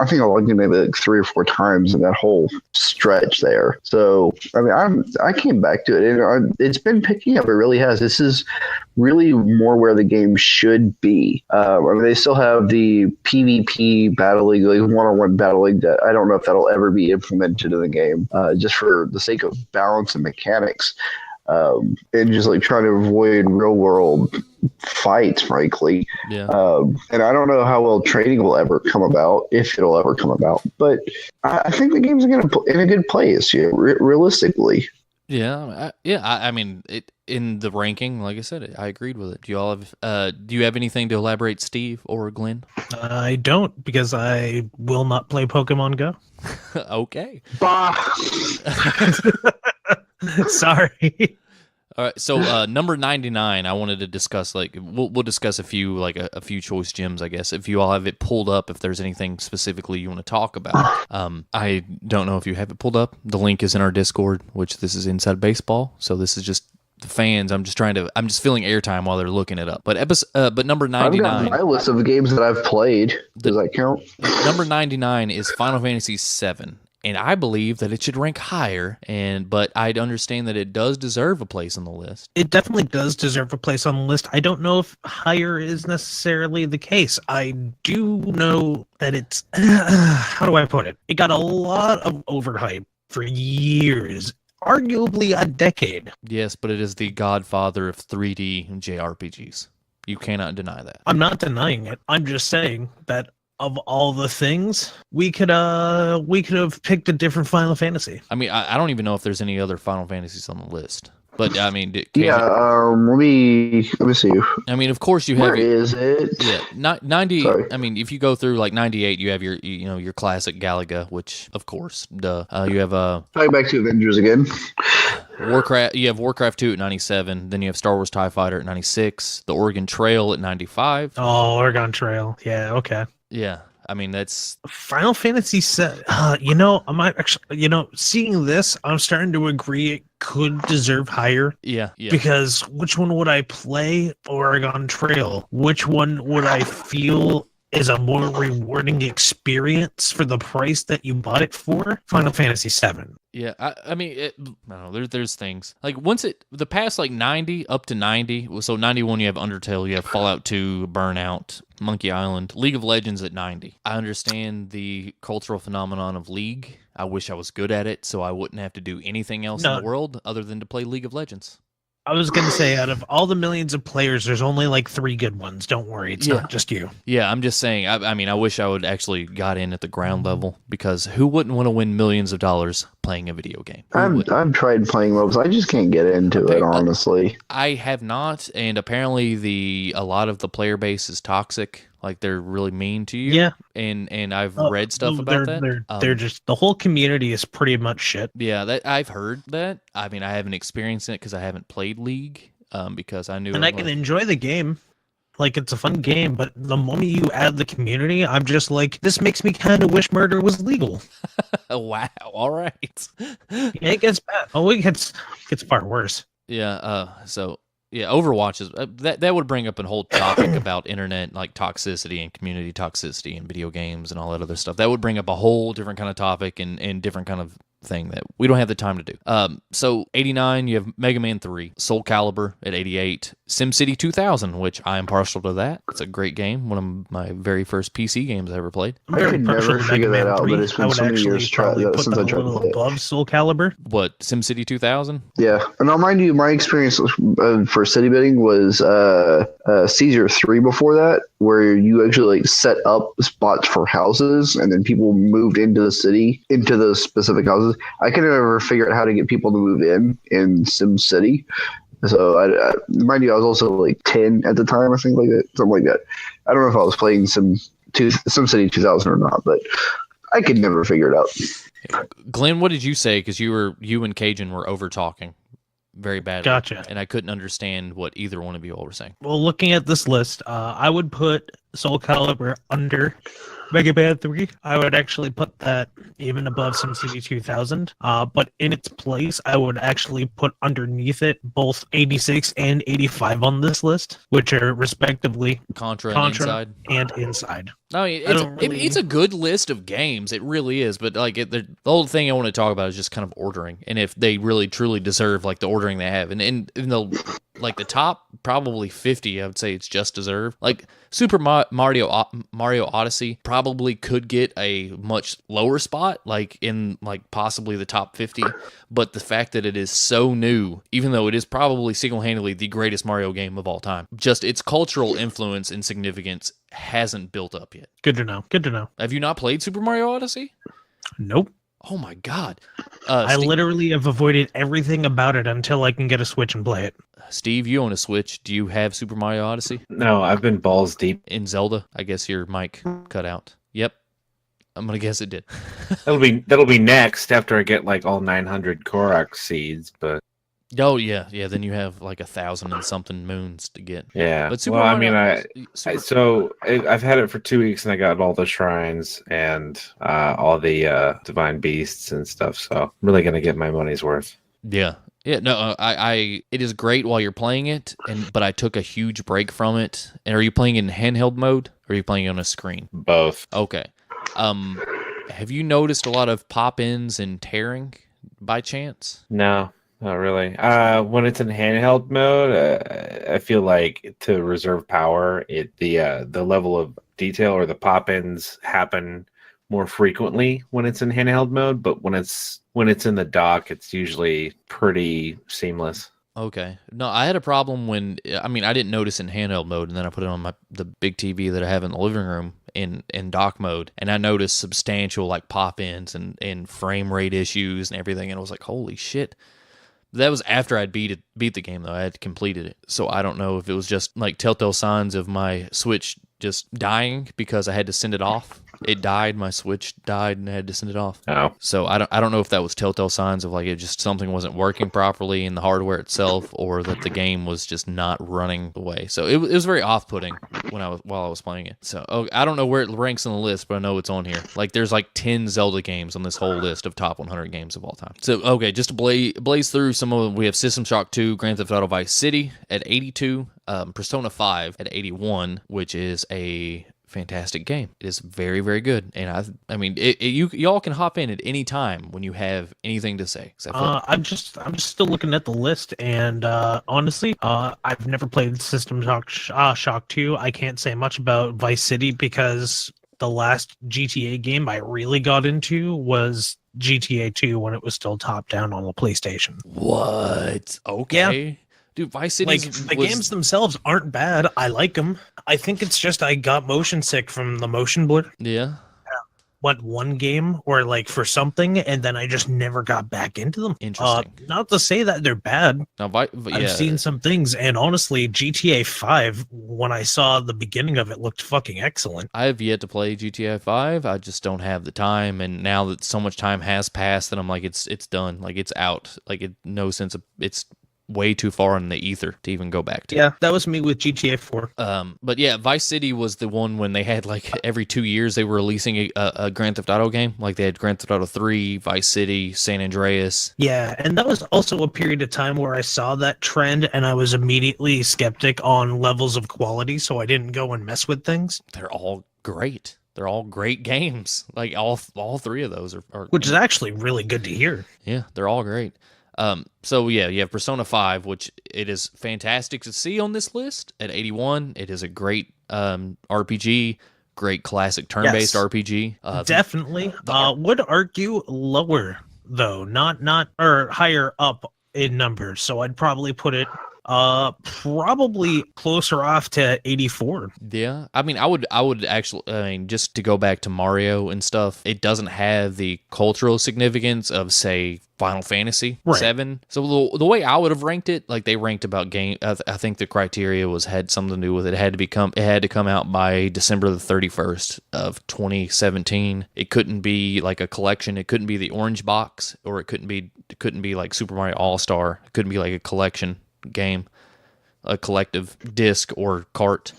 think I logged in maybe like 3 or 4 times in that whole stretch there. So I mean, I came back to it, and it's been picking up. It really has. This is really more where the game should be. I mean, they still have the PvP battle league, like one-on-one battle league, that I don't know if that'll ever be implemented in the game, just for the sake of balance and mechanics, and just like trying to avoid real-world fights, frankly. Yeah. And I don't know how well training will ever come about, if it'll ever come about. But I think the game's in a good place, realistically. Yeah, I mean, in the ranking, like I said, I agreed with it. Do you have anything to elaborate, Steve or Glenn? I don't, because I will not play Pokemon Go. Okay. Bah! Sorry. All right, so number 99, I wanted to discuss, like, we'll discuss a few, like, a few choice gems, I guess, if you all have it pulled up, if there's anything specifically you want to talk about. I don't know if you have it pulled up. The link is in our Discord, which this is Inside Baseball, so this is just the fans. I'm just filling airtime while they're looking it up. But number 99. I've got my list of games that I've played. Does that count? Number 99 is Final Fantasy VII. And I believe that it should rank higher, but I'd understand that it does deserve a place on the list. It definitely does deserve a place on the list. I don't know if higher is necessarily the case. I do know that it's... how do I put it? It got a lot of overhype for years, arguably a decade. Yes, but it is the godfather of 3D JRPGs. You cannot deny that. I'm not denying it. I'm just saying that of all the things, we could have picked a different Final Fantasy. I mean, I don't even know if there's any other Final Fantasies on the list. But I mean, let me see. I mean, of course you have. Where is it? Yeah, 90. Sorry. I mean, if you go through like 98, you have your classic Galaga, which of course, duh. You have Talking back to Avengers again. Warcraft. You have Warcraft 2 at 97. Then you have Star Wars TIE Fighter at 96. The Oregon Trail at 95. Oh, Oregon Trail. Yeah. Okay. Yeah. I mean, that's Final Fantasy VII. I might actually, seeing this, I'm starting to agree it could deserve higher. Yeah. Because which one would I play? Oregon Trail. Which one would I feel is a more rewarding experience for the price that you bought it for? Final Fantasy VII. Yeah, I mean, I don't know. There's things like the past like 90 up to 90. So 91, you have Undertale, you have Fallout 2, Burnout, Monkey Island, League of Legends at 90. I understand the cultural phenomenon of League. I wish I was good at it, so I wouldn't have to do anything else in the world other than to play League of Legends. I was going to say, out of all the millions of players, there's only like 3 good ones. Don't worry. It's not just you. Yeah, I'm just saying. I mean, I wish I would actually got in at the ground level, because who wouldn't want to win millions of dollars playing a video game? I've tried playing MOBAs. I just can't get into it, honestly. I have not, and apparently a lot of the player base is toxic. Like, they're really mean to you. Yeah. And I've read stuff about that. They're just, the whole community is pretty much shit. Yeah, I've heard that. I mean, I haven't experienced it because I haven't played League, because I knew... And I can enjoy the game. Like, it's a fun game, but the moment you add the community, I'm just like, this makes me kind of wish murder was legal. Wow, all right. Yeah, it gets bad. Oh, it gets far worse. Yeah, yeah, Overwatch is that would bring up a whole topic about internet like toxicity and community toxicity and video games and all that other stuff. That would bring up a whole different kind of topic and different kind of thing that we don't have the time to do. So 89, you have Mega Man 3, Soul Calibur at 88, SimCity 2000, which I am partial to that. It's a great game, one of my very first PC games I ever played. I could never figure that out, but it's been so many years since I tried to play it. Above Soul Calibur. What, SimCity 2000? Yeah, and I'll mind you, my experience for city building was Caesar 3 before that, where you actually like set up spots for houses, and then people moved into the city, into those specific houses. I could never figure out how to get people to move in SimCity. So, mind you, I was also like 10 at the time, I think, like that, something like that. I don't know if I was playing SimCity 2000 or not, but I could never figure it out. Glenn, what did you say? Because you and Cajun were over talking very badly. Gotcha. And I couldn't understand what either one of you all were saying. Well, looking at this list, I would put Soul Calibur under Mega Man 3. I would actually put that even above SimCity 2000. But in its place, I would actually put underneath it both 86 and 85 on this list, which are respectively Contra and Inside. No, it's a good list of games. It really is. But like the whole thing I want to talk about is just kind of ordering, and if they really truly deserve like the ordering they have, and in the like the top probably 50, I would say it's just deserved. Like Super Mario Odyssey probably could get a much lower spot, like in like possibly the top 50. But the fact that it is so new, even though it is probably single-handedly the greatest Mario game of all time, just its cultural influence and significance hasn't built up yet. Good to know. Good to know. Have you not played Super Mario Odyssey? Nope. Oh my God. I literally have avoided everything about it until I can get a Switch and play it. Steve, you own a Switch. Do you have Super Mario Odyssey? No, I've been balls deep in Zelda. I guess your mic cut out. Yep. I'm going to guess it did. That'll be next after I get like all 900 Korok seeds, but Oh yeah, yeah. Then you have like 1,000 and something moons to get. Yeah. But Super well, I Mario, mean, Super- I've had it for 2 weeks and I got all the shrines and all the divine beasts and stuff. So I'm really gonna get my money's worth. Yeah. Yeah, no, it is great while you're playing it, but I took a huge break from it. And are you playing in handheld mode, or are you playing on a screen? Both. Okay. Have you noticed a lot of pop-ins and tearing by chance? No, not really. When it's in handheld mode, I feel like to reserve power, the level of detail or the pop-ins happen more frequently when it's in handheld mode, but when it's in the dock, it's usually pretty seamless. Okay. No, I had a problem I didn't notice in handheld mode, and then I put it on the big TV that I have in the living room in dock mode, and I noticed substantial like pop-ins and frame rate issues and everything, and I was like, holy shit. That was after I'd beat the game, though. I had completed it. So I don't know if it was just like telltale signs of my Switch just dying because I had to send it off. It died, my Switch died, and I had to send it off. Oh. So I don't know if that was telltale signs of like it just something wasn't working properly in the hardware itself, or that the game was just not running the way. So it was very off-putting while I was playing it. So I don't know where it ranks on the list, but I know it's on here. Like there's like 10 Zelda games on this whole list of top 100 games of all time. So okay, just to blaze through some of them, we have System Shock 2, Grand Theft Auto Vice City at 82, Persona 5 at 81, which is a fantastic game. It is very, very good, and y'all can hop in at any time when you have anything to say. I'm just still looking at the list, and honestly, I've never played System Shock 2. I can't say much about Vice City because the last GTA game I really got into was GTA 2 when it was still top down on the PlayStation. What? Okay. Yeah. Dude, Vice City, the games themselves aren't bad. I like them. I think it's just I got motion sick from the motion blur. Yeah. Went one game or like for something, and then I just never got back into them. Interesting. Not to say that they're bad. Now, I've seen some things, and honestly, GTA 5, when I saw the beginning of it, looked fucking excellent. I have yet to play GTA 5. I just don't have the time, and now that so much time has passed, that I'm like, it's done. Like, it's out. Like, no sense of it's way too far in the ether to even go back to. Yeah, that was me with GTA 4. But yeah, Vice City was the one when they had like every 2 years they were releasing a Grand Theft Auto game. Like they had Grand Theft Auto 3, Vice City, San Andreas. Yeah, and that was also a period of time where I saw that trend and I was immediately skeptic on levels of quality, so I didn't go and mess with things. They're all great. They're all great games. Like all three of those are which is actually really good to hear. Yeah, they're all great. So yeah, you have Persona 5, which it is fantastic to see on this list at 81. It is a great RPG, great classic turn-based RPG. Definitely. Would argue lower though, not or higher up in numbers. So I'd probably put it probably closer off to 84. Yeah, I mean, I would actually, just to go back to Mario and stuff, it doesn't have the cultural significance of, say, Final Fantasy 7. So the way I would have ranked it, like they ranked about game, I think the criteria had something to do with it had to come out by December the 31st of 2017. It couldn't be like a collection. It couldn't be the orange box, or it couldn't be like Super Mario All-Star. It couldn't be like a collection game, a collective disc or cart,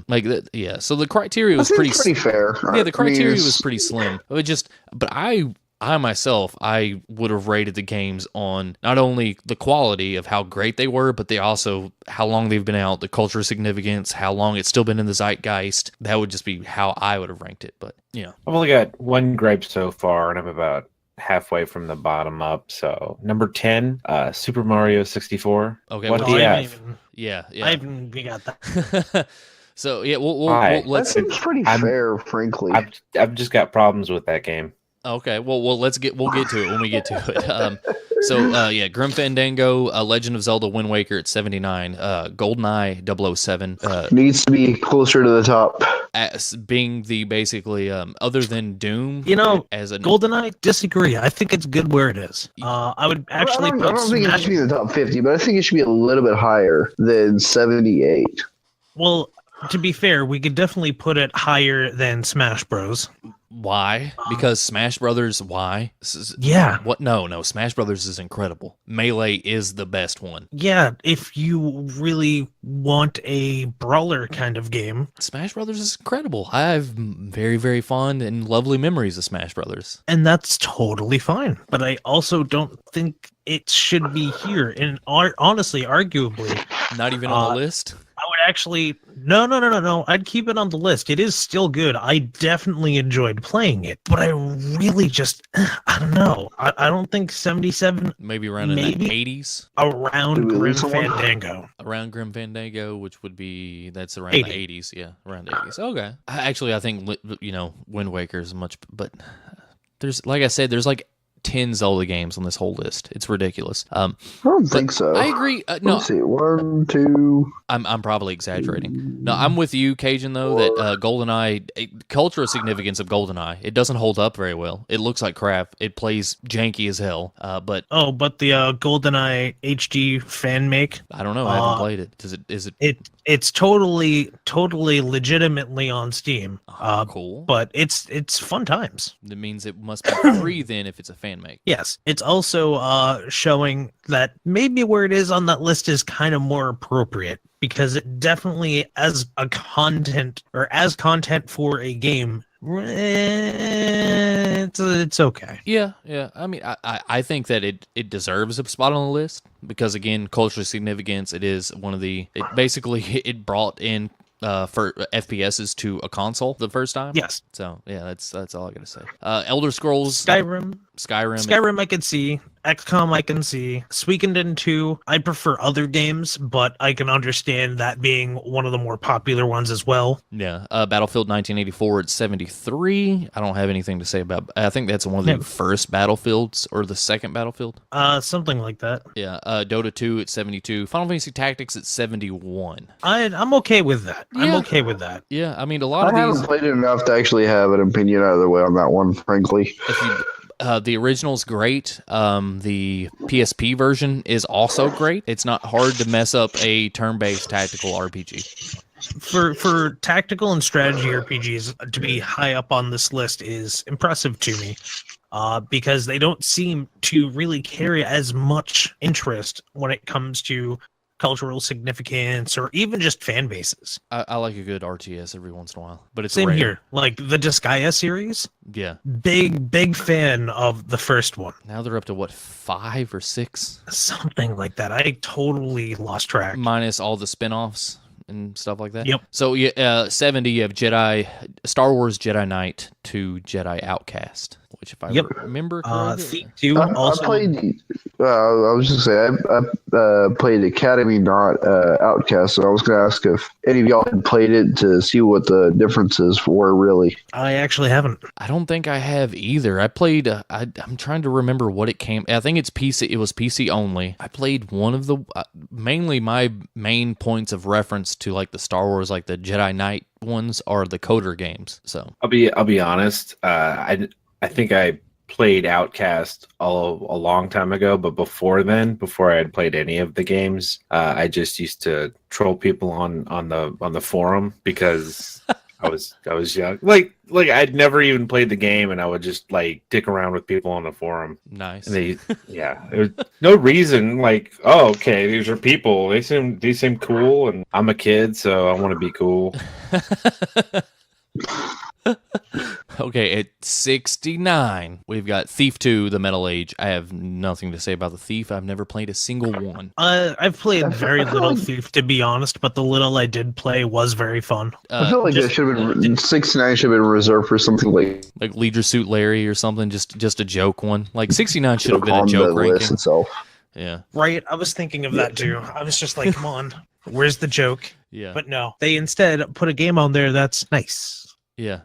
like that. Yeah, so the criteria was pretty fair. Yeah, the criteria was pretty slim. But I myself, I would have rated the games on not only the quality of how great they were, but they also how long they've been out, the cultural significance, how long it's still been in the zeitgeist. That would just be how I would have ranked it. But yeah, I've only got one gripe so far, and I'm about halfway from the bottom up. So number 10, Super Mario 64. Okay, what do you have? Yeah, I haven't got that. So yeah, we'll let's. That seems pretty fair, frankly. I've just got problems with that game. Okay, well we'll get to it when we get to it. Grim Fandango, Legend of Zelda: Wind Waker at 79, GoldenEye 007 needs to be closer to the top. As being the basically other than Doom, as a GoldenEye, disagree. I think it's good where it is. I would actually. I don't think it should be in the top 50, but I think it should be a little bit higher than 78. Well, to be fair, we could definitely put it higher than Smash Bros. Why? Because Smash Brothers. Why? Yeah. What? No. Smash Brothers is incredible. Melee is the best one. Yeah, if you really want a brawler kind of game. Smash Brothers is incredible. I have very, very fond and lovely memories of Smash Brothers. And that's totally fine. But I also don't think it should be here. And honestly, arguably, Not even on the list? I would actually... No. I'd keep it on the list. It is still good. I definitely enjoyed playing it. But I really just... I don't know. I don't think 77... Maybe around in the 80s? Around Do we Grim lose someone? Fandango. Around Grim Fandango, which would be... That's around 80. the 80s. Yeah, around the 80s. Okay. I think, Wind Waker is much... But there's... Like I said, there's like 10 Zelda games on this whole list. It's ridiculous. I don't think so. I agree. No, Let's see. 1, 2. I'm probably exaggerating. No, I'm with you, Cajun, though, that GoldenEye, cultural significance of GoldenEye, it doesn't hold up very well. It looks like crap. It plays janky as hell. But But the GoldenEye HD fan make, I don't know. I haven't played it. Is it it's totally legitimately on Steam. cool? But it's fun times. That means it must be free then if it's a fan make. Yes, it's also showing that maybe where it is on that list is kind of more appropriate, because it definitely as content for a game, it's okay. Yeah. I mean, I think that it deserves a spot on the list because, again, cultural significance. It is one of the. It brought in for FPSs to a console the first time. Yes. So yeah, that's all I gotta say. Elder Scrolls, Skyrim, I can see. XCOM, I can see. Suikoden 2, I prefer other games, but I can understand that being one of the more popular ones as well. Yeah, Battlefield 1984 at 73. I don't have anything to say about. I think that's one of the first Battlefields or the second Battlefield. Something like that. Yeah, Dota 2 at 72. Final Fantasy Tactics at 71. I'm okay with that. Yeah. I'm okay with that. Yeah, I mean a lot I of haven't these. played it enough to actually have an opinion either way on that one, frankly. If you, the original's great. The PSP version is also great. It's not hard to mess up a turn-based tactical RPG. For tactical and strategy RPGs to be high up on this list is impressive to me, because they don't seem to really carry as much interest when it comes to cultural significance or even just fan bases. I like a good RTS every once in a while, but it's Same rare. here. Like the Disgaea series, Yeah. big fan of the first one. Now they're up to what, 5 or 6? Something like that. I totally lost track. Minus all the spin-offs and stuff like that. Yep. So 70, you have Star Wars Jedi Knight to Jedi Outcast, which if I remember correctly. Thief 2 I also. played. I was just saying, I played Academy, not Outcast. So I was going to ask if any of y'all had played it to see what the differences were. Really, I actually haven't. I don't think I have either. I played. I'm trying to remember what it came. I think it's PC. It was PC only. I played one of the. Mainly, my main points of reference to like the Star Wars, like the Jedi Knight ones, are the Coder games. So I'll be honest. I think I played Outcast a long time ago, but before I had played any of the games, I just used to troll people on the forum because I was young. Like I'd never even played the game, and I would just like dick around with people on the forum. nice. And there's no reason. Like, oh, okay, these are people. They seem cool, and I'm a kid, so I want to be cool. Okay, at 69, we've got Thief 2, The Metal Age. I have nothing to say about the Thief. I've never played a single one. I've played very little Thief, to be honest, but the little I did play was very fun. I feel like it should have been 69 should have been reserved for something like Leisure Suit Larry or something, just a joke one. Like 69 should have been a on joke the list ranking. itself. Yeah, Right? I was thinking of that too. I was just like, come on, where's the joke? yeah, But no, they instead put a game on there that's nice. yeah.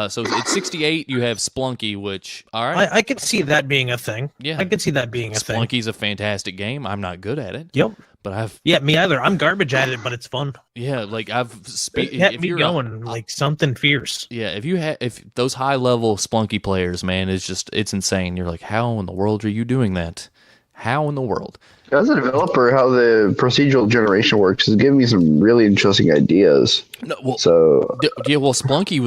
So at 68, you have Splunky, which, all right. I could see that being a thing. Yeah. I could see that being a thing. Splunky's a fantastic game. I'm not good at it. Yep. But Yeah, me either. I'm garbage at it, but it's fun. like It kept me going like something fierce. Yeah, if those high level Splunky players, man, it's insane. You're like, how in the world are you doing that? How in the world? As a developer, how the procedural generation works is giving me some really interesting ideas. No, well, So yeah, well, Splunky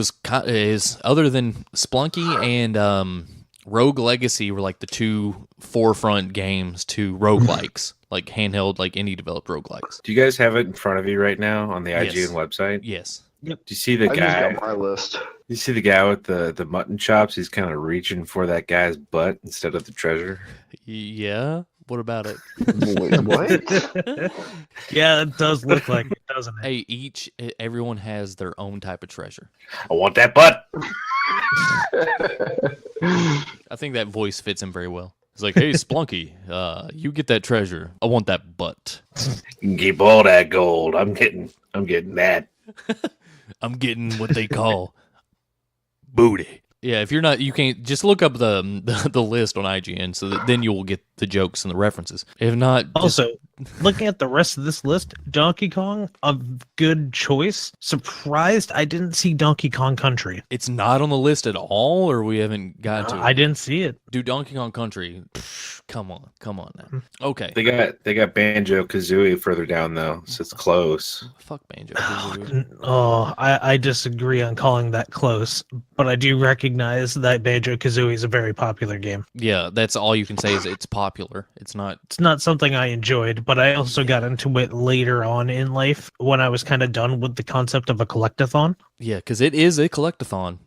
is other than Splunky and Rogue Legacy were like the two forefront games to roguelikes, like handheld, like indie developed roguelikes. Do you guys have it in front of you right now on the Yes. IGN website? Yes. Yep. Do you see the I just guy? got my list. You see the guy with the mutton chops? He's kind of reaching for that guy's butt instead of the treasure. Yeah. What about it? Wait, what? Yeah, it does look like it, doesn't it? Hey, everyone has their own type of treasure. I want that butt. I think that voice fits him very well. It's like, hey, Splunky, you get that treasure. I want that butt. You can keep all that gold. I'm getting that. I'm getting what they call booty. Yeah, if you're not, you can't just look up the list on IGN, so that then you will get the jokes and the references. If not, Also, looking at the rest of this list, Donkey Kong, a good choice. Surprised I didn't see Donkey Kong Country. it's not on the list at all, or we haven't gotten to it. I didn't see it. Dude, Donkey Kong Country. Pff, come on now. Okay, They got Banjo Kazooie further down though, so it's close. fuck Banjo. Oh, I disagree on calling that close, but I do recognize that Banjo Kazooie is a very popular game. Yeah, that's all you can say is it's popular. It's not. It's not something I enjoyed, but I also got into it later on in life when I was kind of done with the concept of a collectathon. Yeah, because it is a collectathon.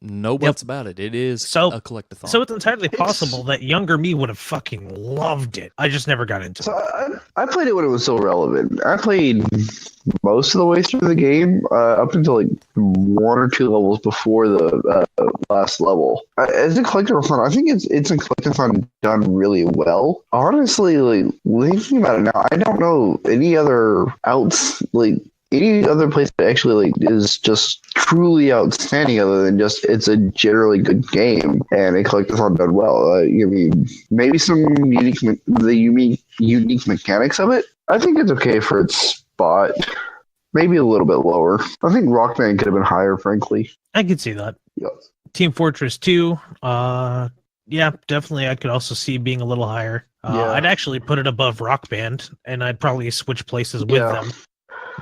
No buts about it. It is So- a collectathon. So it's entirely possible that younger me would have fucking loved it. I just never got into So it. I played it when it was still relevant. I played most of the way through the game up until like 1 or 2 levels before the last level. As a collectathon, I think it's a collectathon done really well. Honestly, like thinking about it now, I don't know any other any other place that actually like is just truly outstanding other than just it's a generally good game and a collectathon done well. I mean, maybe some unique mechanics of it. I think it's okay for its spot. Maybe a little bit lower. I think Rock Band could have been higher, frankly. I could see that. Yeah. Team Fortress 2, yeah, definitely I could also see being a little higher. Yeah. I'd actually put it above Rock Band, and I'd probably switch places with Yeah. them.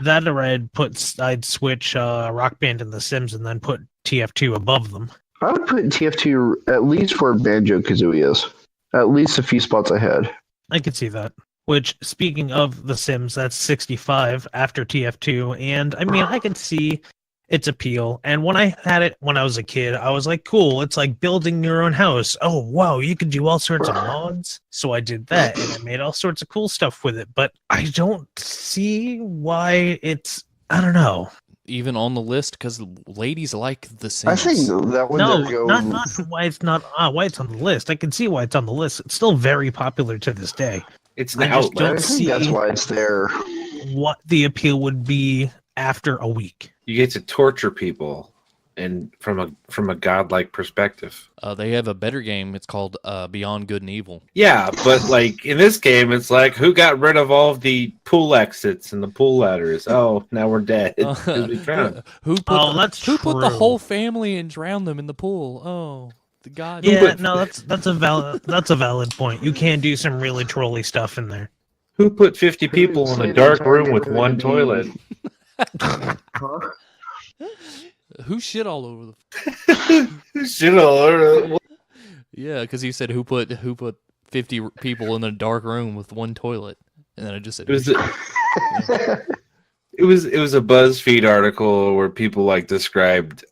That or I'd switch Rock Band and The Sims and then put TF2 above them. I would put TF2 at least where Banjo Kazooie is. At least a few spots ahead. I could see that. Which, speaking of The Sims, that's 65 after TF2, and I mean, I can see its appeal. And when I had it when I was a kid, I was like, cool, it's like building your own house. Oh, wow, you could do all sorts of mods. So I did that, and I made all sorts of cool stuff with it. But I don't see why it's, I don't know. Even on the list, because ladies like The Sims. I think that one No, there go. not why it's not why it's on the list. I can see why it's on the list. It's still very popular to this day. It's the I just outlet. I don't think that's see- why it's there. What the appeal would be after a week. You get to torture people, and from a godlike perspective. They have a better game. It's called Beyond Good and Evil. Yeah, but like in this game, it's like who got rid of all of the pool exits and the pool ladders? Oh, now we're dead. 'Cause we drowned. Who put Oh, that's who put the true. whole family and drowned them in the pool? Oh, the god. Yeah, no, that's a valid point. You can do some really trolly stuff in there. Who put 50 people in a dark room with one toilet? Huh? Who shit all over the? Shit all over. Yeah, because you said who put 50 people in a dark room with one toilet, and then I just said It was it was a BuzzFeed article where people like described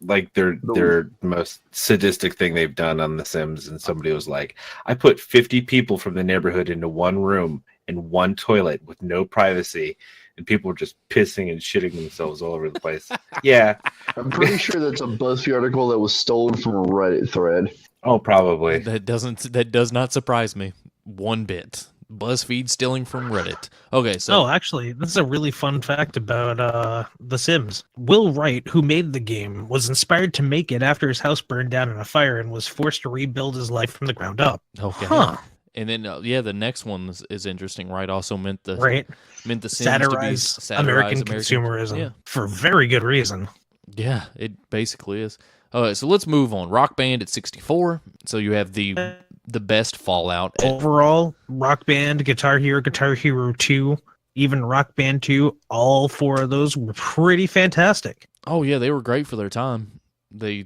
like their most sadistic thing they've done on The Sims, and somebody was like, I put 50 people from the neighborhood into one room and one toilet with no privacy, and people were just pissing and shitting themselves all over the place. Yeah. I'm pretty sure that's a BuzzFeed article that was stolen from a Reddit thread. Oh, probably. that does not surprise me one bit. BuzzFeed stealing from Reddit. Okay, so Oh, actually, this is a really fun fact about The Sims. Will Wright, who made the game, was inspired to make it after his house burned down in a fire and was forced to rebuild his life from the ground up. okay. Huh. And then the next one is interesting, right? Also meant the Right? Sims to be Satirize American consumerism Yeah. for very good reason. Yeah, it basically is. All right, so let's move on. Rock Band at 64. So you have the the best Fallout. Overall, Rock Band, Guitar Hero 2, even Rock Band 2, all 4 of those were pretty fantastic. Oh yeah, they were great for their time. They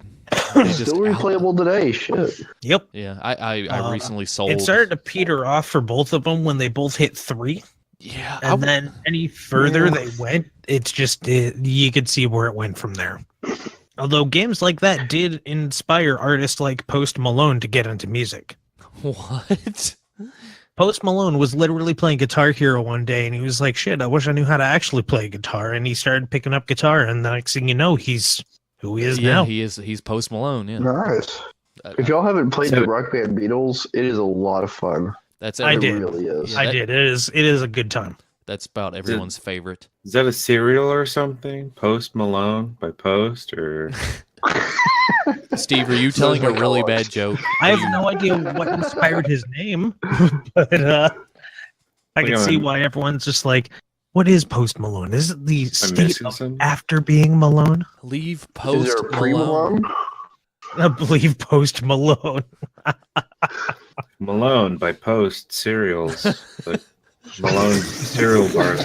just Still replayable today. Shit. Yep. Yeah, I recently sold. It started to peter off for both of them when they both hit 3. Yeah, And then any further they went, it's just you could see where it went from there. Although games like that did inspire artists like Post Malone to get into music. What? Post Malone was literally playing Guitar Hero one day, and he was like, "Shit, I wish I knew how to actually play guitar." And he started picking up guitar, and the next thing you know, he's who he is now. He's Post Malone. Yeah. Nice. If y'all haven't played the Rock Band Beatles, it is a lot of fun. I did. It really is. Yeah, I did. It is a good time. That's about everyone's favorite. Is that a cereal or something? Post Malone by Post or? Steve, are you telling a really bad joke? I have no idea what inspired his name, but I can see why everyone's just like, "What is Post Malone? Is it the state of after being Malone?" Leave Post Is there a pre-Malone? I believe Post Malone. Malone by Post cereals. But Malone cereal bars.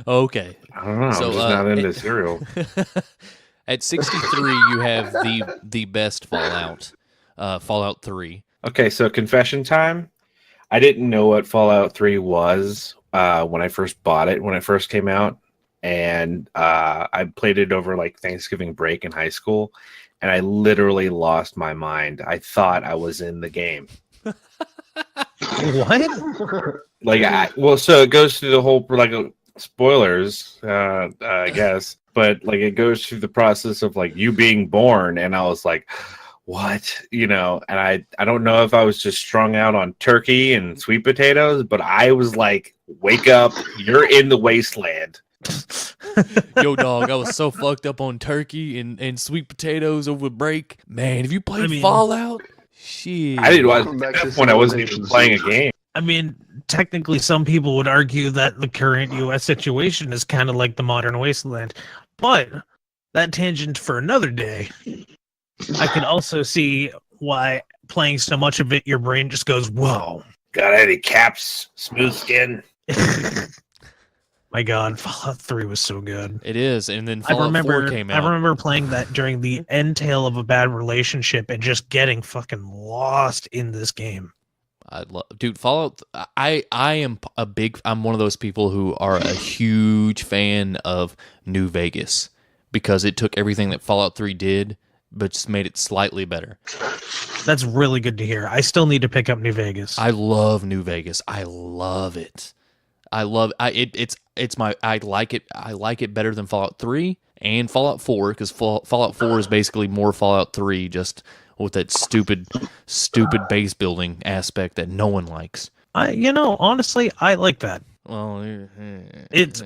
Okay. I don't know. So, I'm just not into cereal. At 63, you have the best Fallout, Fallout 3. Okay, so confession time. I didn't know what Fallout 3 was when I first bought it, when it first came out. And I played it over like Thanksgiving break in high school. And I literally lost my mind. I thought I was in the game. What? So it goes through the whole, like, spoilers, I guess. But like it goes through the process of like you being born, and I was like, what? And I don't know if I was just strung out on turkey and sweet potatoes, but I was like, wake up, you're in the wasteland. Yo, dog, I was so fucked up on turkey and sweet potatoes over break. Man, have you played Fallout? Shit. I didn't watch that when I wasn't even playing a game. I mean, technically, some people would argue that the current U.S. situation is kind of like the modern wasteland. But that tangent for another day. I could also see why playing so much of it, your brain just goes, whoa. Got any caps? Smooth skin? My God, Fallout 3 was so good. It is, and then Fallout 4 came out. I remember playing that during the entail of a bad relationship and just getting fucking lost in this game. Dude, Fallout. I'm one of those people who are a huge fan of New Vegas because it took everything that Fallout 3 did, but just made it slightly better. That's really good to hear. I still need to pick up New Vegas. I love New Vegas. I love it. I like it better than Fallout 3 and Fallout 4 because Fallout 4 is basically more Fallout 3, just with that stupid base building aspect that no one likes. Honestly, I like that. Well,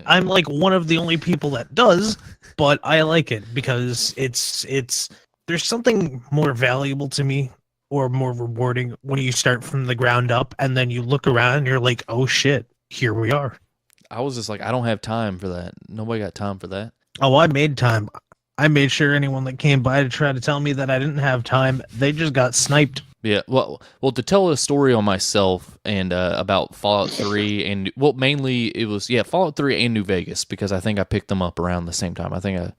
I'm like one of the only people that does, but I like it because it's there's something more valuable to me or more rewarding when you start from the ground up and then you look around and you're like, oh shit, here we are. I was just like, I don't have time for that. Nobody got time for that. Oh, I made time. I made sure anyone that came by to try to tell me that I didn't have time, they just got sniped. Yeah, well, to tell a story on myself and about Fallout 3 and mainly it was Fallout 3 and New Vegas because I think I picked them up around the same time. I think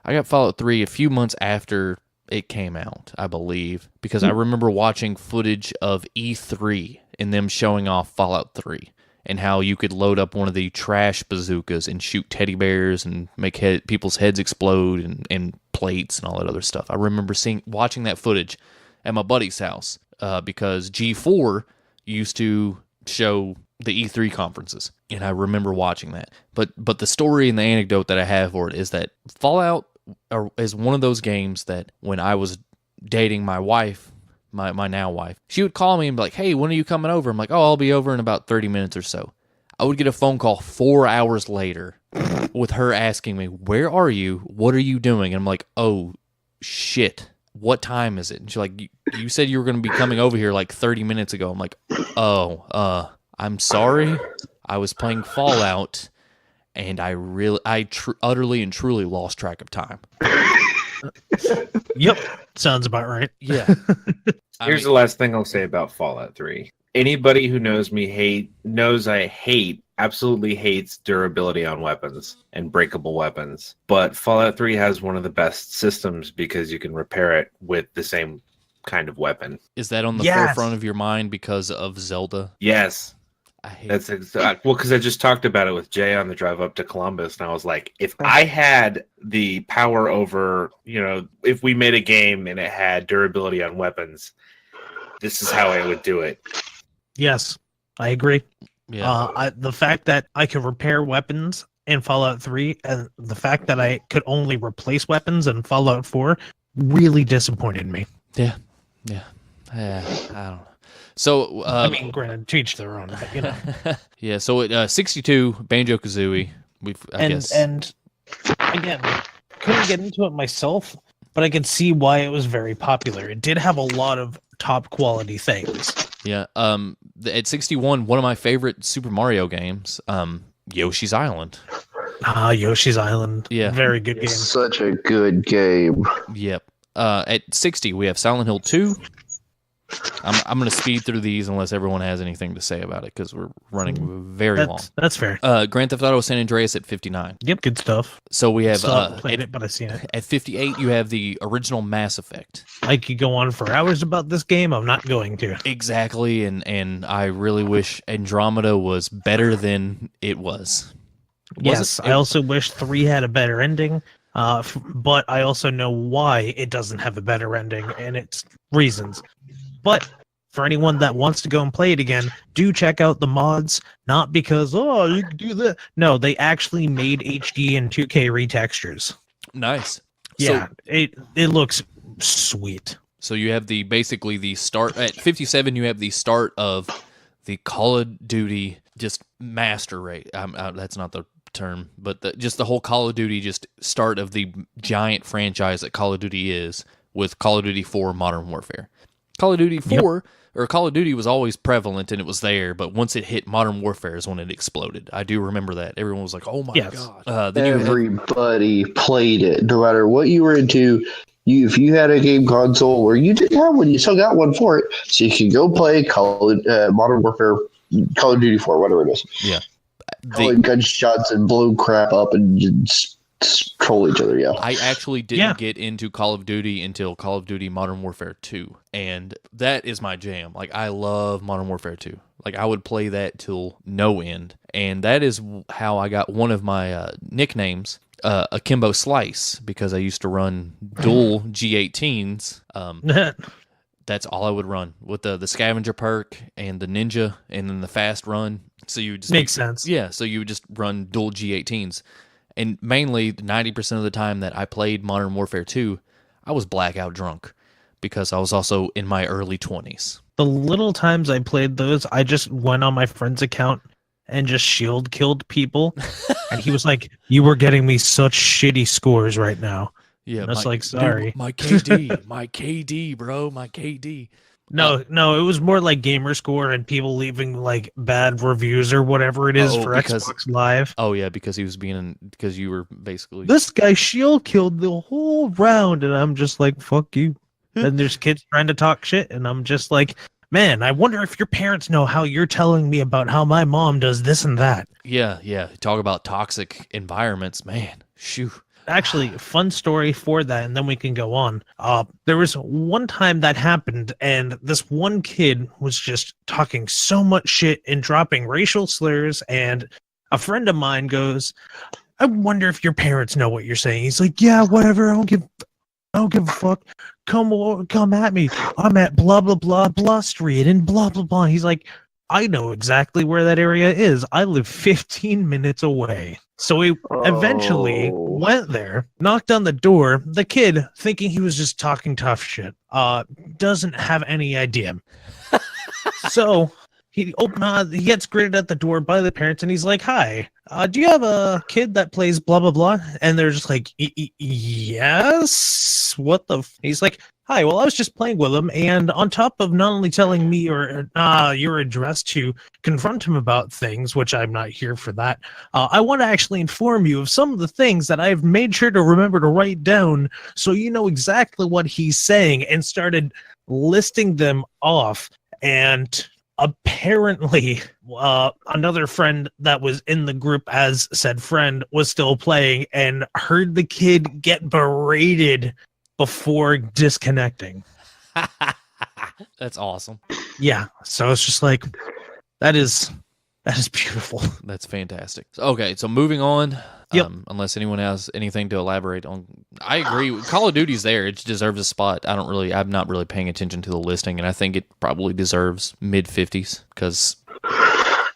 I got Fallout 3 a few months after it came out, I believe, because I remember watching footage of E3 and them showing off Fallout 3 and how you could load up one of the trash bazookas and shoot teddy bears and make people's heads explode and plates and all that other stuff. I remember watching that footage at my buddy's house because G4 used to show the E3 conferences, and I remember watching that. But the story and the anecdote that I have for it is that Fallout is one of those games that when I was dating my wife, my now wife, she would call me and be like, hey, when are you coming over? I'm like, oh, I'll be over in about 30 minutes or so. I would get a phone call 4 hours later with her asking me, where are you? What are you doing? And I'm like, oh, shit. What time is it? And she's like, you said you were going to be coming over here like 30 minutes ago. I'm like, oh, I'm sorry. I was playing Fallout, and I utterly and truly lost track of time. Yep, sounds about right. Yeah. Here's the last thing I'll say about Fallout 3. Anybody who knows me knows I absolutely hates durability on weapons and breakable weapons. But Fallout 3 has one of the best systems because you can repair it with the same kind of weapon. Is that on the forefront of your mind because of Zelda? Yes. I hate That's exactly because I just talked about it with Jay on the drive up to Columbus, and I was like, if I had the power over, if we made a game and it had durability on weapons, this is how I would do it. Yes, I agree. Yeah. The fact that I could repair weapons in Fallout 3 and the fact that I could only replace weapons in Fallout 4 really disappointed me. Yeah. I don't know. So I mean, granted, to each their own, but, yeah. So at 62, Banjo-Kazooie. I guess. And again, couldn't get into it myself, but I could see why it was very popular. It did have a lot of top quality things. Yeah. At 61, one of my favorite Super Mario games, Yoshi's Island. Yoshi's Island. Yeah. Very good game. Such a good game. Yep. At 60, we have Silent Hill 2. I'm going to speed through these unless everyone has anything to say about it because we're running very long. That's fair. Grand Theft Auto San Andreas at 59. Yep, good stuff. So we have played it, but I've seen it. At 58, you have the original Mass Effect. I could go on for hours about this game. I'm not going to. Exactly, and I really wish Andromeda was better than it was. Yes, I also wish 3 had a better ending. But I also know why it doesn't have a better ending and its reasons. But for anyone that wants to go and play it again, do check out the mods. Not because, you can do that. No, they actually made HD and 2K retextures. Nice. Yeah, it looks sweet. So you have basically the start at 57. You have the start of the Call of Duty just master rate. That's not the term, but just the whole Call of Duty just start of the giant franchise that Call of Duty is with Call of Duty 4 Modern Warfare. Call of Duty 4 or Call of Duty was always prevalent and it was there, but once it hit Modern Warfare is when it exploded. I do remember that. Everyone was like, "Oh my god!" Then everybody played it, no matter what you were into. If you had a game console or you didn't have one, you still got one for it, so you could go play Modern Warfare, Call of Duty 4, whatever it is. Yeah. Calling gunshots and blow crap up and just troll each other. Yeah, I actually didn't get into Call of Duty until Call of Duty Modern Warfare 2, and that is my jam. Like, I love Modern Warfare 2. Like, I would play that till no end, and that is how I got one of my nicknames, Akimbo Slice, because I used to run dual G18s. That's all I would run with the scavenger perk and the ninja and then the fast run. So you just makes sense. Yeah, so you would just run dual G18s. And mainly 90% of the time that I played Modern Warfare 2, I was blackout drunk because I was also in my early 20s. The little times I played those, I just went on my friend's account and just shield killed people. And he was like, "You were getting me such shitty scores right now." Yeah, and I was like, "Sorry." Dude, my KD, my KD, bro, my KD. No, it was more like gamer score and people leaving like bad reviews or whatever it is for Xbox Live. Oh yeah, because because you were basically this guy shield killed the whole round, and I'm just like, "Fuck you." And there's kids trying to talk shit, and I'm just like, "Man, I wonder if your parents know how you're telling me about how my mom does this and that." Yeah. Talk about toxic environments, man. Shoo. Actually, fun story for that, and then we can go on. There was one time that happened, and this one kid was just talking so much shit and dropping racial slurs, and a friend of mine goes, "I wonder if your parents know what you're saying." He's like, "Yeah, whatever. I don't give a fuck. Come at me. I'm at blah blah blah blah street and blah blah blah." He's like, "I know exactly where that area is. I live 15 minutes away." So we eventually went there, knocked on the door. The kid, thinking he was just talking tough shit, doesn't have any idea. So he gets greeted at the door by the parents, and he's like, "Hi, do you have a kid that plays blah blah blah?" And they're just like, "Yes. What the?" He's like, Hi, well, I was just playing with him, and on top of not only telling me your address to confront him about things, which I'm not here for that, I want to actually inform you of some of the things that I've made sure to remember to write down so you know exactly what he's saying, and started listing them off. And apparently, another friend that was in the group as said friend was still playing and heard the kid get berated before disconnecting. That's awesome. Yeah, so it's just like that is beautiful. That's fantastic. Okay, so moving on. Yep. Unless anyone has anything to elaborate on, I agree. Call of Duty's there; it deserves a spot. I'm not really paying attention to the listing, and I think it probably deserves mid-50s because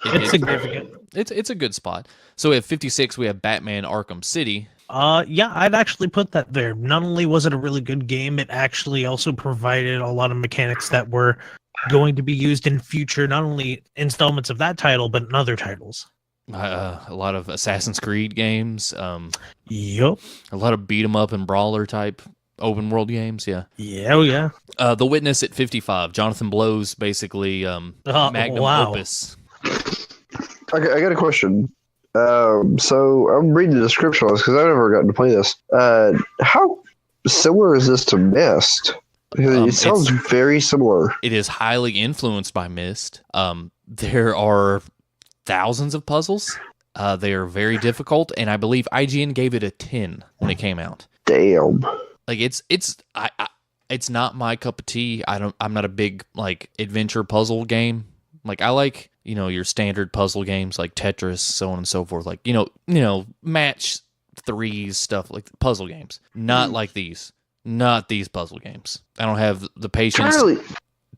It's significant. It's a good spot. So at 56, we have Batman: Arkham City. Yeah, I'd actually put that there. Not only was it a really good game, it actually also provided a lot of mechanics that were going to be used in future, not only installments of that title, but in other titles. A lot of Assassin's Creed games. Yup. A lot of beat 'em up and brawler type open world games. Yeah. Yeah, oh yeah. The Witness at 55. Jonathan Blow's basically magnum opus. I got a question. So I'm reading the description on this because I've never gotten to play this. How similar is this to Myst? Because it sounds very similar. It is highly influenced by Myst. There are thousands of puzzles. They are very difficult, and I believe IGN gave it a 10 when it came out. Damn. Like it's not my cup of tea. I'm not a big like adventure puzzle game. Like I like, your standard puzzle games like Tetris, so on and so forth. Like, match threes stuff, like puzzle games. Not like these. Not these puzzle games. I don't have the patience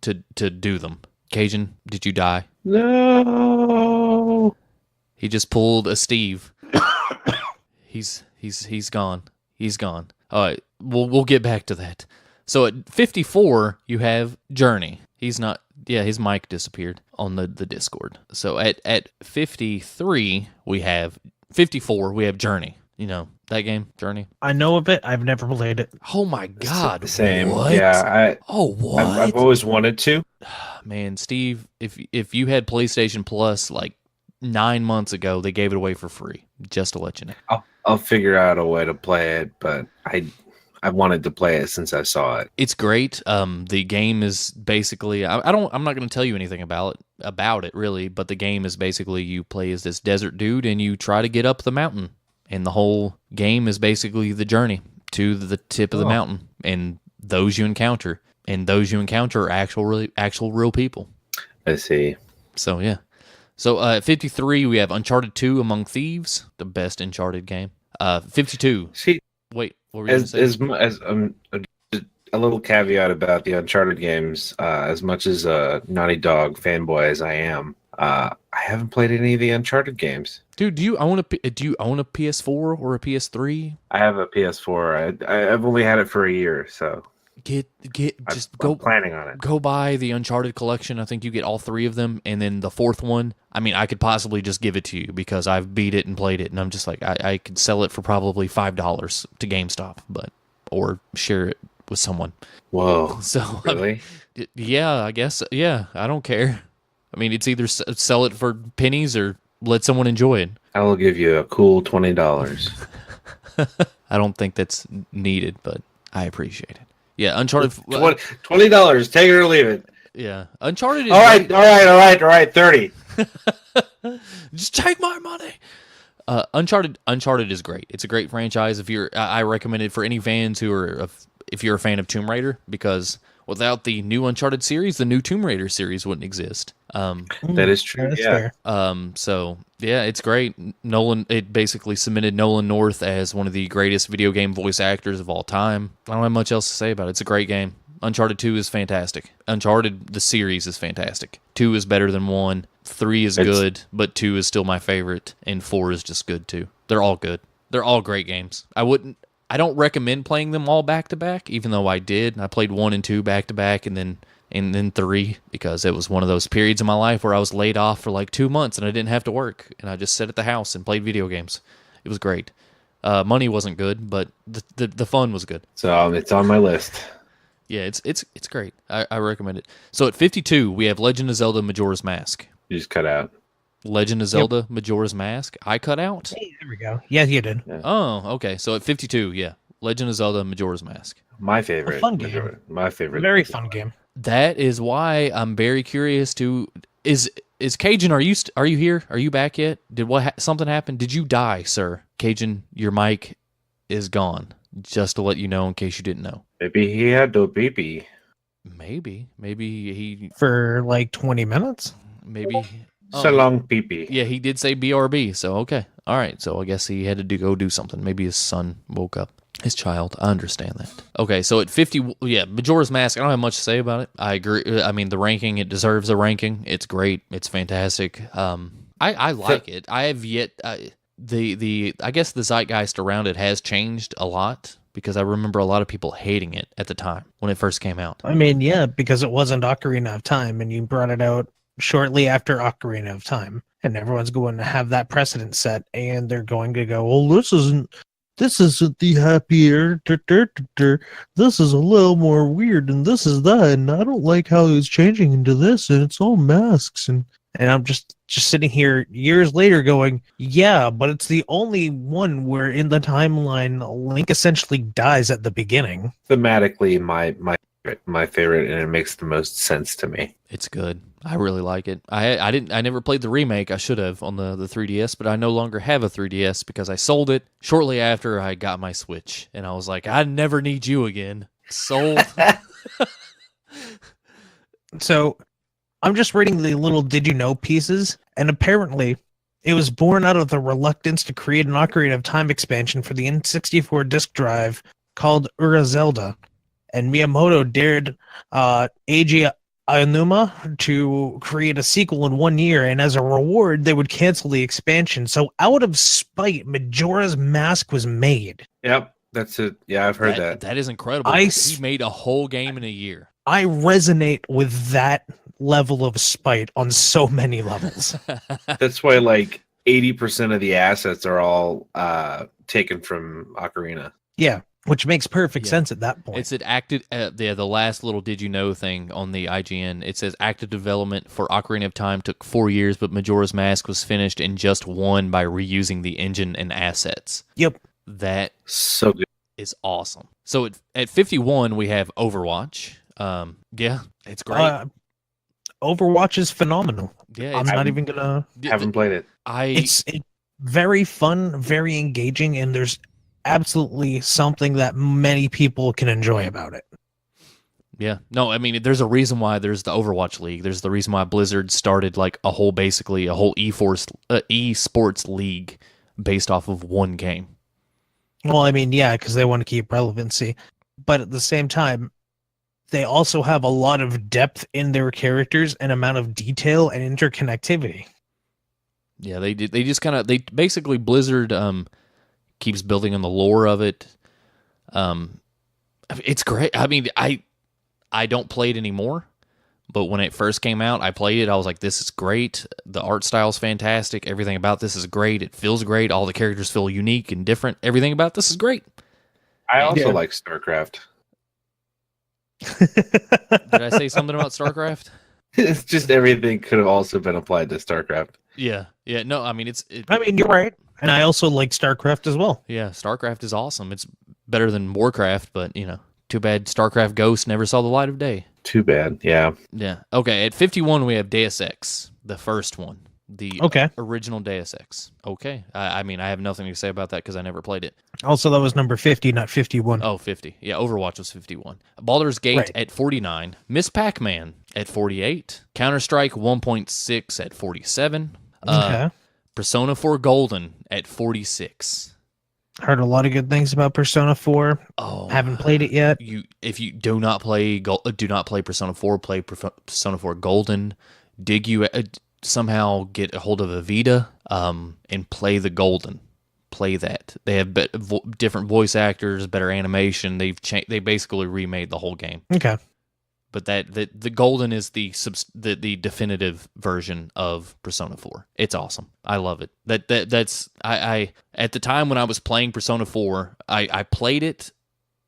to do them. Cajun, did you die? No. He just pulled a Steve. He's gone. He's gone. All right, we'll get back to that. So at 54, you have Journey. He's not. Yeah, his mic disappeared on the Discord. So at 53, we have 54. We have Journey. You know that game, Journey. I know of it. I've never played it. Oh my God! Same. What? Yeah. What? I've always wanted to. Man, Steve, if you had PlayStation Plus like 9 months ago, they gave it away for free. Just to let you know. I'll figure out a way to play it, but I wanted to play it since I saw it. It's great. The game is basically I'm not going to tell you anything about it really, but the game is basically you play as this desert dude and you try to get up the mountain, and the whole game is basically the journey to the tip of the mountain and those you encounter, are actual real people. I see. So yeah. So at 53 we have Uncharted 2 Among Thieves, the best Uncharted game. 52. See, wait. What were you as a little caveat about the Uncharted games, as much as a Naughty Dog fanboy as I am, I haven't played any of the Uncharted games. Dude, do you own a PS4 or a PS3? I have a PS4. I've only had it for a year, so I'm planning on it. Go buy the Uncharted collection. I think you get all three of them, and then the fourth one. I mean, I could possibly just give it to you because I've beat it and played it, and I'm just like, I could sell it for probably $5 to GameStop, or share it with someone. Whoa! So really? Yeah, I guess. Yeah, I don't care. I mean, it's either sell it for pennies or let someone enjoy it. I will give you a cool $20. I don't think that's needed, but I appreciate it. Yeah, Uncharted. $20. Take it or leave it. Yeah, Uncharted is all right. 30. Just take my money. Uncharted is great. It's a great franchise. I recommend it for any fans if you're a fan of Tomb Raider, because without the new Uncharted series, the new Tomb Raider series wouldn't exist. That is true. That's yeah. fair. So yeah, it's great. It basically cemented Nolan North as one of the greatest video game voice actors of all time. I don't have much else to say about it. It's a great game. Uncharted 2 is fantastic. Uncharted, the series, is fantastic. 2 is better than 1. 3 is good, but 2 is still my favorite, and 4 is just good too. They're all good. They're all great games. I don't recommend playing them all back to back, even though I did. I played 1 and 2 back to back, and then 3, because it was one of those periods in my life where I was laid off for like 2 months and I didn't have to work, and I just sat at the house and played video games. It was great. Money wasn't good, but the fun was good. So it's on my list. Yeah, it's great. I recommend it. So at 52, we have Legend of Zelda Majora's Mask. You just cut out. Legend of Zelda Majora's Mask. I cut out? Hey, there we go. Yeah, you did. Yeah. Oh, okay. So at 52, yeah. Legend of Zelda Majora's Mask. My favorite. A fun game. My favorite. Very fun game. That is why I'm very curious to is Cajun, are you here? Are you back yet? Did something happen? Did you die, sir? Cajun, your mic is gone. Just to let you know in case you didn't know. Maybe he had no baby. Maybe he For like 20 minutes? maybe So long pee-pee. Yeah, he did say BRB, so okay. All right, so I guess he had to go do something. Maybe his son woke up. His child. I understand that. Okay, so at 50, yeah, Majora's Mask, I don't have much to say about it. I agree. I mean, the ranking, it deserves a ranking. It's great. It's fantastic. I like it. I have yet... I guess the zeitgeist around it has changed a lot because I remember a lot of people hating it at the time when it first came out. I mean, yeah, because it wasn't Ocarina of Time, and you brought it out shortly after Ocarina of Time, and everyone's going to have that precedent set, and they're going to go, well, this isn't the happier, this is a little more weird, and this is that, and I don't like how it's changing into this, and it's all masks, and I'm just sitting here years later going, yeah, but it's the only one where in the timeline Link essentially dies at the beginning. Thematically, my favorite, and it makes the most sense to me. It's good. I really like it. I never played the remake. I should have on the 3DS, but I no longer have a 3DS because I sold it shortly after I got my Switch, and I was like, I never need you again. Sold. So I'm just reading the little did you know pieces, and apparently it was born out of the reluctance to create an Ocarina of Time expansion for the N64 disk drive called Ura Zelda, and Miyamoto dared Eiji Aonuma to create a sequel in 1 year, and as a reward they would cancel the expansion. So out of spite, Majora's Mask was made. Yep, that's it. Yeah, I've heard that. That is incredible. He made a whole game in a year. I resonate with that level of spite on so many levels. That's why like 80% of the assets are all taken from Ocarina. Yeah, which makes perfect sense at that point. It's active. The last little did you know thing on the IGN. It says active development for Ocarina of Time took 4 years, but Majora's Mask was finished in just one by reusing the engine and assets. Yep, that so good. Is awesome. So at 51 we have Overwatch. Yeah, it's great. Overwatch is phenomenal. Yeah, I'm not even gonna. Haven't played it. It's very fun, very engaging, and there's absolutely something that many people can enjoy about it. Yeah, no, I mean, there's a reason why there's the Overwatch League. There's the reason why Blizzard started like a whole esports league based off of one game. Well, I mean, yeah, because they want to keep relevancy, but at the same time, they also have a lot of depth in their characters and amount of detail and interconnectivity. Yeah, they did. They just they basically Blizzard keeps building on the lore of it. It's great. I mean, I don't play it anymore, but when it first came out, I played it. I was like, this is great. The art style's fantastic. Everything about this is great. It feels great. All the characters feel unique and different. Everything about this is great. I also like StarCraft. Did I say something about StarCraft? It's just everything could have also been applied to StarCraft. Yeah. No, I mean, I mean, you're right. And I also like StarCraft as well. Yeah, StarCraft is awesome. It's better than Warcraft, but, too bad StarCraft Ghost never saw the light of day. Too bad, yeah. Yeah. Okay, at 51, we have Deus Ex, the first one. The original Deus Ex. Okay. I mean, I have nothing to say about that because I never played it. Also, that was number 50, not 51. Oh, 50. Yeah, Overwatch was 51. Baldur's Gate at 49. Miss Pac-Man at 48. Counter-Strike 1.6 at 47. Persona 4 Golden at 46. Heard a lot of good things about Persona 4. Oh, haven't played it yet. If you do not play Persona 4, play Persona 4 Golden. Somehow get a hold of a Vita and play the Golden. Play that. They have different voice actors, better animation. They basically remade the whole game. Okay. But the Golden is the definitive version of Persona 4. It's awesome. I love it. That's I at the time when I was playing Persona 4, I played it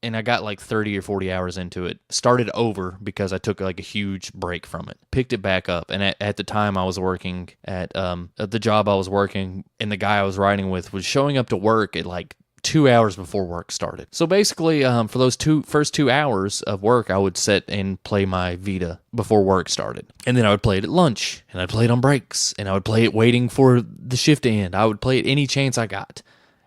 and I got like 30 or 40 hours into it. Started over because I took like a huge break from it. Picked it back up, and at the time I was working at the job I was working, and the guy I was riding with was showing up to work at like 2 hours before work started. So basically, for those first 2 hours of work, I would sit and play my Vita before work started. And then I would play it at lunch, and I'd play it on breaks, and I would play it waiting for the shift to end. I would play it any chance I got.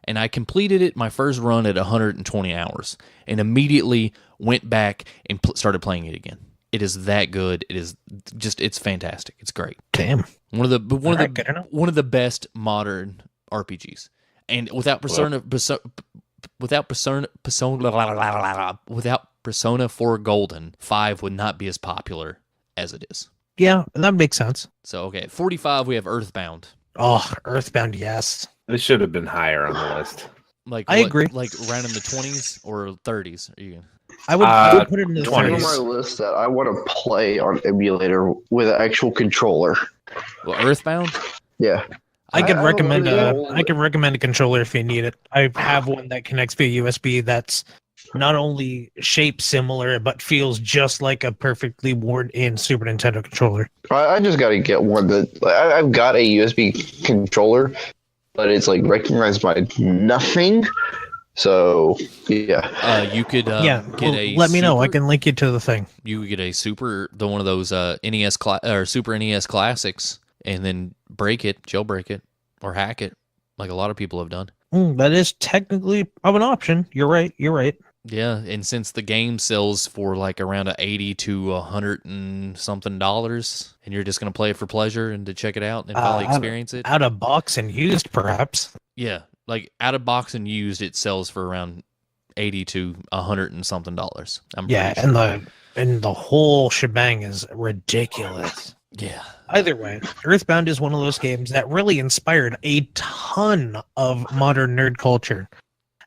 And I completed it my first run at 120 hours, and immediately went back and started playing it again. It is that good. It is just, it's fantastic. It's great. Damn. One of the best modern RPGs. And without Persona 4 Golden, 5 would not be as popular as it is. Yeah, that makes sense. So, okay, at 45, we have Earthbound. Oh, Earthbound, yes. This should have been higher on the list. I agree. Like around in the 20s or 30s? Are you? I would put it in the 20s. One 20s. on my list that I want to play on emulator with an actual controller. Well, Earthbound? Yeah. I could I don't recommend really I can recommend a controller if you need it. I have one that connects via USB that's not only shaped similar but feels just like a perfectly worn-in Super Nintendo controller. I just got to get one that I've got a USB controller, but it's like recognized by nothing. So yeah, You could get a. Let me know. I can link you to the thing. You could get a one of those NES or Super NES classics, and then jailbreak it, or hack it, like a lot of people have done. That is technically an option. You're right. Yeah, and since the game sells for like around $80 to $100 and something, and you're just gonna play it for pleasure and to check it out and probably experience it Out of box and used, perhaps. Yeah, like out of box and used, it sells for around $80 to $100 and something. I'm Yeah, pretty sure. and the whole shebang is ridiculous. Yeah. Either way, Earthbound is one of those games that really inspired a ton of modern nerd culture.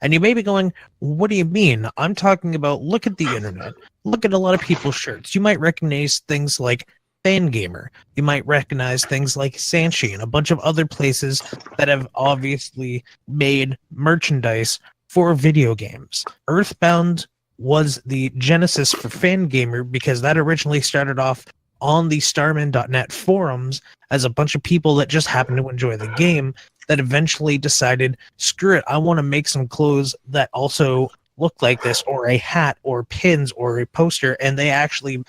And you may be going, what do you mean? I'm talking about, look at the internet. Look at a lot of people's shirts. You might recognize things like Fangamer. You might recognize things like Sanchi and a bunch of other places that have obviously made merchandise for video games. Earthbound was the genesis for Fangamer because that originally started off on the Starman.net forums as a bunch of people that just happened to enjoy the game that eventually decided, screw it, I want to make some clothes that also look like this, or a hat, or pins, or a poster, and they actually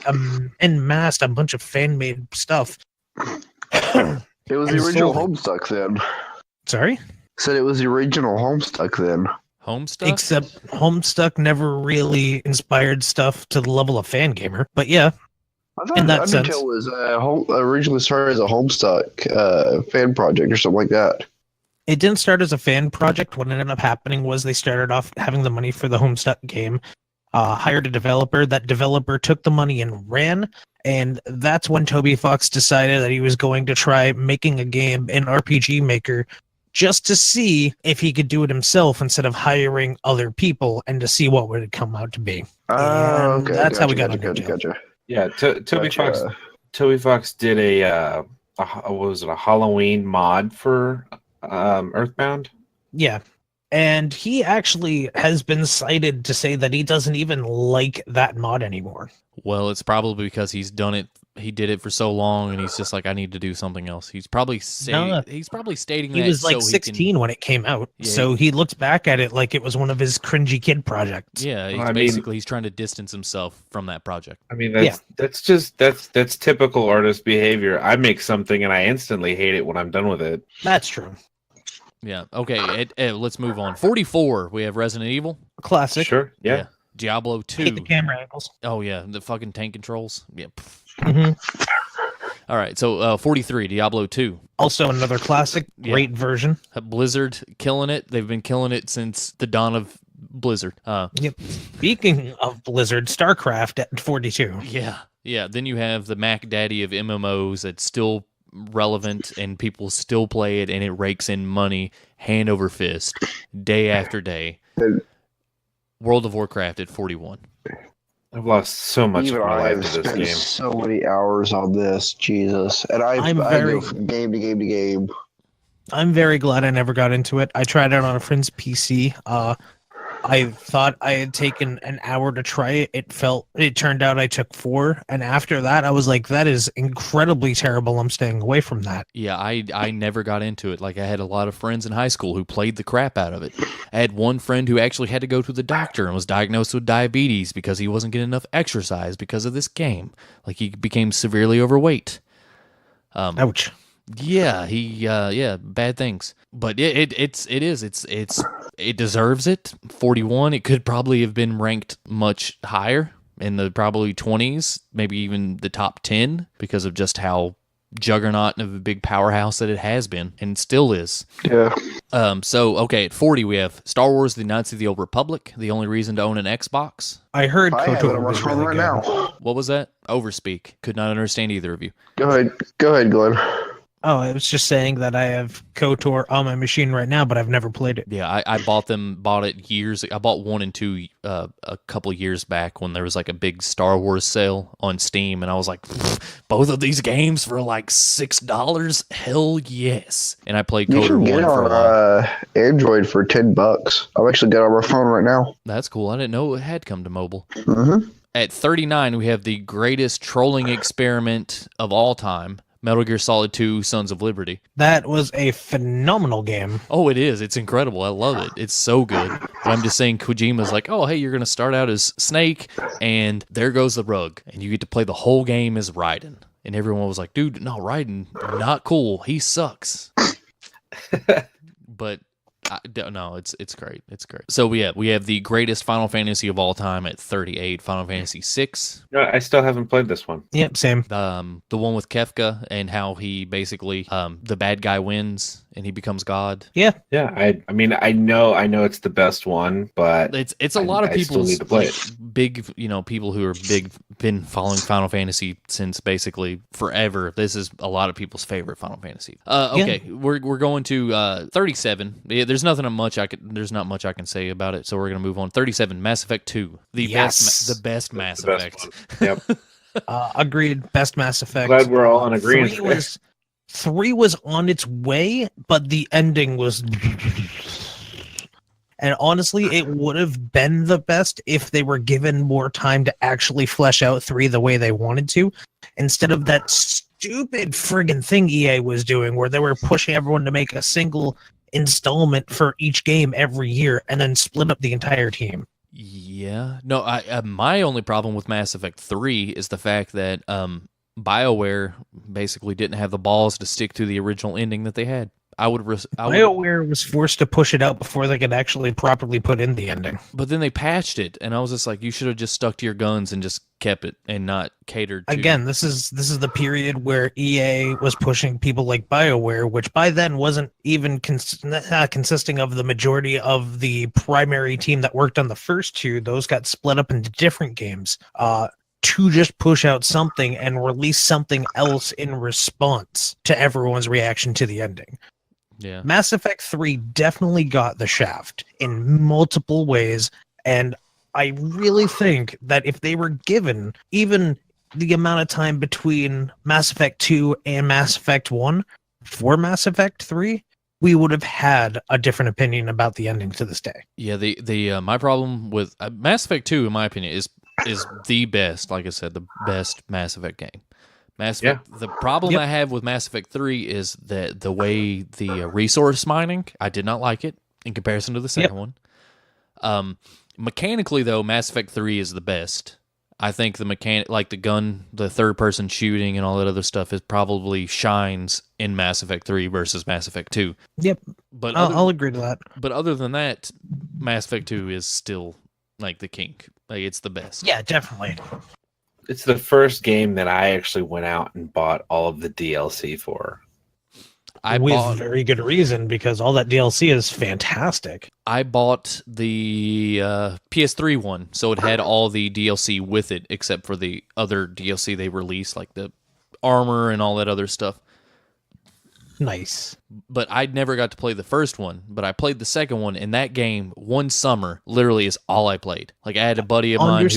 enmassed a bunch of fan-made stuff. it was the original Homestuck then. Sorry? Said it was the original Homestuck then. Homestuck? Except Homestuck never really inspired stuff to the level of Fangamer, but yeah. I thought In that sense. Undertale was originally started as a Homestuck fan project or something like that. It didn't start as a fan project. What ended up happening was they started off having the money for the Homestuck game, hired a developer. That developer took the money and ran, and that's when Toby Fox decided that he was going to try making a game in RPG Maker just to see if he could do it himself instead of hiring other people and to see what would it come out to be. Oh, And okay. that's how we got Gotcha. Yeah, Toby Fox did a what was it, a Halloween mod for Earthbound? Yeah. And he actually has been cited to say that he doesn't even like that mod anymore. Well, it's probably because he did it for so long, and he's just like, I need to do something else. He's probably stating He that was like so 16 when it came out, Yeah, so he looks back at it like it was one of his cringy kid projects. Yeah, he's trying to distance himself from that project. I mean, that's typical artist behavior. I make something and I instantly hate it when I'm done with it. That's true. Yeah. Okay. Let's move on. 44. We have Resident Evil. Classic. Sure. Yeah. Diablo 2. Hate the camera angles. Oh yeah, the fucking tank controls. Yeah. Mhm. All right. So 43. Diablo 2. Also another classic, Yeah. great version. Blizzard killing it. They've been killing it since the dawn of Blizzard. Yep. Speaking of Blizzard, StarCraft at 42. Yeah. Yeah. Then you have the Mac Daddy of MMOs that's still relevant and people still play it, and it rakes in money hand over fist day after day. World of Warcraft at 41. I've lost so much Even of my I life have to this spent game. so many hours on this, Jesus. And I go from game to game to game. I'm very glad I never got into it. I tried it on a friend's PC. I thought I had taken an hour to try it. It turned out I took 4. And after that, I was like, that is incredibly terrible. I'm staying away from that. Yeah, I never got into it. Like, I had a lot of friends in high school who played the crap out of it. I had one friend who actually had to go to the doctor and was diagnosed with diabetes because he wasn't getting enough exercise because of this game. Like, he became severely overweight. Ouch. Yeah, bad things. But it deserves it. 41. It could probably have been ranked much higher in the probably 20s, maybe even the top 10 because of just how juggernaut of a big powerhouse that it has been and still is. Yeah. So okay, at 40 we have Star Wars: The Knights of the Old Republic. The only reason to own an Xbox. I heard I have it KOTOR on my was phone really right good. now. What was that? Overspeak. Could not understand either of you. Go ahead, Glenn. Oh, I was just saying that I have KOTOR on my machine right now, but I've never played it. Yeah, I bought it years. I bought 1 and 2 a couple years back when there was like a big Star Wars sale on Steam, and I was like, both of these games for like $6. Hell yes! And I played You KOTOR can 1 get for a while. on Android for $10. I've actually got it on my phone right now. That's cool. I didn't know it had come to mobile. Mm-hmm. At 39, we have the greatest trolling experiment of all time. Metal Gear Solid 2 Sons of Liberty. That was a phenomenal game. Oh, it is. It's incredible. I love it. It's so good. But I'm just saying Kojima's like, oh, hey, you're going to start out as Snake, and there goes the rug. And you get to play the whole game as Raiden. And everyone was like, dude, no, Raiden, not cool. He sucks. But no, it's great. It's great. So we have the greatest Final Fantasy of all time at 38, Final Fantasy 6. No, I still haven't played this one. Yep, same. The one with Kefka and how he basically the bad guy wins and he becomes God. Yeah. Yeah, I mean, I know it's the best one, but It's a lot of I still people's need to play like, big, people who are been following Final Fantasy since basically forever. This is a lot of people's favorite Final Fantasy. Okay, we're going to 37. Yeah, there's not much I can say about it, so we're gonna move on. 37, Mass Effect 2, the best Mass the best Effect. one. Yep. Agreed. Best Mass Effect. Glad we're all in agreement. 3 was on its way, but the ending was. And honestly, it would have been the best if they were given more time to actually flesh out 3 the way they wanted to, instead of that stupid friggin' thing EA was doing, where they were pushing everyone to make a single installment for each game every year and then split up the entire team. Yeah. No, my only problem with Mass Effect 3 is the fact that BioWare basically didn't have the balls to stick to the original ending that they had. BioWare was forced to push it out before they could actually properly put in the ending. But then they patched it, and I was just like, you should have just stuck to your guns and just kept it and not catered to... Again, this is the period where EA was pushing people like BioWare, which by then wasn't even consisting of the majority of the primary team that worked on the first 2. Those got split up into different games. To just push out something and release something else in response to everyone's reaction to the ending. Yeah. Mass Effect 3 definitely got the shaft in multiple ways, and I really think that if they were given even the amount of time between Mass Effect 2 and Mass Effect 1 for Mass Effect 3, we would have had a different opinion about the ending to this day. Yeah, the my problem with Mass Effect 2, in my opinion, is the best, like I said, the best Mass Effect game. The problem I have with Mass Effect 3 is that the way the resource mining, I did not like it in comparison to the second one. Mechanically, though, Mass Effect 3 is the best. I think the mechanic, like the gun, the third-person shooting and all that other stuff, is probably shines in Mass Effect 3 versus Mass Effect 2. Yep, but I'll agree to that. But other than that, Mass Effect 2 is still like the king. Like, it's the best. Yeah, definitely. It's the first game that I actually went out and bought all of the DLC for. With very good reason, because all that DLC is fantastic. I bought the PS3 one, so it had all the DLC with it, except for the other DLC they released, like the armor and all that other stuff. Nice. But I never got to play the first one, but I played the second one, and that game, one summer, literally is all I played. Like, I had a buddy of mine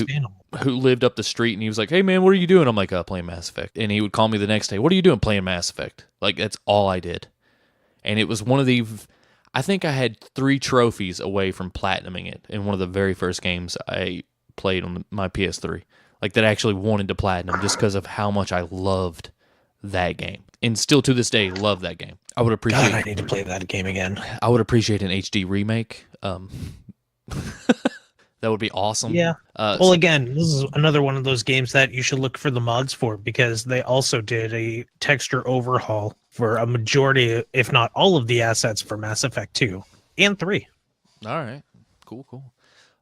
who lived up the street, and he was like, hey, man, what are you doing? I'm like, playing Mass Effect. And he would call me the next day, what are you doing? Playing Mass Effect. Like, that's all I did. And it was one of the... I think I had 3 trophies away from platinuming it in one of the very first games I played on my PS3. Like, that I actually wanted to platinum just because of how much I loved that game. And still to this day, love that game. I would appreciate... God, I need to play that game again. I would appreciate an HD remake. That would be awesome. Yeah. Well, again, this is another one of those games that you should look for the mods for, because they also did a texture overhaul for a majority, if not all of the assets for Mass Effect 2 and 3. All right. Cool.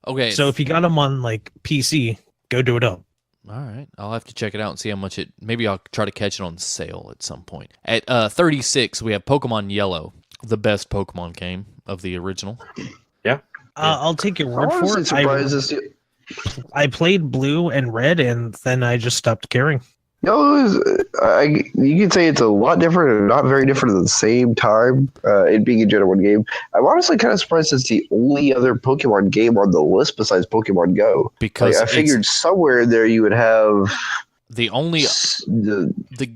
Okay. So if you got them on like PC, go do it up. All right. I'll have to check it out and see how much it... Maybe I'll try to catch it on sale at some point. At 36, we have Pokemon Yellow, the best Pokemon game of the original. Yeah. I'll take your word for it. Surprises. I played Blue and Red, and then I just stopped caring. No, you can say it's a lot different and not very different at the same time. It being a Gen 1 game, I'm honestly kind of surprised it's the only other Pokemon game on the list besides Pokemon Go. Because I figured somewhere in there you would have the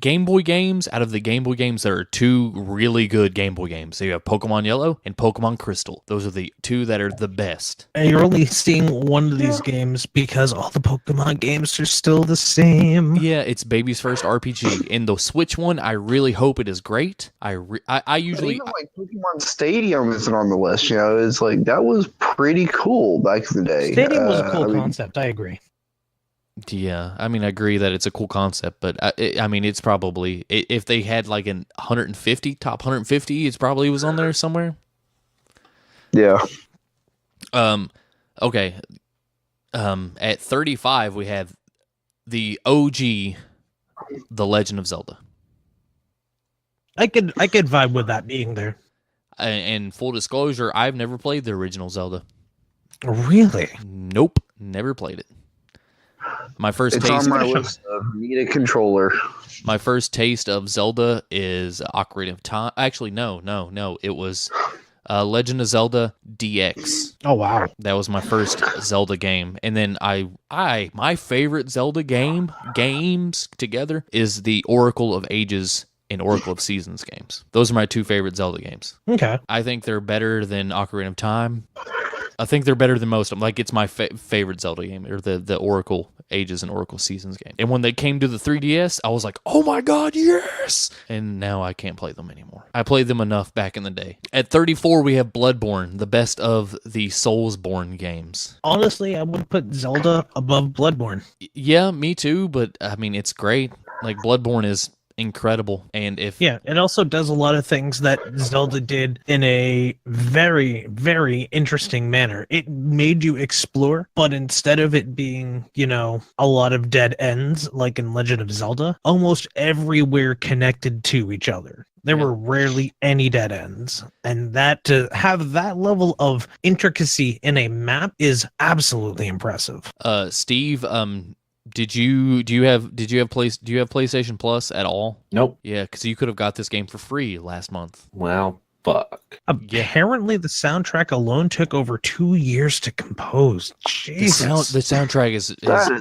Game Boy games. Out of the Game Boy games, there are 2 really good Game Boy games. So you have Pokemon Yellow and Pokemon Crystal. Those are the 2 that are the best. And you're only seeing one of these games because all the Pokemon games are still the same. Yeah, it's baby's first RPG. And the Switch one, I really hope it is great. I usually... Even like Pokemon Stadium isn't on the list. You know, it's like that was pretty cool back in the day. Stadium was a cool concept. I agree. Yeah, I mean, I agree that it's a cool concept, but I mean, it's probably, if they had like an 150, top 150, it probably was on there somewhere. Yeah. Okay. At 35, we have the OG, The Legend of Zelda. I could vibe with that being there. And full disclosure, I've never played the original Zelda. Really? Nope, never played it. My first It's taste on my list of need a controller. My first taste of Zelda is Ocarina of Time. Actually, no. It was Legend of Zelda DX. Oh wow, that was my first Zelda game. And then my favorite Zelda games together is the Oracle of Ages and Oracle of Seasons games. Those are my 2 favorite Zelda games. Okay. I think they're better than Ocarina of Time. I think they're better than most of them. Like, it's my favorite Zelda game, or the Oracle Ages and Oracle Seasons game. And when they came to the 3DS, I was like, oh my god, yes! And now I can't play them anymore. I played them enough back in the day. At 34, we have Bloodborne, the best of the Soulsborne games. Honestly, I would put Zelda above Bloodborne. Yeah, me too, but I mean, it's great. Like, Bloodborne is incredible. And it also does a lot of things that Zelda did in a very, very interesting manner. It made you explore, but instead of it being, a lot of dead ends like in Legend of Zelda, almost everywhere connected to each other. There were rarely any dead ends, and that to have that level of intricacy in a map is absolutely impressive. Steve, do you have PlayStation Plus at all? Nope. Yeah, because you could have got this game for free last month. Well, fuck. Apparently, the soundtrack alone took over 2 years to compose. Jesus. The soundtrack is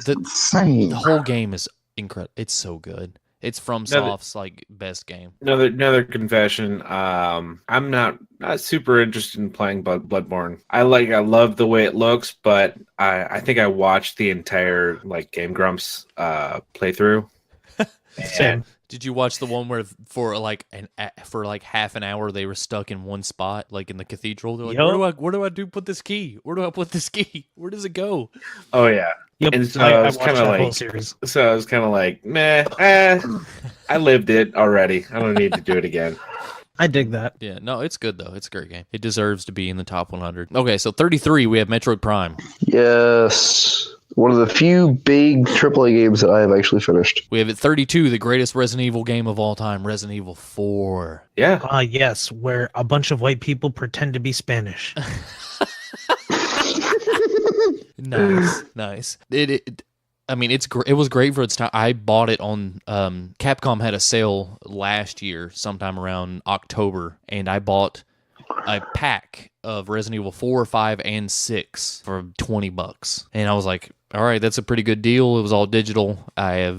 insane. The whole game is incredible. It's so good. It's FromSoft's best game. Another confession. I'm not super interested in playing Bloodborne. I love the way it looks, but I think I watched the entire Game Grumps playthrough. Same. Did you watch the one where for half an hour they were stuck in one spot, like in the cathedral? They're like, where do I put this key? Where do I put this key? Where does it go? Oh yeah. Yep. And so I was kind of whole series. So I was kind of like, meh. I lived it already. I don't need to do it again. I dig that. Yeah, no, it's good though. It's a great game. It deserves to be in the top 100. Okay, so 33, we have Metroid Prime. Yes. One of the few big AAA games that I have actually finished. We have at 32, the greatest Resident Evil game of all time, Resident Evil 4. Yeah. Yes, where a bunch of white people pretend to be Spanish. Nice. It was great for its time. I bought it on Capcom had a sale last year, sometime around October, and I bought a pack of Resident Evil 4, 5, and 6 for $20. And I was like, all right, that's a pretty good deal. It was all digital. I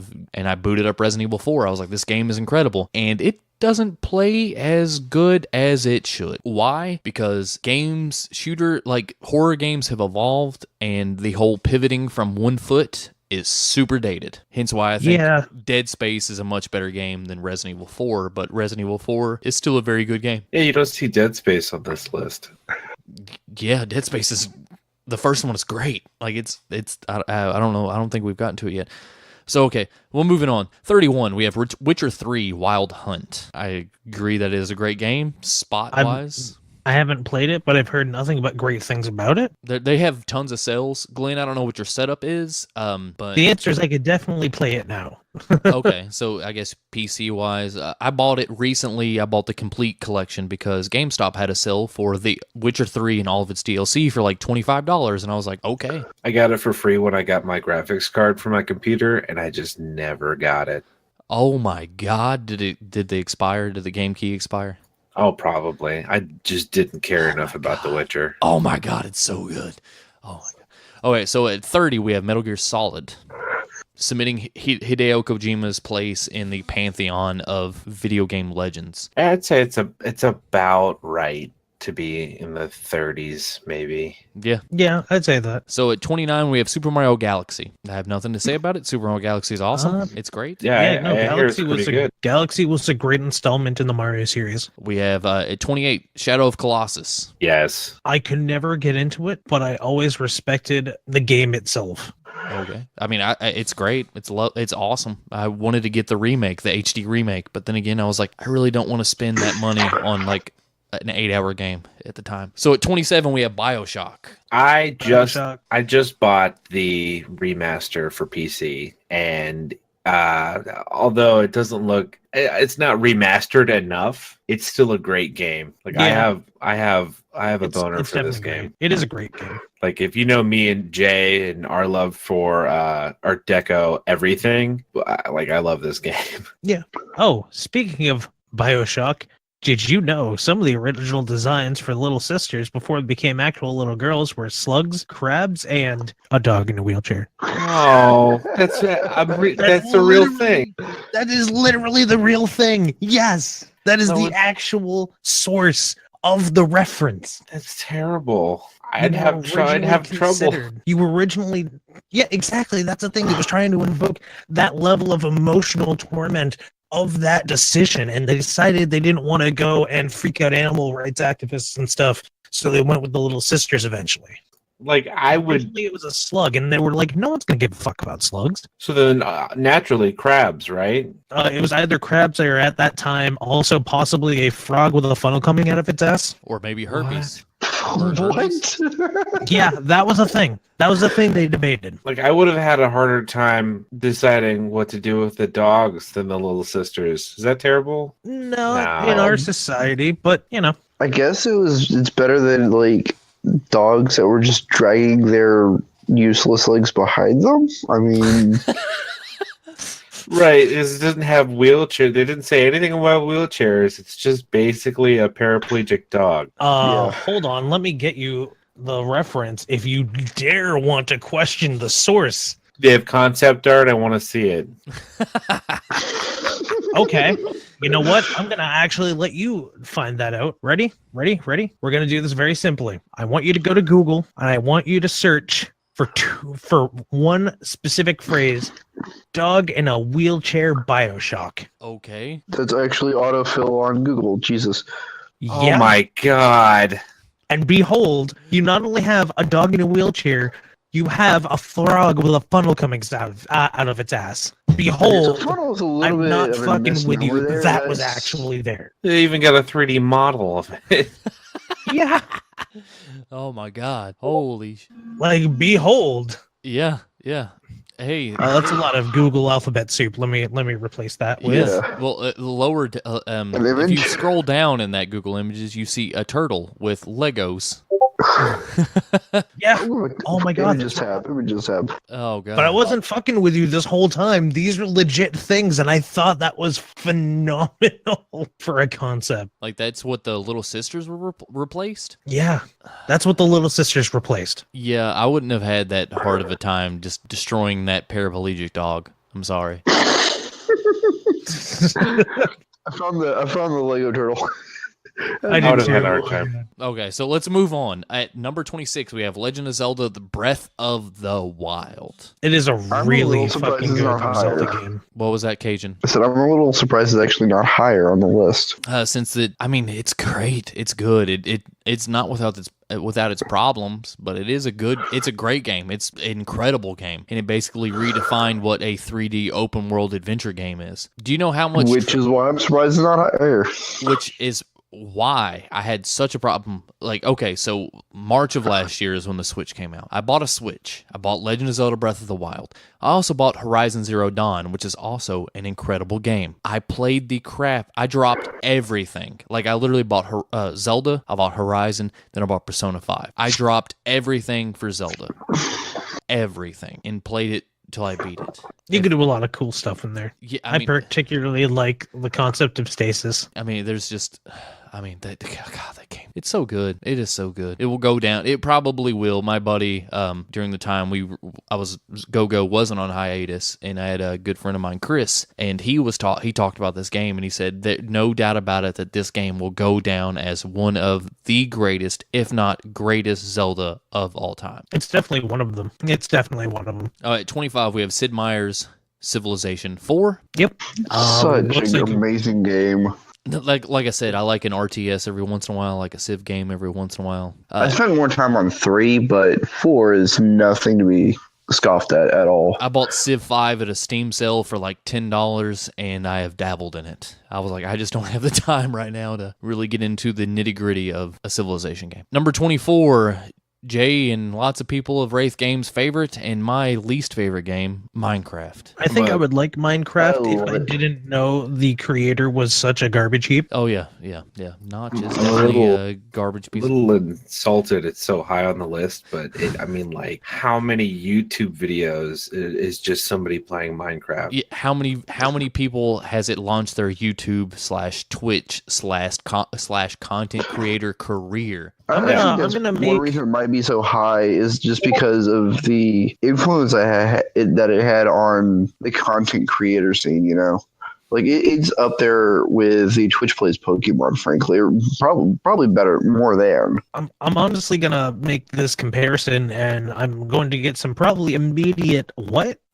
booted up Resident Evil 4. I was like, this game is incredible. And it doesn't play as good as it should. Why? Because horror games have evolved, and the whole pivoting from one foot is super dated. Hence why I think Dead Space is a much better game than Resident Evil 4, but Resident Evil 4 is still a very good game. Yeah, you don't see Dead Space on this list. Yeah, Dead Space is... The first one is great. Like, it's I don't know. I don't think we've gotten to it yet. So, okay. Well, moving on. 31, we have Witcher 3 Wild Hunt. I agree that it is a great game, spot-wise. I haven't played it, but I've heard nothing but great things about it. They have tons of sales. Glenn, I don't know what your setup is, but... The answer is I could definitely play it now. Okay, so I guess PC-wise, I bought it recently. I bought the complete collection because GameStop had a sale for The Witcher 3 and all of its DLC for like $25, and I was like, okay. I got it for free when I got my graphics card for my computer, and I just never got it. Oh my God, did they expire? Did the game key expire? Oh, probably. I just didn't care enough about The Witcher. Oh my God, it's so good. Oh my God. Okay, so at 30, we have Metal Gear Solid, cementing Hideo Kojima's place in the pantheon of video game legends. I'd say it's about right to be in the 30s, maybe. Yeah, I'd say that. So at 29, we have Super Mario Galaxy. I have nothing to say about it. Super Mario Galaxy is awesome. It's great. Galaxy was a great installment in the Mario series. We have at 28, Shadow of Colossus. Yes. I could never get into it, but I always respected the game itself. Okay. I mean, it's great. It's awesome. I wanted to get the remake, the HD remake, but then again, I was like, I really don't want to spend that money on like an 8-hour game at the time. So at 27, we have BioShock. I just bought the remaster for PC, and although it doesn't look, it's not remastered enough, it's still a great game. Like I have a boner for this game. It is a great game. Like, if you know me and Jay and our love for Art Deco everything, I love this game. Yeah. Oh, speaking of BioShock, did you know some of the original designs for Little Sisters before they became actual little girls were slugs, crabs, and a dog in a wheelchair? Oh, that's a real thing. That is literally the real thing. Yes, that is the actual source of the reference. That's terrible. I'd have trouble. You originally, yeah, exactly. That's the thing. It was trying to invoke that level of emotional torment of that decision, and they decided they didn't want to go and freak out animal rights activists and stuff, so they went with the Little Sisters eventually. Originally it was a slug, and they were like, no one's gonna give a fuck about slugs. So then naturally crabs, right? It was either crabs or, at that time, also possibly a frog with a funnel coming out of its ass, or maybe herpes. What? Yeah, that was a thing. That was the thing they debated. Like, I would have had a harder time deciding what to do with the dogs than the Little Sisters. Is that terrible? No, in our society, but you know. I guess it's better than like dogs that were just dragging their useless legs behind them. I mean, right, it doesn't have wheelchair. They didn't say anything about wheelchairs. It's just basically a paraplegic dog. Hold on, let me get you the reference if you dare want to question the source. They have concept art. I want to see it. Okay. You know what? I'm going to actually let you find that out. Ready? We're going to do this very simply. I want you to go to Google, and I want you to search for one specific phrase: dog in a wheelchair BioShock. Okay. That's actually autofill on Google. Jesus. Yeah. Oh my God. And behold, you not only have a dog in a wheelchair, you have a frog with a funnel coming out of its ass. Behold, I'm not fucking with you. That was actually there. They even got a 3D model of it. Yeah. Oh my God. Holy. Like, behold. Yeah. Hey, that's a lot of Google alphabet soup. Let me replace that with. Yeah. Well, lower. If you scroll down in that Google Images, you see a turtle with Legos. Yeah. Oh my God. It would just have. Oh god. But I wasn't fucking with you this whole time. These are legit things, and I thought that was phenomenal for a concept. Like that's what the Little Sisters were replaced? Yeah, that's what the Little Sisters replaced. Yeah, I wouldn't have had that hard of a time just destroying that paraplegic dog. I'm sorry. I found the Lego turtle. I would did have had a too. hard time. Okay, so let's move on. At number 26, we have Legend of Zelda: The Breath of the Wild. It is a I'm a really little surprised fucking it's good not Zelda higher. game. What was that, Cajun? I said I'm a little surprised it's actually not higher on the list. It's great. It's good. It's not without its problems, but it's a great game. It's an incredible game, and it basically redefined what a 3D open world adventure game is. Do you know how much? Which is why I'm surprised it's not higher. Which is why I had such a problem. Like, okay, so March of last year is when the Switch came out. I bought a Switch. I bought Legend of Zelda Breath of the Wild. I also bought Horizon Zero Dawn, which is also an incredible game. I played the crap. I dropped everything. Like, I literally bought Zelda, I bought Horizon, then I bought Persona 5. I dropped everything for Zelda. Everything. And played it till I beat it. You can do a lot of cool stuff in there. Yeah, I particularly like the concept of stasis. I mean, there's just, that game. It's so good. It is so good. It will go down. It probably will. My buddy, during the time Go-Go wasn't on hiatus, and I had a good friend of mine, Chris, and he talked about this game, and he said that no doubt about it that this game will go down as one of the greatest, if not greatest, Zelda of all time. It's definitely one of them. At 25, we have Sid Meier's Civilization 4. Yep. Such an amazing game. Like I said, I like an RTS every once in a while, I like a Civ game every once in a while. I spent more time on 3, but 4 is nothing to be scoffed at all. I bought Civ 5 at a Steam sale for like $10, and I have dabbled in it. I was like, I just don't have the time right now to really get into the nitty-gritty of a Civilization game. Number 24, Jay and lots of people of Wraith Games' favorite and my least favorite game, Minecraft. I think I would like Minecraft if I didn't know the creator was such a garbage heap. Oh, yeah. Not just a garbage piece. A little insulted it's so high on the list, but how many YouTube videos is just somebody playing Minecraft? Yeah, how many people has it launched their YouTube /Twitch/ content creator career? I think that's one reason it might be so high is just because of the influence that it had on the content creator scene, you know? Like, it's up there with the Twitch plays Pokemon, frankly, or probably better, more than. I'm honestly going to make this comparison, and I'm going to get some probably immediate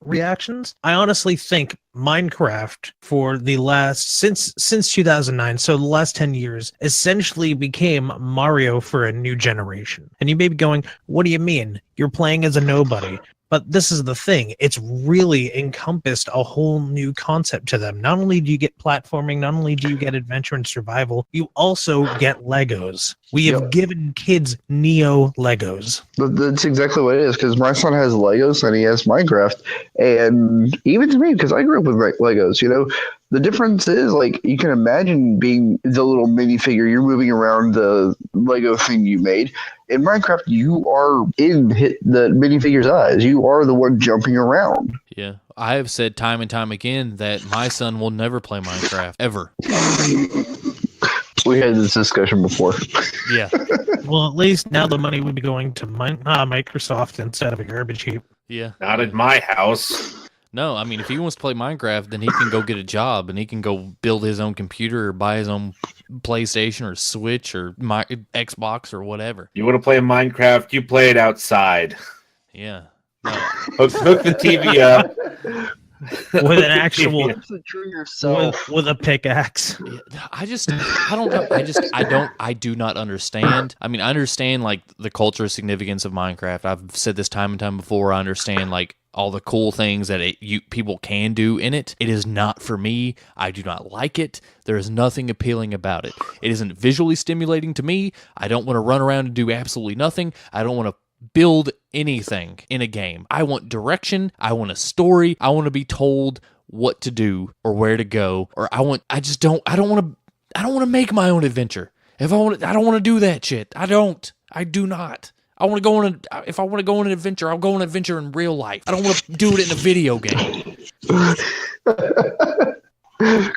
reactions. I honestly think Minecraft for the last since 2009, so the last 10 years, essentially became Mario for a new generation. And you may be going, what do you mean? You're playing as a nobody. But this is the thing. It's really encompassed a whole new concept to them. Not only do you get platforming, not only do you get adventure and survival, you also get Legos. We have given kids Neo Legos. That's exactly what it is, because my son has Legos and he has Minecraft. And even to me, because I grew up with Legos, you know, the difference is, like, you can imagine being the little minifigure. You're moving around the Lego thing you made. In Minecraft, you are in the minifigure's eyes. You are the one jumping around. Yeah. I have said time and time again that my son will never play Minecraft, ever. We had this discussion before. Yeah. Well, at least now the money would be going to Microsoft instead of a garbage heap. Yeah. Not at my house. No, I mean, if he wants to play Minecraft, then he can go get a job and he can go build his own computer or buy his own PlayStation or Switch or Xbox or whatever. You want to play Minecraft, you play it outside. Yeah. No. Hook the TV up. With an actual with a pickaxe. I don't know. I do not understand. I mean, I understand like the cultural significance of Minecraft. I've said this time and time before. I understand like all the cool things that people can do in it. It is not for me. I do not like it. There is nothing appealing about it. It isn't visually stimulating to me. I don't want to run around and do absolutely nothing. I don't want to build anything in a game. I want direction. I want a story. I want to be told what to do or where to go. Or I don't want to make my own adventure. I don't want to do that shit. I don't I do not. I want to go on if I want to go on an adventure, I'll go on an adventure in real life. I don't want to do it in a video game.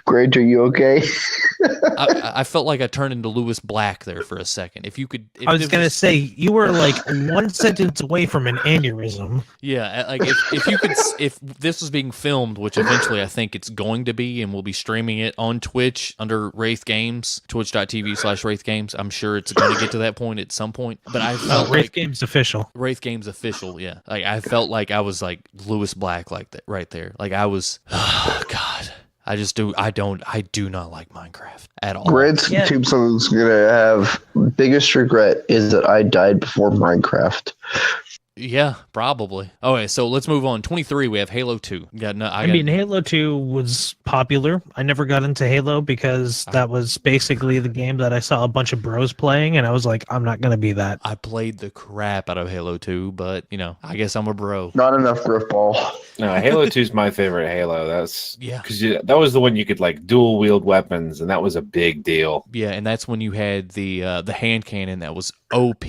Grant, are you okay? I felt like I turned into Lewis Black there for a second. If I was gonna say you were like one sentence away from an aneurysm. Yeah, like if this was being filmed, which eventually I think it's going to be, and we'll be streaming it on Twitch under Wraith Games, twitch.tv/Wraith Games. I'm sure it's going to get to that point at some point. But I felt Wraith Games official. Wraith Games official, yeah. Like I felt like I was like Lewis Black, like that right there. Like I was. Oh God. I do not like Minecraft at all. Grant's tombstone's gonna have biggest regret is that I died before Minecraft. Yeah, probably. Okay, so let's move on. 23, we have Halo 2. I mean, Halo 2 was popular. I never got into Halo because that was basically the game that I saw a bunch of bros playing, and I was like, I'm not going to be that. I played the crap out of Halo 2, but, I guess I'm a bro. Not enough griffball. No, Halo 2 is my favorite Halo. Because yeah. That was the one you could, like, dual wield weapons, and that was a big deal. Yeah, and that's when you had the hand cannon that was OP.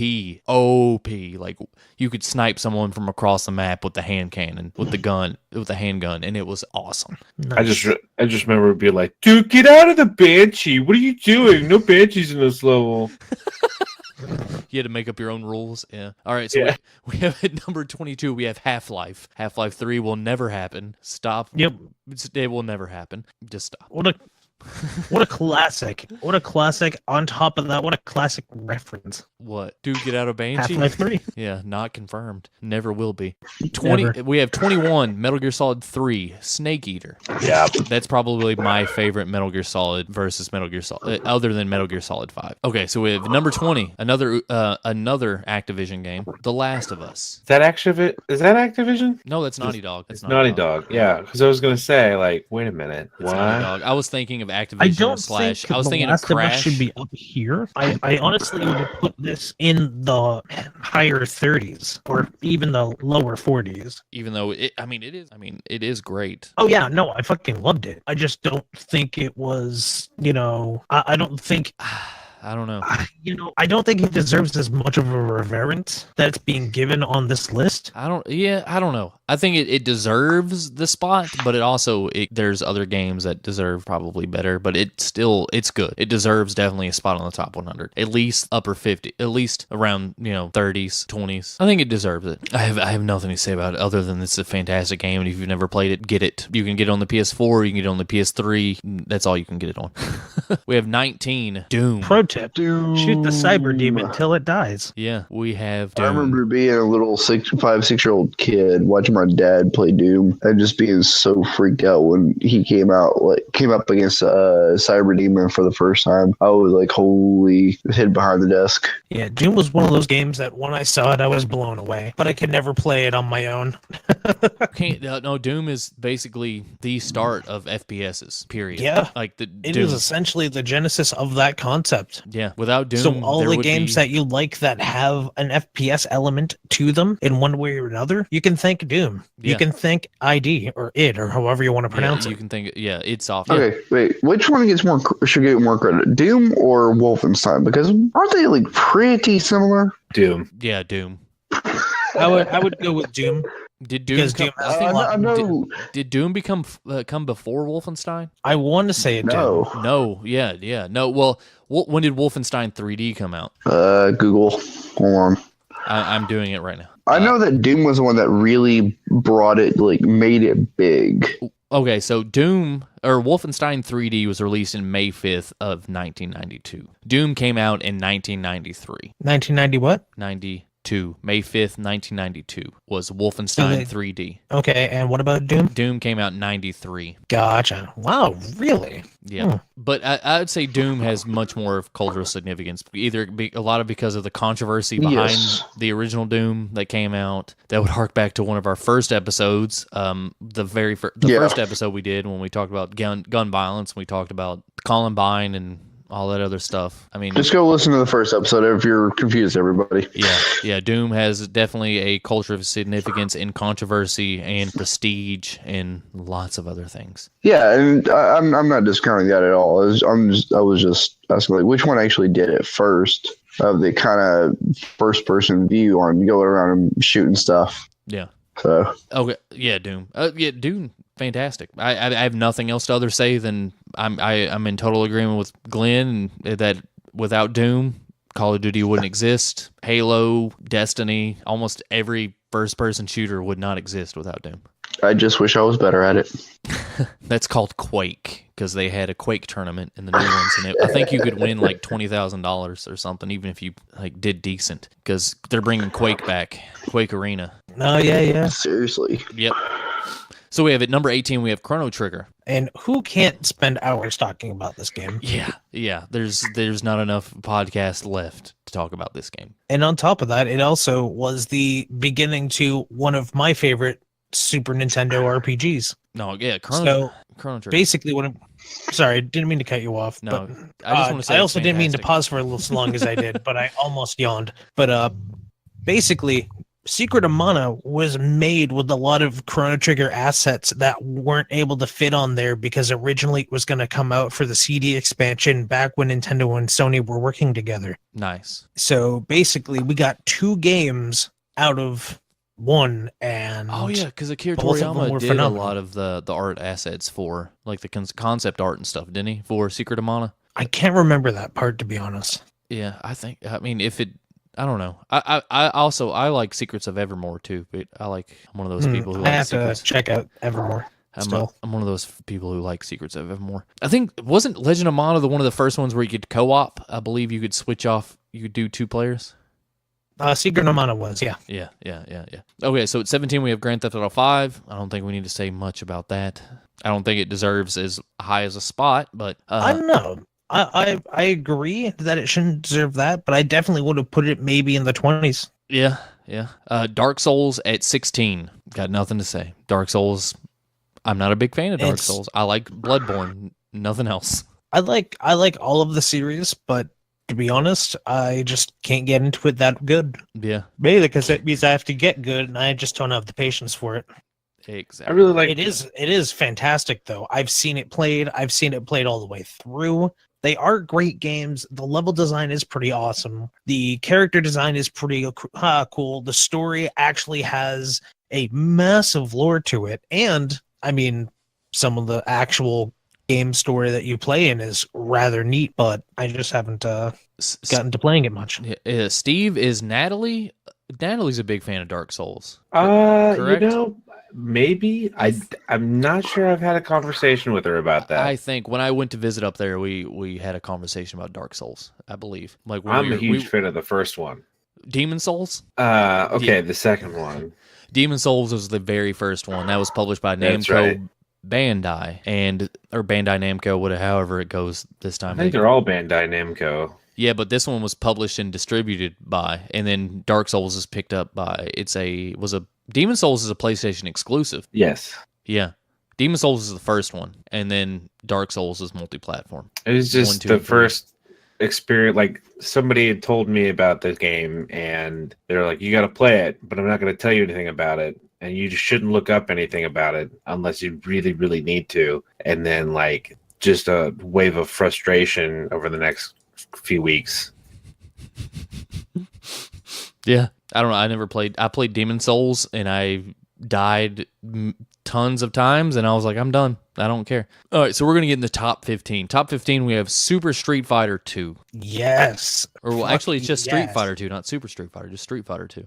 Like, you could snipe someone from across the map with the hand cannon, with the handgun, and it was awesome. Nice. I just remember it being like, dude, get out of the Banshee. What are you doing? No Banshees in this level. You had to make up your own rules. Yeah. All right. So we have at number 22. We have Half-Life. Half-Life 3 will never happen. Stop. Yep. It will never happen. Just stop. What a classic. What a classic. On top of that, what a classic reference. What? Dude, get out of Banshee? Half-Life 3. Yeah, not confirmed. Never will be. Never. We have 21, Metal Gear Solid 3, Snake Eater. Yeah. That's probably my favorite Metal Gear Solid versus Metal Gear Solid, other than Metal Gear Solid 5. Okay, so we have number 20, another Activision game, The Last of Us. Is that Activision? No, that's Naughty Dog. It's Naughty Dog. Yeah, because I was going to say, like, wait a minute. It's Naughty Dog. I was thinking of Activision I don't / I was The thinking Last of Crash. Us should be up here. I honestly would put this in the higher 30s or even the lower 40s. Even though it is great. Oh yeah, no, I fucking loved it. I just don't think it was, I don't think I don't know. I don't think it deserves as much of a reverence that's being given on this list. I don't know. I think it deserves the spot, but there's other games that deserve probably better, but it's good. It deserves definitely a spot on the top 100. At least upper 50, at least around, 30s, 20s. I think it deserves it. I have nothing to say about it other than it's a fantastic game, and if you've never played it, get it. You can get it on the PS4, you can get it on the PS3. That's all you can get it on. We have 19, Doom. Pro tip: shoot the cyber demon till it dies. Yeah, we have Doom. I remember being a little 6-year-old kid watching my dad play Doom and just being so freaked out when he came up against Cyber Demon for the first time. I was like, holy, hid behind the desk. Yeah, Doom was one of those games that when I saw it, I was blown away, but I could never play it on my own. No, Doom is basically the start of FPSs, period. Yeah. Like it is essentially the genesis of that concept. Yeah, without Doom, so all the games that you like that have an FPS element to them in one way or another, you can thank Doom. Yeah. You can thank ID or id or however you want to pronounce it. You can think, id Soft. Okay, wait, which one should get more credit, Doom or Wolfenstein? Because aren't they like pretty similar? Doom. Yeah, Doom. I would go with Doom. Did Doom come Did Doom come before Wolfenstein? I want to say it No. did. No, yeah. No, well, when did Wolfenstein 3D come out? Google. Hold on. I'm doing it right now. I know that Doom was the one that really brought it, like, made it big. Okay, so Wolfenstein 3D was released in May 5th of 1992. Doom came out in 1993. 1990 what? 92. May 5th, 1992 was Wolfenstein 3D. Okay, and what about Doom? Doom came out in 93. Gotcha. Wow, really? Yeah. But I would say Doom has much more of cultural significance, either a lot of because of the controversy behind the original Doom that came out. That would hark back to one of our first episodes, the first episode we did when we talked about gun violence. We talked about Columbine and all that other stuff. I mean, just go listen to the first episode if you're confused, everybody. Yeah. Doom has definitely a culture of significance in controversy and prestige and lots of other things. Yeah, and I'm not discounting that at all. I was just asking, like, which one actually did it first? of the kind of first-person view on going around and shooting stuff. Yeah. So. Okay. Yeah, Doom. Yeah, Doom. Fantastic. I have nothing else to other say than I'm in total agreement with Glenn that without Doom, Call of Duty wouldn't exist. Halo, Destiny, almost every first-person shooter would not exist without Doom. I just wish I was better at it. That's called Quake, because they had a Quake tournament in the new ones, and I think you could win like $20,000 or something, even if you like did decent, because they're bringing Quake back, Quake Arena. Oh yeah. Seriously. Yep. So we have at number 18, we have Chrono Trigger. And who can't spend hours talking about this game? Yeah. There's not enough podcast left to talk about this game. And on top of that, it also was the beginning to one of my favorite Super Nintendo RPGs. No, yeah, Chrono Trigger. Basically, sorry, didn't mean to cut you off. No, but, I just want to say I also didn't mean to fantastic. pause for as long as I did, but I almost yawned. But basically, Secret of Mana was made with a lot of Chrono Trigger assets that weren't able to fit on there because originally it was going to come out for the CD expansion back when Nintendo and Sony were working together. Nice. So basically, we got 2 games out of 1, and Oh yeah, because Akira both of them Toriyama were did phenomenal. a lot of the art assets for like the concept art and stuff, didn't he? For Secret of Mana. I can't remember that part, to be honest. Yeah, I mean, I don't know. I like Secrets of Evermore too, but I'm one of those people who I like have Secrets. to check out Evermore. I'm one of those people who like Secrets of Evermore. I think, wasn't Legend of Mana one of the first ones where you could co-op? I believe you could switch off, you could do 2 players. Secret of Mana was, yeah. Yeah. Okay, so at 17 we have Grand Theft Auto 5. I don't think we need to say much about that. I don't think it deserves as high as a spot, but I don't know. I agree that it shouldn't deserve that, but I definitely would have put it maybe in the 20s. yeah. Dark Souls at 16. Got nothing to say. Dark Souls, I'm not a big fan of Dark Souls. I like Bloodborne, nothing else. I like all of the series, but to be honest, I just can't get into it that good. Yeah, Mainly because it means I have to get good, and I just don't have the patience for it. exactly. I really like It is fantastic, though. I've seen it played all the way through. They are great games. The level design is pretty awesome. The character design is pretty cool. The story actually has a massive lore to it. And, I mean, some of the actual game story that you play in is rather neat, but I just haven't gotten to playing it much. Steve, is Natalie? Natalie's a big fan of Dark Souls. you know, maybe I'm not sure. I've had a conversation with her about that. I think when I went to visit up there, we had a conversation about Dark Souls. I believe. Like when I'm a huge fan of the first one. Demon Souls. Okay, the second one. Demon Souls was the very first one that was published by That's Namco right. Bandai or Bandai Namco, whatever, however it goes this time. I think they're all Bandai Namco. Yeah, but this one was published and distributed by, and then Dark Souls is picked up by. Demon Souls is a PlayStation exclusive. Yes. Yeah, Demon Souls is the first one, and then Dark Souls is multi-platform. It was just 1, 2, the and 3. first experience. Like somebody had told me about this game, and they're like, "You got to play it, but I'm not going to tell you anything about it, and you just shouldn't look up anything about it unless you really, really need to." And then, like, just a wave of frustration over the next few weeks. Yeah, I don't know. I played Demon Souls, and I died tons of times, and I was like, I'm done. I don't care. All right, so we're gonna get in the top 15. Top 15, we have Super Street Fighter 2. Yes. Or well, actually, it's just Street Yes. Fighter 2, not Super Street Fighter, just Street Fighter 2.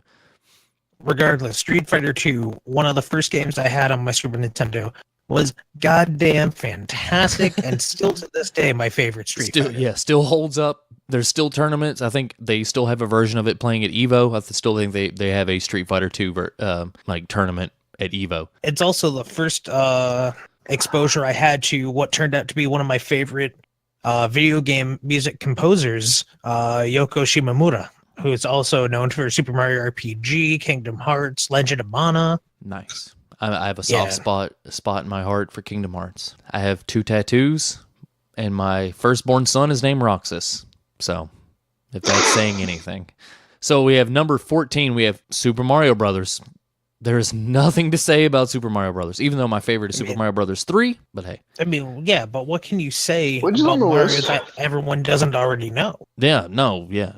Regardless, Street Fighter 2, one of the first games I had on my Super Nintendo, was goddamn fantastic, and still to this day my favorite Street Fighter. Still holds up. There's still tournaments. I think they still have a version of it playing at Evo. I still think they have a Street Fighter 2 tournament at Evo. It's also the first exposure I had to what turned out to be one of my favorite video game music composers, Yoko Shimomura, who is also known for Super Mario RPG, Kingdom Hearts, Legend of Mana. Nice. I have a soft spot in my heart for Kingdom Hearts. I have 2 tattoos, and my firstborn son is named Roxas. So, if that's saying anything. So we have number 14, we have Super Mario Brothers. There's nothing to say about Super Mario Brothers, even though my favorite is Super Mario Brothers 3. But hey, I mean, yeah, but what can you say Which is about on the Mario list? that everyone doesn't already know?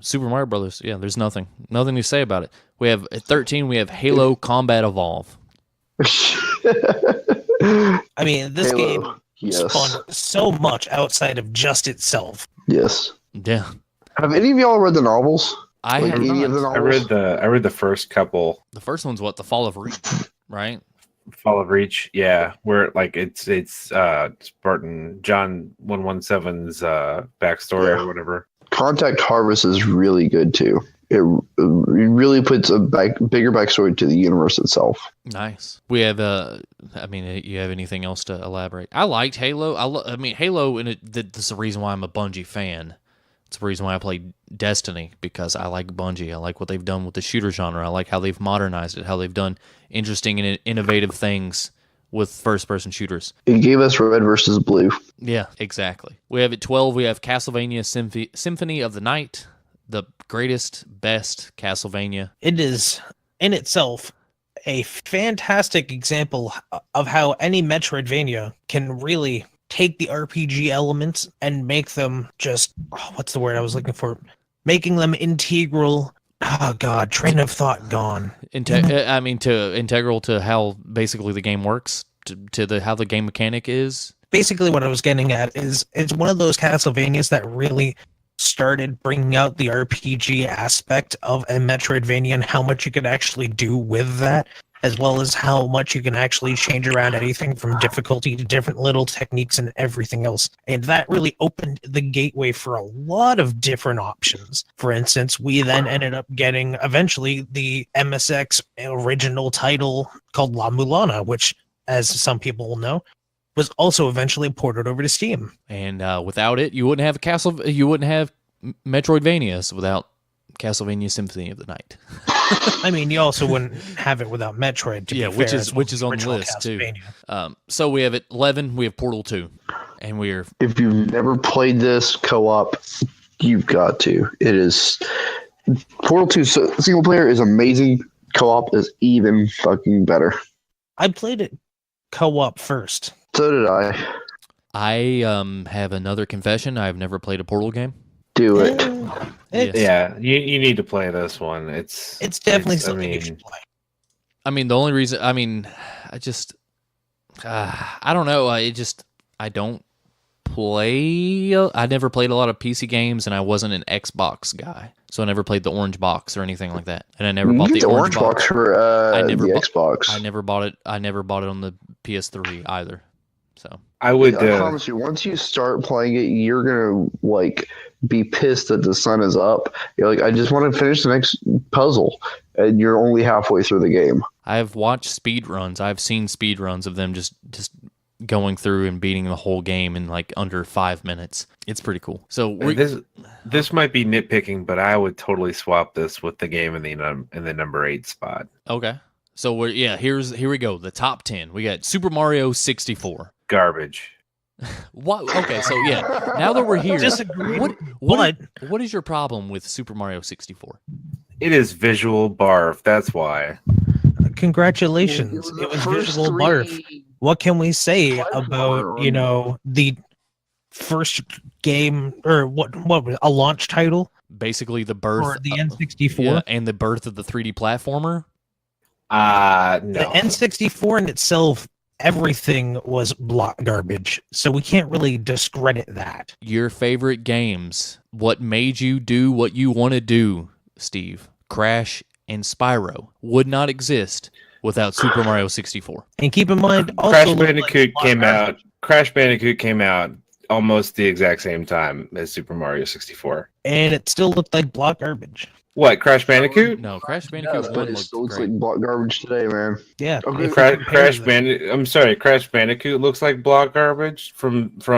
Super Mario Brothers. Yeah, there's nothing to say about it. We have at 13. We have Halo Combat Evolve. I mean, this Halo, game yes. spawned so much outside of just itself. Yes. Yeah, Have any of y'all read the novels? I Like have any of the not. novels? I read the first couple. The first one's what? The Fall of Reach, right? Fall of Reach, yeah, where like it's Spartan John 117's backstory or whatever. Contact Harvest is really good too. It really puts a bigger backstory to the universe itself. Nice. We have you have anything else to elaborate? I liked Halo. Halo, and that's the reason why I'm a Bungie fan. It's the reason why I play Destiny, because I like Bungie. I like what they've done with the shooter genre. I like how they've modernized it, how they've done interesting and innovative things with first-person shooters. It gave us Red versus Blue. Yeah, exactly. We have at 12, we have Castlevania Symphony of the Night, the greatest, best Castlevania. It is, in itself, a fantastic example of how any Metroidvania can really take the RPG elements and make them just, what's the word I was looking for? Making them integral. Oh God, train of thought gone. Integral to how basically the game works, to how the game mechanic is. Basically, what I was getting at is it's one of those Castlevanias that really started bringing out the RPG aspect of a Metroidvania and how much you could actually do with that, as well as how much you can actually change around anything from difficulty to different little techniques and everything else. And that really opened the gateway for a lot of different options. For instance, we then ended up getting eventually the MSX original title called La Mulana, which, as some people will know, was also eventually ported over to Steam. And without it, you wouldn't have you wouldn't have Metroidvanias without Castlevania Symphony of the Night. I mean, you also wouldn't have it without Metroid. To be fair, which is on the list too. So we have at 11. We have Portal 2, and we're. If you've never played this co-op, you've got to. It is Portal 2 single player is amazing. Co-op is even fucking better. I played it co-op first. So did I. I have another confession. I've never played a Portal game. Do it. Yes. Yeah, you need to play this one. It's definitely something you should play. I mean, the only reason, I just, I don't know. I don't play. I never played a lot of PC games, and I wasn't an Xbox guy, so I never played the orange box or anything like that. And I never bought the orange box for Xbox. I never bought it. I never bought it on the PS3 either. So I would. I promise you, once you start playing it, you're gonna be pissed that the sun is up. You're like, I just want to finish the next puzzle, and you're only halfway through the game. I've watched speed runs. I've seen speed runs of them just going through and beating the whole game in like under 5 minutes. It's pretty cool. So this might be nitpicking, but I would totally swap this with the game in the number 8 spot. Okay. So here we go. The top 10. We got Super Mario 64. Garbage. What? Okay, so yeah. Now that we're here, Disagree. What is your problem with Super Mario 64? It is visual barf. That's why. Congratulations! It was visual barf. What can we say about the first game or what was a launch title? Basically, the birth for the N64 and the birth of the 3D platformer. No. The N64 in itself, everything was block garbage, so we can't really discredit that. Your favorite games, what made you do what you want to do, Steve? Crash and Spyro would not exist without Super Mario 64. And keep in mind, also Crash Bandicoot came out almost the exact same time as Super Mario 64, and it still looked like block garbage. What, Crash Bandicoot? No, Crash Bandicoot 1 still looks great. like block garbage today, man. Yeah. Okay. Crash Bandicoot looks like block garbage from what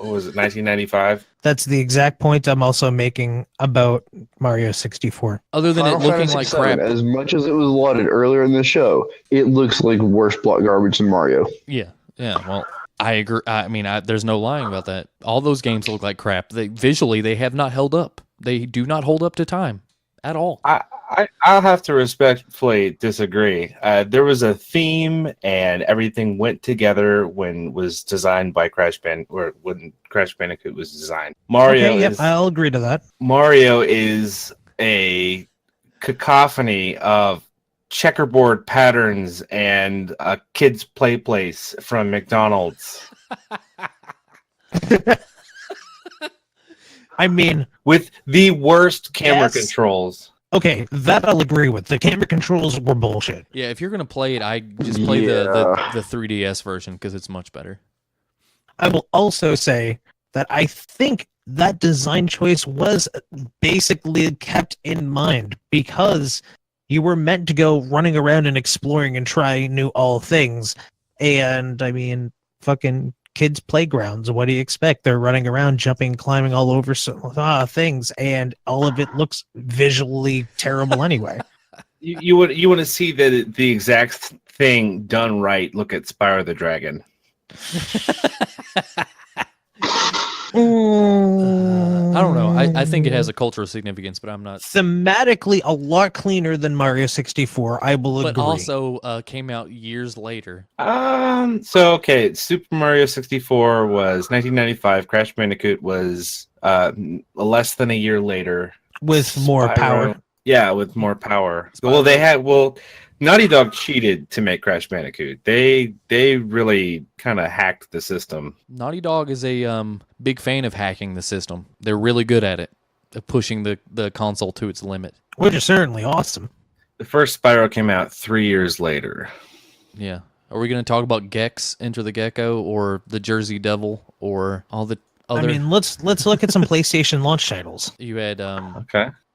was it, 1995? That's the exact point I'm also making about Mario 64. Other than it looking like crap. As much as it was lauded earlier in the show, it looks like worse block garbage than Mario. Yeah. Well, I agree. I mean, there's no lying about that. All those games look like crap. Visually, they have not held up. They do not hold up to time at all. I'll have to respectfully disagree. There was a theme, and everything went together when it was designed by when Crash Bandicoot was designed. I'll agree to that. Mario is a cacophony of checkerboard patterns and a kid's play place from McDonald's. I mean, with the worst camera controls. Okay, that I'll agree with. The camera controls were bullshit. Yeah, if you're gonna play it, I just play the 3DS version because it's much better. I will also say that I think that design choice was basically kept in mind because you were meant to go running around and exploring and try new all things. And I mean, fucking kids' playgrounds. What do you expect? They're running around, jumping, climbing all over things, and all of it looks visually terrible anyway. You want to see the exact thing done right. Look at Spyro the Dragon. I don't know. I think it has a cultural significance, but I'm not. Thematically, a lot cleaner than Mario 64. I will agree. But also came out years later. Super Mario 64 was 1995. Crash Bandicoot was less than a year later. With more power. Yeah, with more power. Naughty Dog cheated to make Crash Bandicoot. They really kind of hacked the system. Naughty Dog is a big fan of hacking the system. They're really good at it, of pushing the console to its limit. Which is certainly awesome. The first Spyro came out 3 years later. Yeah. Are we going to talk about Gex, Enter the Gecko, or the Jersey Devil, or all the other... I mean, let's look at some PlayStation launch titles. You had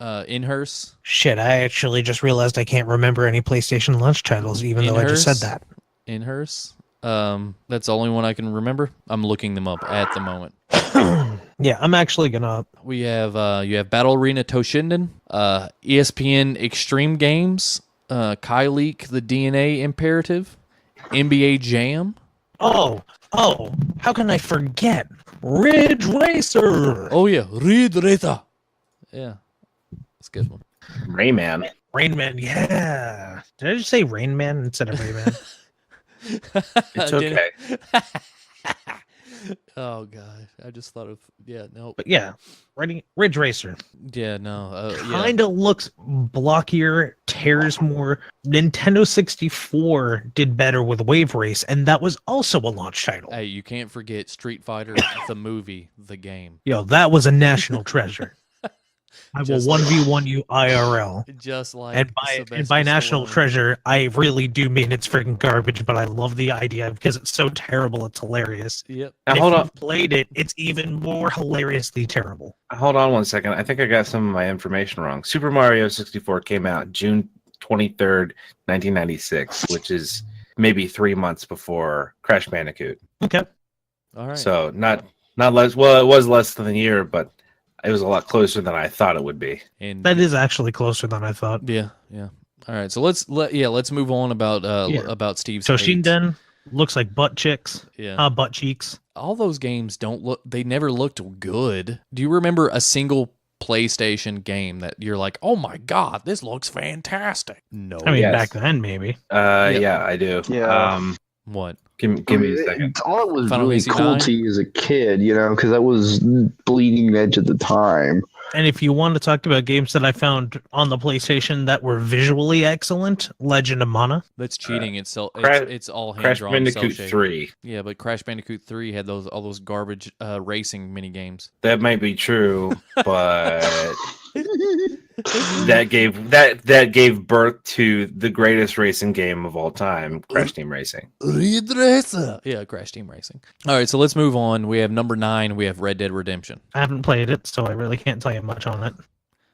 Inhearse. Shit, I actually just realized I can't remember any PlayStation launch titles, even though I just said that. Inhearse. That's the only one I can remember. I'm looking them up at the moment. Yeah, I'm actually gonna. We have you have Battle Arena Toshinden, ESPN Extreme Games, Kyleek the DNA Imperative, NBA Jam. Oh, how can I forget? Ridge Racer. Oh yeah, Ridge Racer. Yeah, that's a good one. Rayman, yeah. Did I just say Rain Man instead of Rayman? It's okay. Oh god, I just thought of no. But yeah, Ridge Racer. Yeah, no. Kinda looks blockier, tears more. Nintendo 64 did better with Wave Race, and that was also a launch title. Hey, you can't forget Street Fighter, the movie, the game. Yo, that was a national treasure. I will 1v1 you IRL. Just like and by national treasure, I really do mean it's freaking garbage, but I love the idea because it's so terrible, it's hilarious. Yep. And if you played it, it's even more hilariously terrible. Hold on 1 second. I think I got some of my information wrong. Super Mario 64 came out June 23rd, 1996, which is maybe 3 months before Crash Bandicoot. Okay. All right. So not less. Well, it was less than a year, but it was a lot closer than I thought it would be. And that is actually closer than I thought. Yeah. All right, so let's move on about Steve's Toshinden looks like butt cheeks. Yeah. Butt cheeks. All those games they never looked good. Do you remember a single PlayStation game that you're like, "Oh my god, this looks fantastic"? No. I mean, back then maybe. Yeah, I do. Yeah. What? Give me a second. All it was Final really Fantasy cool 9? to you as a kid, because that was bleeding edge at the time. And if you want to talk about games that I found on the PlayStation that were visually excellent, Legend of Mana. That's cheating. It's all hand Crash drawn. Bandicoot 3. Yeah, but Crash Bandicoot 3 had all those garbage racing mini games. That might be true, but that gave birth to the greatest racing game of all time, Crash Team Racing. Yeah, Crash Team Racing. All right, so let's move on. We have number 9. We have Red Dead Redemption. I haven't played it, so I really can't tell you much on it.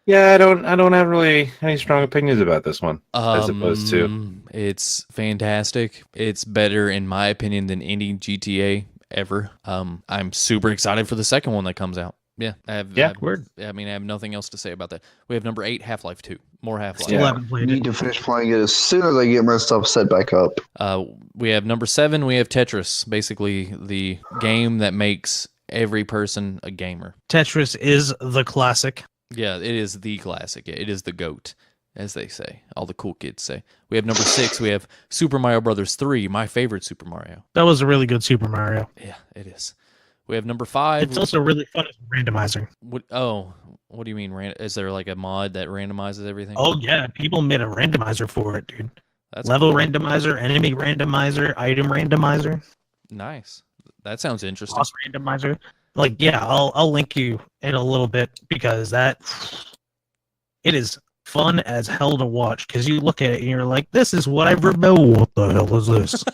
Yeah, I don't have really any strong opinions about this one, as opposed to. It's fantastic. It's better, in my opinion, than any GTA ever. I'm super excited for the second one that comes out. Yeah, I have nothing else to say about that. We have number 8, Half-Life 2. More Half-Life. Still haven't played it. Need to finish playing it as soon as I get my stuff set back up. We have number 7. We have Tetris, basically the game that makes every person a gamer. Tetris is the classic. Yeah, it is the classic. It is the GOAT, as they say. All the cool kids say. We have number 6. We have Super Mario Brothers 3, my favorite Super Mario. That was a really good Super Mario. Yeah, it is. We have number 5. It's also really fun as a randomizer. What do you mean? Is there like a mod that randomizes everything? Oh, yeah. People made a randomizer for it, dude. That's Level cool. randomizer, enemy randomizer, item randomizer, Nice. That sounds interesting. boss randomizer. Like, yeah, I'll link you in a little bit because it is fun as hell to watch because you look at it and you're like, this is what I remember. What the hell is this?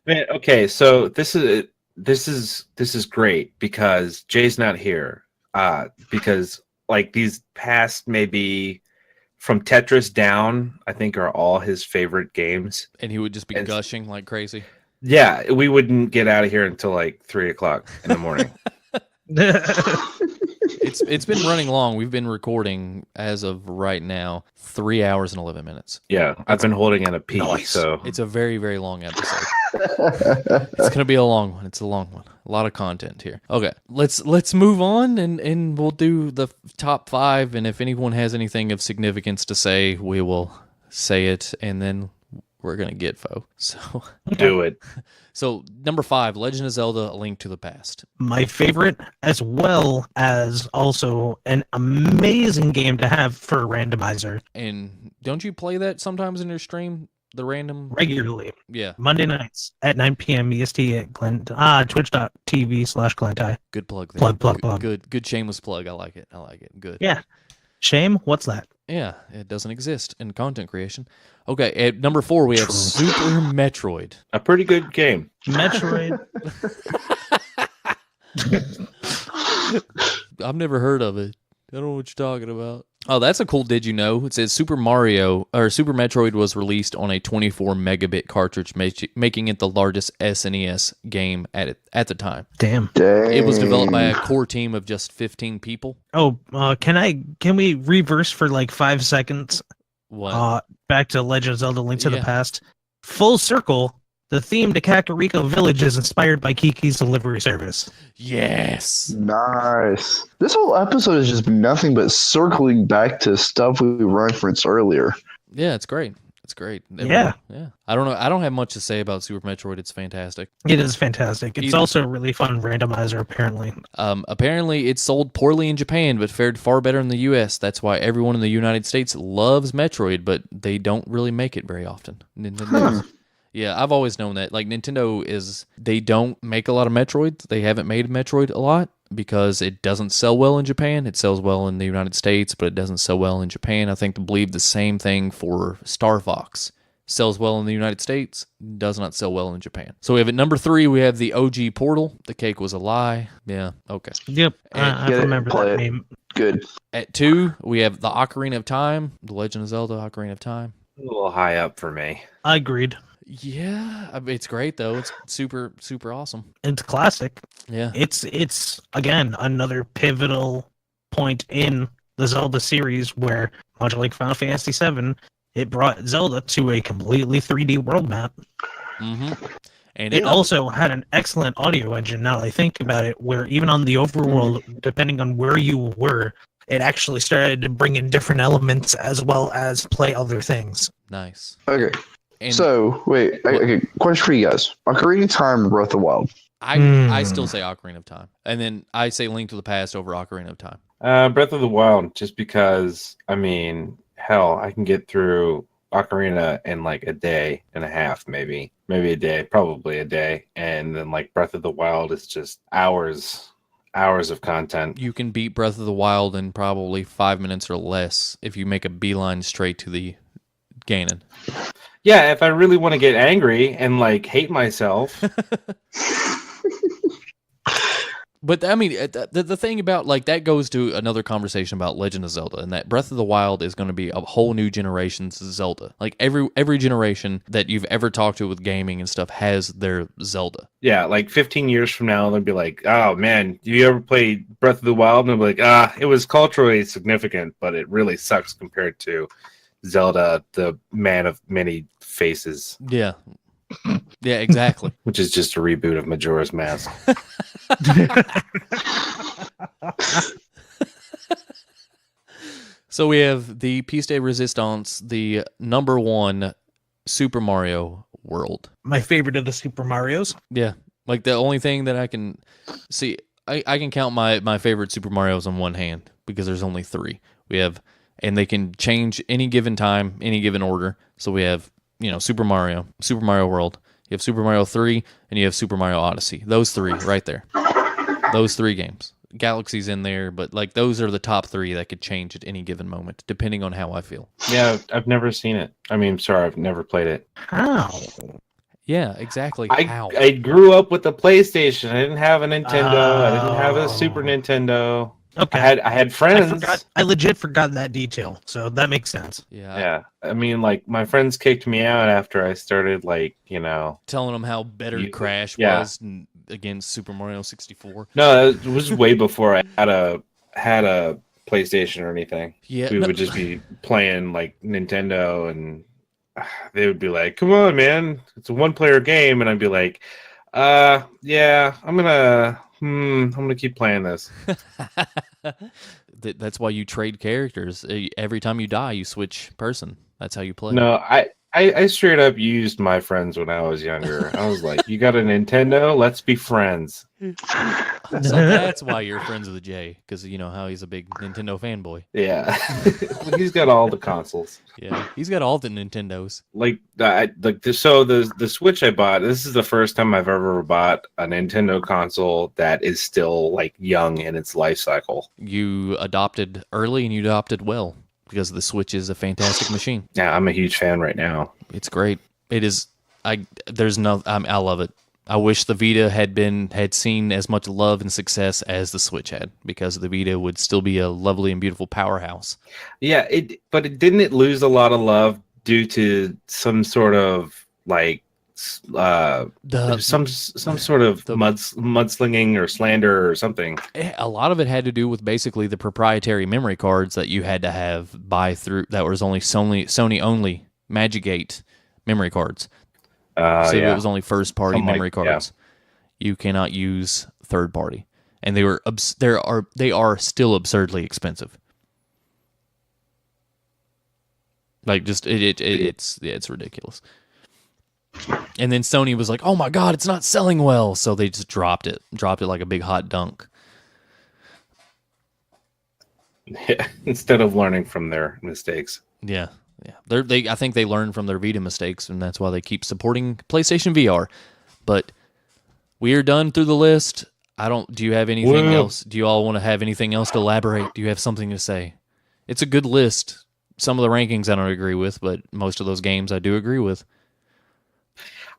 Man, okay, so this is great because Jay's not here. Because like these past maybe from Tetris down, I think are all his favorite games. And he would just be gushing like crazy. Yeah, we wouldn't get out of here until like 3:00 in the morning. It's been running long. We've been recording as of right now 3 hours and 11 minutes. Yeah, I've been holding in a pee, Nice. so It's a very, very long episode. It's gonna be a long one. It's a long one. A lot of content here. Okay, let's move on and we'll do the top 5. And if anyone has anything of significance to say, we will say it, and then we're gonna get Foe. So do it. So number 5, Legend of Zelda: A Link to the Past. My favorite, as well as also an amazing game to have for a randomizer And don't you play that sometimes in your stream? The random, regularly. yeah. Monday nights at 9 p.m. EST at twitch.tv/Glenntai. Good plug there. Plug. Good shameless plug. I like it. Good. Yeah. Shame? What's that? Yeah, it doesn't exist in content creation. Okay, at number 4 we have True. Super Metroid. A pretty good game. Metroid. I've never heard of it. I don't know what you're talking about. Oh, that's a cool did you know? It says Super Metroid was released on a 24 megabit cartridge, making it the largest SNES game at the time. Damn. Dang. It was developed by a core team of just 15 people. Oh, can we reverse for like 5 seconds? What? Back to Legend of Zelda: Link to the Yeah. Past. Full circle. The theme to Kakariko Village is inspired by Kiki's delivery service. Yes. Nice. This whole episode has just been nothing but circling back to stuff we referenced earlier. Yeah, it's great. It's great. Yeah. Yeah. I don't know. I don't have much to say about Super Metroid. It's fantastic. It is fantastic. It's also a really fun randomizer, apparently. Apparently, it sold poorly in Japan, but fared far better in the U.S. That's why everyone in the United States loves Metroid, but they don't really make it very often. Nintendo's. Yeah, I've always known that. Like, they don't make a lot of Metroids. They haven't made Metroid a lot because it doesn't sell well in Japan. It sells well in the United States, but it doesn't sell well in Japan. I think to believe the same thing for Star Fox. Sells well in the United States, does not sell well in Japan. So we have at number 3, we have the OG Portal. The cake was a lie. Yeah, okay. Yep, I Get it, remember play that it. name. Good. At 2, we have the Ocarina of Time. The Legend of Zelda: Ocarina of Time. A little high up for me. I agreed. Yeah, I mean, it's great though. It's super, super awesome. It's classic. Yeah. It's again another pivotal point in the Zelda series where, much like Final Fantasy VII, it brought Zelda to a completely 3D world map. Mm-hmm. And It also had an excellent audio engine, now that I think about it, where even on the overworld, depending on where you were, it actually started to bring in different elements as well as play other things. nice. Okay. And So, wait. Okay, question for you guys. Ocarina of Time and Breath of the Wild. I still say Ocarina of Time, and then I say Link to the Past over Ocarina of Time. Breath of the Wild, just because, I mean, hell, I can get through Ocarina in like a day and a half, maybe a day, probably a day. And then like Breath of the Wild is just hours of content. You can beat Breath of the Wild in probably 5 minutes or less if you make a beeline straight to the Ganon. Yeah, if I really want to get angry and like hate myself. But I mean, the thing about like that goes to another conversation about Legend of Zelda, and that Breath of the Wild is going to be a whole new generation's Zelda. Like every generation that you've ever talked to with gaming and stuff has their Zelda. Yeah, like 15 years from now, they'll be like, "Oh man, you ever played Breath of the Wild?" And they'll be like, it was culturally significant, but it really sucks compared to Zelda, the man of many faces." Yeah. Yeah, exactly. Which is just a reboot of Majora's Mask. So we have the piece de resistance, the number one Super Mario World. My favorite of the Super Marios. Yeah, like the only thing that I can see, I can count my favorite Super Marios on one hand because there's only 3. We have, and they can change any given time, any given order. So we have, Super Mario World. You have Super Mario 3, and you have Super Mario Odyssey. Those 3 right there. Those 3 games. Galaxy's in there, but like those are the top 3 that could change at any given moment, depending on how I feel. Yeah, I've never seen it. I mean, sorry, I've never played it. How? Yeah, exactly. How? I grew up with the PlayStation. I didn't have a Nintendo. I didn't have a Super Nintendo. Okay. I had friends. I legit forgot that detail, so that makes sense. Yeah. I mean, like, my friends kicked me out after I started, telling them how better Crash was against Super Mario 64. No, it was way before I had a PlayStation or anything. Yeah, we would just be playing like Nintendo, and they would be like, "Come on, man, it's a one-player game," and I'd be like, yeah, I'm gonna keep playing this." That's why you trade characters. Every time you die, you switch person. That's how you play. No, I straight up used my friends when I was younger. I was like, "You got a Nintendo? Let's be friends." So that's why you're friends with Jay, because you know how he's a big Nintendo fanboy. Yeah, he's got all the consoles. Yeah, he's got all the Nintendos. So the Switch I bought. This is the first time I've ever bought a Nintendo console that is still like young in its life cycle. You adopted early and you adopted well, because the Switch is a fantastic machine. Yeah, I'm a huge fan right now. It's great. It is. I love it. I wish the Vita had seen as much love and success as the Switch had, because the Vita would still be a lovely and beautiful powerhouse. Yeah, but didn't it lose a lot of love due to some sort of like some sort of mudslinging or slander or something? A lot of it had to do with basically the proprietary memory cards that you had to buy through, that was only Sony only Magigate memory cards. So it was only first party memory cards. Yeah. You cannot use third party, and they are still absurdly expensive. Like just it's ridiculous. And then Sony was like, "Oh my God, it's not selling well," so they just dropped it like a big hot dunk. Yeah, instead of learning from their mistakes. Yeah. Yeah, I think they learned from their Vita mistakes, and that's why they keep supporting PlayStation VR. But we are done through the list. Do you have anything else? Do you all want to have anything else to elaborate? Do you have something to say? It's a good list. Some of the rankings I don't agree with, but most of those games I do agree with.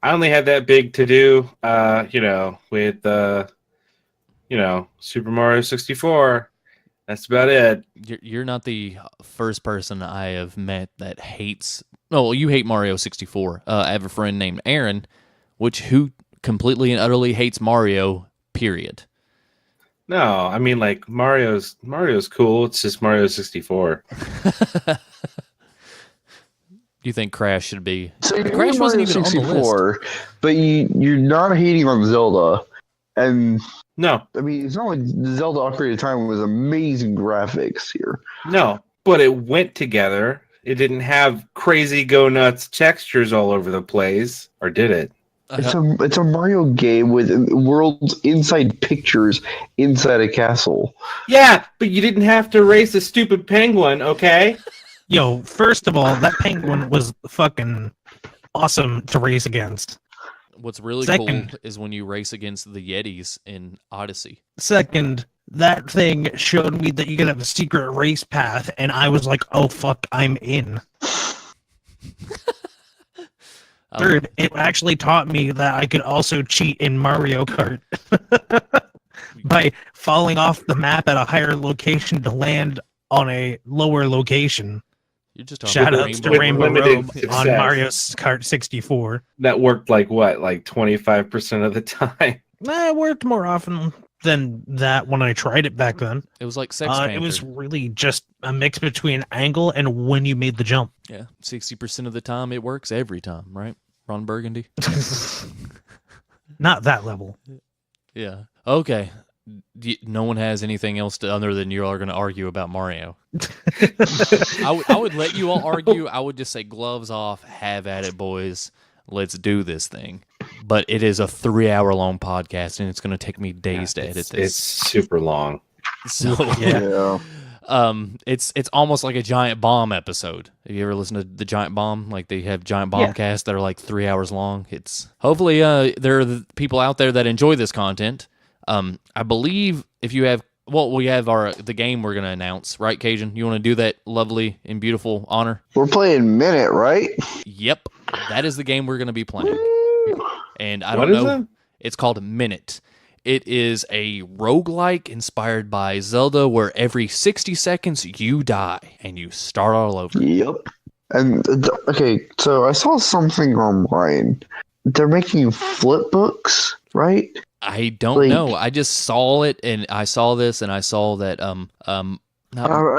I only had that big to do, with Super Mario 64. That's about it. You're not the first person I have met that hates. Oh, you hate Mario 64. I have a friend named Aaron, who completely and utterly hates Mario. Period. No, I mean like Mario's cool. It's just Mario 64. You think Crash should be? So Crash wasn't even 64, on the list. But you're not hating on Zelda, and. No. I mean, it's not like Zelda Ocarina of Time was amazing graphics here. No, but it went together. It didn't have crazy go nuts textures all over the place, or did it? It's a Mario game with worlds inside pictures inside a castle. Yeah, but you didn't have to race a stupid penguin, okay? Yo, first of all, that penguin was fucking awesome to race against. What's really cool is when you race against the Yetis in Odyssey. Second, that thing showed me that you could have a secret race path, and I was like, oh, fuck, I'm in. Third, it actually taught me that I could also cheat in Mario Kart by falling off the map at a higher location to land on a lower location. You're just shout outs to Rainbow Road on Mario Kart 64. That worked like 25% of the time. It worked more often than that when I tried it back then. It was like Sex Panther. It was really just a mix between angle and when you made the jump. Yeah, 60% of the time it works every time, right? Ron Burgundy. Not that level. Yeah. Okay. No one has anything else other than you all are going to argue about Mario. I would let you all argue. I would just say gloves off, have at it, boys. Let's do this thing. But it is a 3-hour-long podcast, and it's going to take me days to edit this. It's super long. So Yeah. it's almost like a Giant Bomb episode. Have you ever listened to the Giant Bomb? Like they have Giant Bomb casts that are like 3 hours long. It's hopefully there are the people out there that enjoy this content. I believe if you have we have the game we're gonna announce, right, Cajun? You want to do that lovely and beautiful honor? We're playing Minute, right? Yep, that is the game we're gonna be playing. And I What don't is know. it? It's called Minute. It is a roguelike inspired by Zelda where every 60 seconds you die and you start all over. Yep. And okay, so I saw something online. They're making flip books, right? I don't know. I just saw it, and I saw this, and I saw that I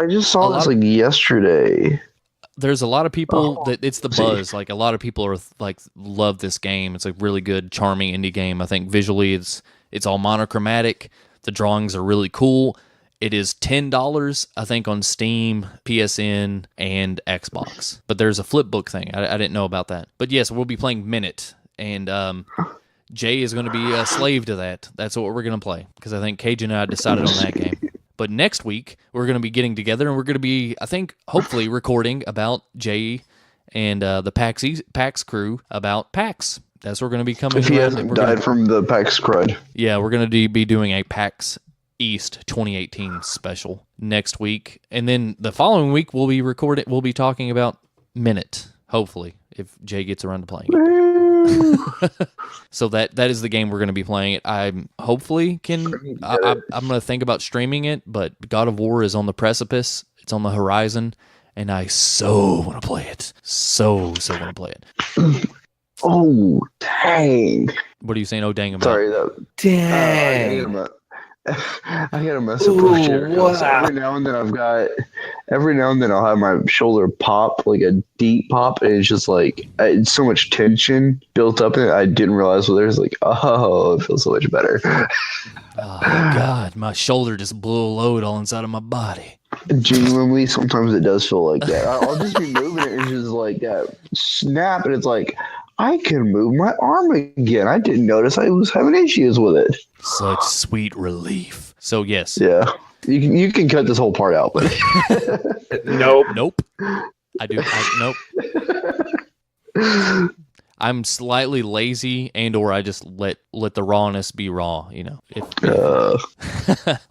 just saw this like yesterday. there's a lot of people that it's the buzz. Like a lot of people are like love this game. It's a really good, charming indie game. I think visually it's all monochromatic. The drawings are really cool. It is $10, I think, on Steam, PSN, and Xbox. But there's a flip book thing. I didn't know about that. But yes, we'll be playing Minute, and Jay is going to be a slave to that. That's what we're going to play, because I think Cajun and I decided on that game. But next week, we're going to be getting together, and we're going to be, I think, hopefully recording about Jay and the PAX crew about PAX. That's what we're going to be coming. If he hasn't died from the PAX crud. Yeah, we're going to be doing a PAX East 2018 special next week, and then the following week we'll be talking about Minute, hopefully, if Jay gets around to playing it. So that is the game we're going to be playing. I'm going to think about streaming it, but God of War is on the precipice. It's on the horizon, and I so want to play it. So want to play it. Oh, dang. What are you saying? Oh, dang about? Sorry, Dang. I gotta mess up for sure. Wow. Every now and then I'll have my shoulder pop, like a deep pop, and it's just like it's so much tension built up in it. I didn't realize there's like, oh, it feels so much better. Oh God, my shoulder just blew a load all inside of my body. Genuinely, sometimes it does feel like that. I'll just be moving it, and it's just like that snap, and it's like I can move my arm again. I didn't notice I was having issues with it. Such sweet relief. So yes. Yeah. You can cut this whole part out, but Nope. Nope. I'm slightly lazy, or I just let the rawness be raw, you know.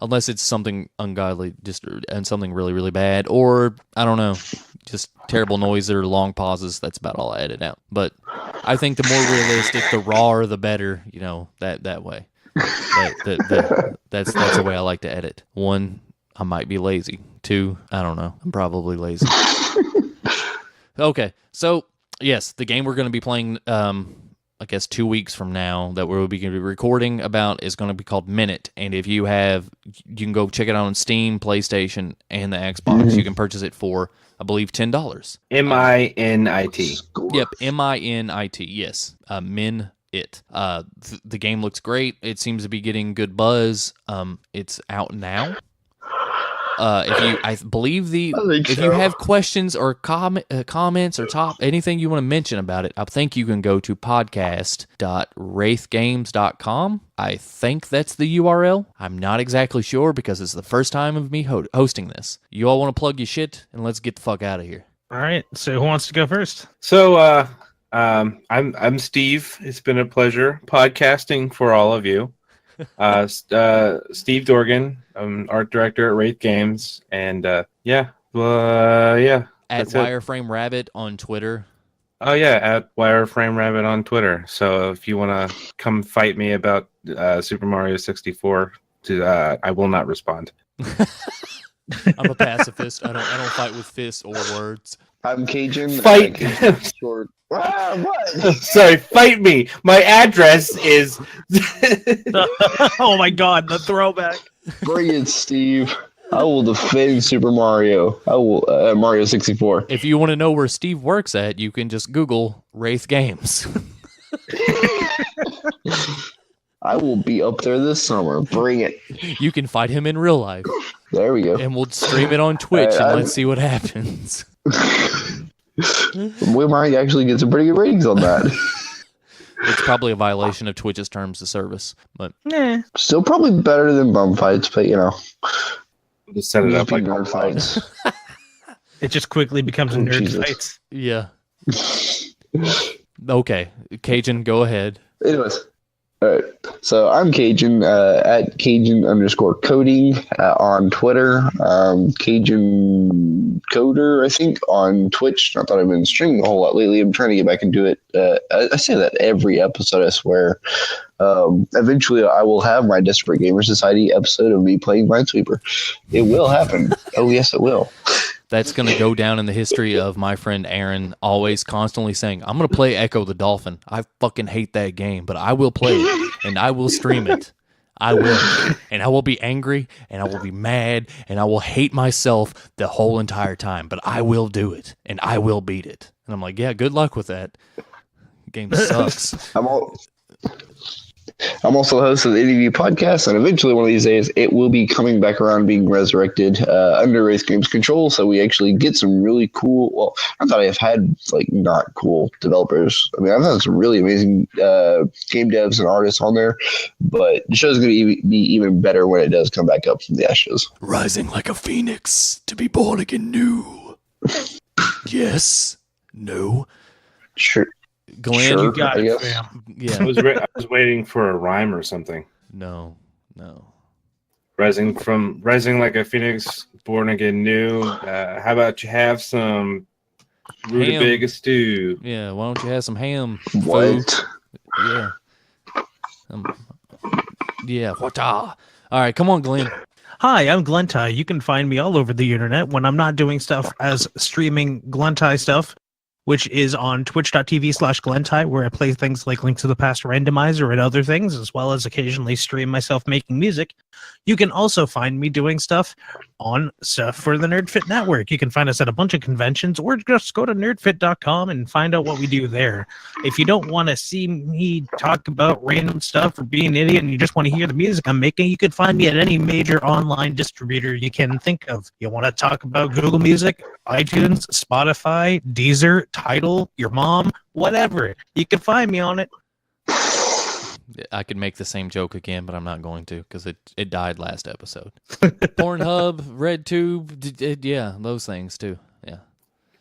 Unless it's something ungodly, and something really, really bad, or I don't know, just terrible noise or long pauses. That's about all I edit out. But I think the more realistic, the rawer, the better. You know, that way. That's the way I like to edit. 1, I might be lazy. 2, I don't know. I'm probably lazy. Okay, so yes, the game we're going to be playing, I guess 2 weeks from now, that we'll be going to be recording about is going to be called Minute. And if you can go check it out on Steam, PlayStation, and the Xbox. Mm-hmm. You can purchase it for, I believe, $10. MINIT. Yep, MINIT. Yes, Min. The game looks great. It seems to be getting good buzz. It's out now. If you have questions or comments or anything you want to mention about it, I think you can go to podcast.wraithgames.com. I think that's the URL. I'm not exactly sure because it's the first time of me hosting this. You all want to plug your shit, and let's get the fuck out of here. All right. So who wants to go first? So I'm Steve. It's been a pleasure podcasting for all of you. Steve Dorgan. I'm art director at Wraith Games, and At that's Wireframe Rabbit on Twitter. Oh yeah, at Wireframe Rabbit on Twitter. So if you want to come fight me about Super Mario 64, I will not respond. I'm a pacifist. I don't fight with fists or words. I'm Cajun. Fight. Short. What? Sorry, fight me. My address is. Oh my God, the throwback. Bring it, Steve. I will defend Super Mario. I will Mario 64. If you want to know where Steve works at, you can just Google Wraith Games. I will be up there this summer. Bring it. You can fight him in real life. There we go. And we'll stream it on Twitch and let's see what happens. We might actually get some pretty good ratings on that. It's probably a violation of Twitch's terms of service, but Still probably better than bum fights, but Just set it up like nerd fights. It just quickly becomes a nerd Jesus. fight. yeah. Okay, Cajun, go ahead. Anyways, all right. So I'm Cajun at Cajun_coding on Twitter. Cajun Coder, I think, on Twitch. Not that I've been streaming a whole lot lately. I'm trying to get back and do it. I say that every episode, I swear. Eventually, I will have my Desperate Gamer Society episode of me playing Minesweeper. It will happen. Oh, yes, it will. That's going to go down in the history of my friend Aaron always constantly saying, I'm going to play Echo the Dolphin. I fucking hate that game, but I will play it, and I will stream it. I will. And I will be angry, and I will be mad, and I will hate myself the whole entire time, but I will do it, and I will beat it. And I'm like, yeah, good luck with that. Game sucks. I'm also the host of the IndieView Podcast, and eventually one of these days it will be coming back around being resurrected under Wraith Games control, so we actually get some really cool, well, I thought I've had not cool developers. I mean, I've had some really amazing game devs and artists on there, but the show's going to be even better when it does come back up from the ashes. Rising like a phoenix to be born again new. Yes. No. Sure. Glenn, Sure, You got I it, guess. fam. yeah. I was waiting for a rhyme or something. No. Rising like a phoenix, born again new. How about you have some rutabaga stew? Yeah, why don't you have some ham? fool? What? Yeah. Yeah, what? All right, come on, Glenn. Hi, I'm Glenntai. You can find me all over the internet when I'm not doing stuff as streaming Glenntai stuff, which is on twitch.tv/Glenntai, where I play things like Link to the Past Randomizer and other things, as well as occasionally stream myself making music. You can also find me doing stuff on stuff for the NerdFit Network. You can find us at a bunch of conventions, or just go to nerdfit.com and find out what we do there. If you don't want to see me talk about random stuff or be an idiot and you just want to hear the music I'm making, you can find me at any major online distributor you can think of. You want to talk about Google Music, iTunes, Spotify, Deezer, Tidal, your mom, whatever. You can find me on it. I could make the same joke again, but I'm not going to because it died last episode. Pornhub, RedTube, yeah, those things too. Yeah.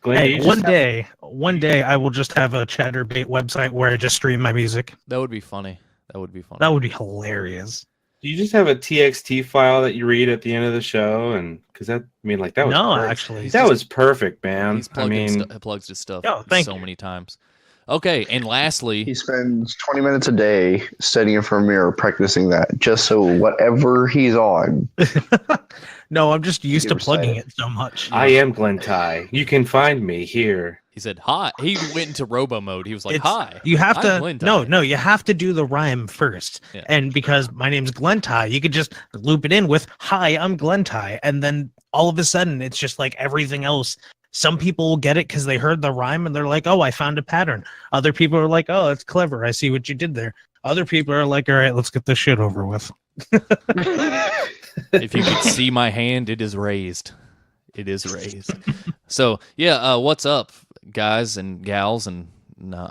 Glenn, Hey, you just one day I will just have a ChatterBait website where I just stream my music. That would be funny. That would be funny. That would be hilarious. Do you just have a TXT file that you read at the end of the show? And because that was No, perfect. actually. That was perfect, man. He's I mean, plugs his stuff Oh, thank so you. many times. Okay, and lastly, He spends 20 minutes a day studying in front of a mirror, practicing that, just so whatever he's on. No, I'm just used to Never plugging said it so much. I am Glenntai. You can find me here. he said hi. He went into robo mode. He was like, It's- hi. You have I'm to Glenntai." no, you have to do the rhyme first. Yeah. And because my name's Glenntai, you could just loop it in with "Hi, I'm Glenntai," and then all of a sudden it's just like everything else. Some people will get it because they heard the rhyme and they're like, "Oh, I found a pattern." Other people are like, "Oh, that's clever. I see what you did there." Other people are like, "All right, let's get this shit over with." If you could see my hand, it is raised. It is raised. So yeah, what's up, guys and gals? And no,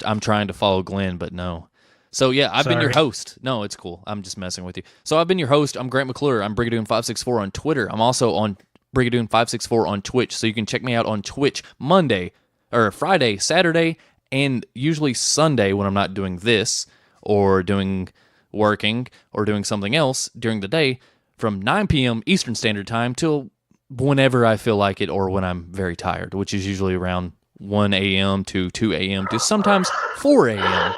I'm trying to follow Glenn, but no. So yeah, I've been your Sorry. host. No, it's cool. I'm just messing with you. So I've been your host. I'm Grant McClure. I'm Brigadoon564 on Twitter. I'm also on Brigadoon564 on Twitch. So you can check me out on Twitch Monday or Friday, Saturday, and usually Sunday when I'm not doing this or working or doing something else during the day from 9 p.m. Eastern Standard Time till whenever I feel like it or when I'm very tired, which is usually around 1 a.m. to 2 a.m. to sometimes 4 a.m.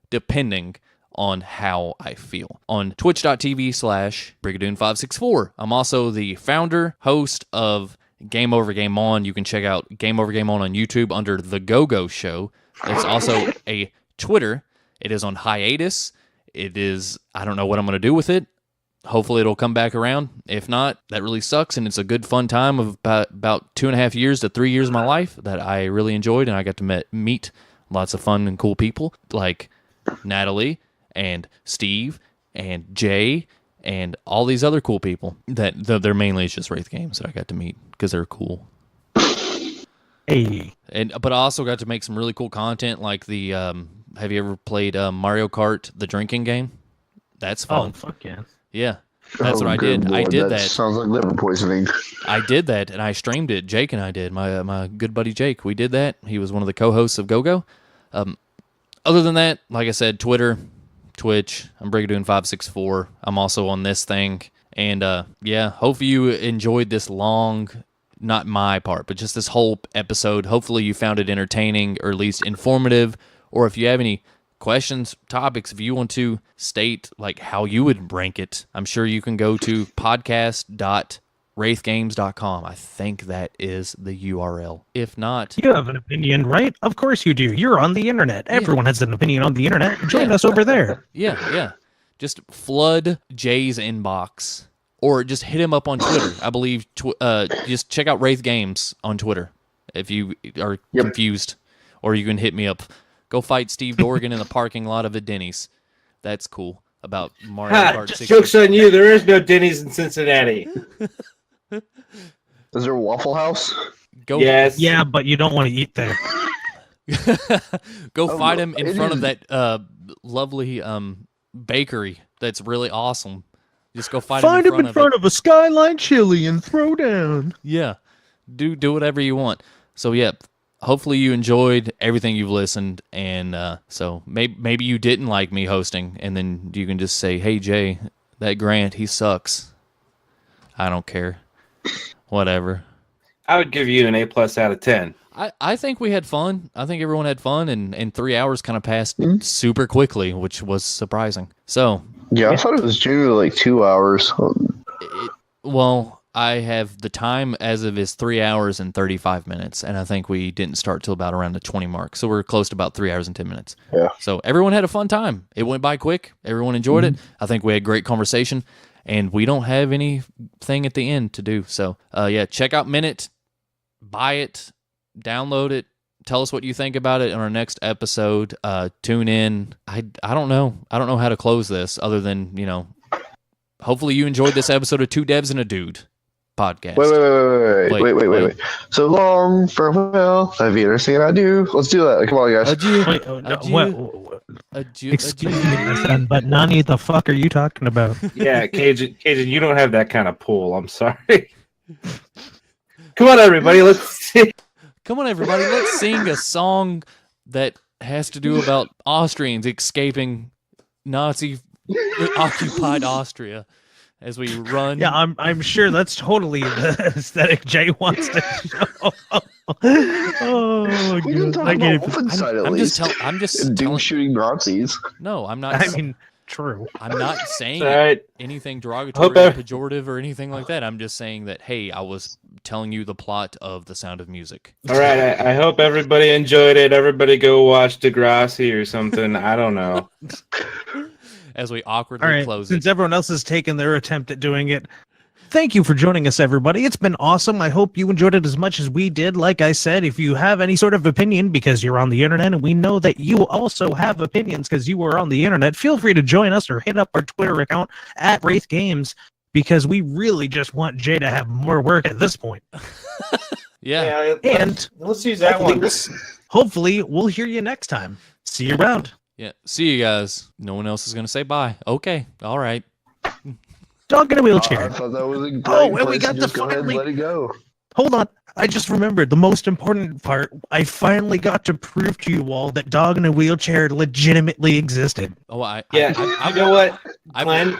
depending on how I feel. On twitch.tv/Brigadoon564. I'm also the founder, host of GameOver GameOn. You can check out GameOver GameOn on YouTube under The Go-Go Show. It's also a Twitter. It is on hiatus. It is, I don't know what I'm going to do with it. Hopefully it'll come back around. If not, that really sucks, and it's a good fun time of about 2.5 years to 3 years of my life that I really enjoyed, and I got to meet lots of fun and cool people like Natalie and Steve and Jay and all these other cool people that they're mainly just Wraith Games that I got to meet because they're cool. Hey. But I also got to make some really cool content like the have you ever played Mario Kart, the drinking game? That's fun. Oh, fuck yeah. Yeah. That's what I did. Good I Lord, did that. Sounds like liver poisoning. I did that, and I streamed it. Jake and I did. My good buddy Jake. We did that. He was one of the co-hosts of GoGo. Other than that, like I said, Twitter, Twitch. I'm Brigadoon564. I'm also on this thing. And yeah, hopefully you enjoyed this long, not my part, but just this whole episode. Hopefully you found it entertaining or at least informative. Or if you have any questions, topics, if you want to state like how you would rank it, I'm sure you can go to podcast.wraithgames.com. I think that is the URL. If not, You have an opinion, right? Of course you do. You're on the internet. Everyone has an opinion on the internet. Join us over there. yeah. Just flood Jay's inbox or just hit him up on Twitter. I believe just check out Wraith Games on Twitter if you are confused, or you can hit me up. Go fight Steve Dorgan in the parking lot of a Denny's. That's cool. About Mario Kart 60. Joke's on you. There is no Denny's in Cincinnati. Is there a Waffle House? Go, Yes. Yeah, but you don't want to eat there. Go fight him in it front of is- that lovely bakery that's really awesome. Just go fight Find him him in front of a Skyline Chili and throw down. Yeah. Do whatever you want. So yeah, hopefully you enjoyed everything you've listened, and so maybe you didn't like me hosting, and then you can just say, "Hey Jay, that Grant, he sucks." I don't care. Whatever. I would give you an A+ out of 10. I think we had fun. I think everyone had fun, and 3 hours kind of passed super quickly, which was surprising. So, Yeah, I thought it was generally like 2 hours. well, I have the time as of is 3 hours and 35 minutes, and I think we didn't start till about around the 20 mark. So we're close to about 3 hours and 10 minutes. Yeah. So everyone had a fun time. It went by quick. Everyone enjoyed it. I think we had great conversation, and we don't have anything at the end to do. So, yeah, check out Minute, buy it, download it. Tell us what you think about it in our next episode. Tune in. I don't know. I don't know how to close this other than, hopefully you enjoyed this episode of Two Devs and a Dude podcast. Wait. So long, farewell. Have you ever seen I do? Let's do that. Come on, guys. Adieu. Wait, oh, no, Adieu. Adieu. Excuse me, my son, but Nani, the fuck are you talking about? Yeah, Cajun, you don't have that kind of pull. I'm sorry. Come on, everybody. Let's see. Come on, everybody. Let's sing a song that has to do about Austrians escaping Nazi-occupied Austria as we run. Yeah, I'm sure that's totally the aesthetic Jay wants to show. Oh, We can God. talk I about gave- Wolfenstein at I'm least. just And doom telling. shooting Nazis. No, I'm not. I mean, true. I'm not saying All right. anything Hope derogatory or I- pejorative or anything like that. I'm just saying that, hey, I was telling you the plot of The Sound of Music. All right. I hope everybody enjoyed it. Everybody go watch Degrassi or something. I don't know. As we awkwardly All right, close since it. everyone else has taken their attempt at doing it, thank you for joining us, everybody. It's been awesome. I hope you enjoyed it as much as we did. Like I said, if you have any sort of opinion, because you're on the internet, and we know that you also have opinions because you are on the internet, feel free to join us or hit up our Twitter account at Wraith Games, because we really just want Jay to have more work at this point. Yeah. And let's use that one. hopefully we'll hear you next time. See you around. Yeah. See you guys. No one else is going to say bye. Okay. All right. Dog in a I wheelchair. thought that was a great Oh, and we place got to the just go ahead and fucking let it go. Hold on. I just remembered the most important part. I finally got to prove to you all that Dog in a Wheelchair legitimately existed. Oh, Yeah. I You know what, I've- Glenn?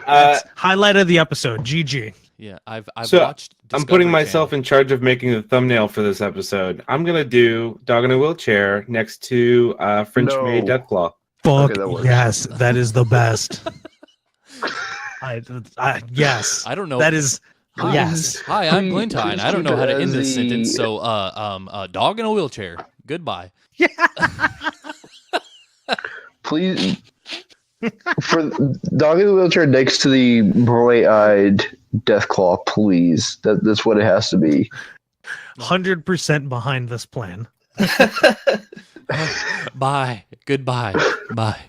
Highlight of the episode. GG. Yeah, I've So, watched. I'm Discovery putting Channel. myself in charge of making the thumbnail for this episode. I'm gonna do Dog in a Wheelchair next to French Maid No. Deathclaw. Fuck that works. yes, that is the best. Yes, I don't know. that is Hi. yes. Hi, I'm Please- Glenntai, and I don't please know how to keep it end this as sentence. the- So, dog in a wheelchair. Goodbye. Please, for dog in the wheelchair next to the bright-eyed Deathclaw, please. That's what it has to be. 100% behind this plan. Bye. Goodbye. Bye.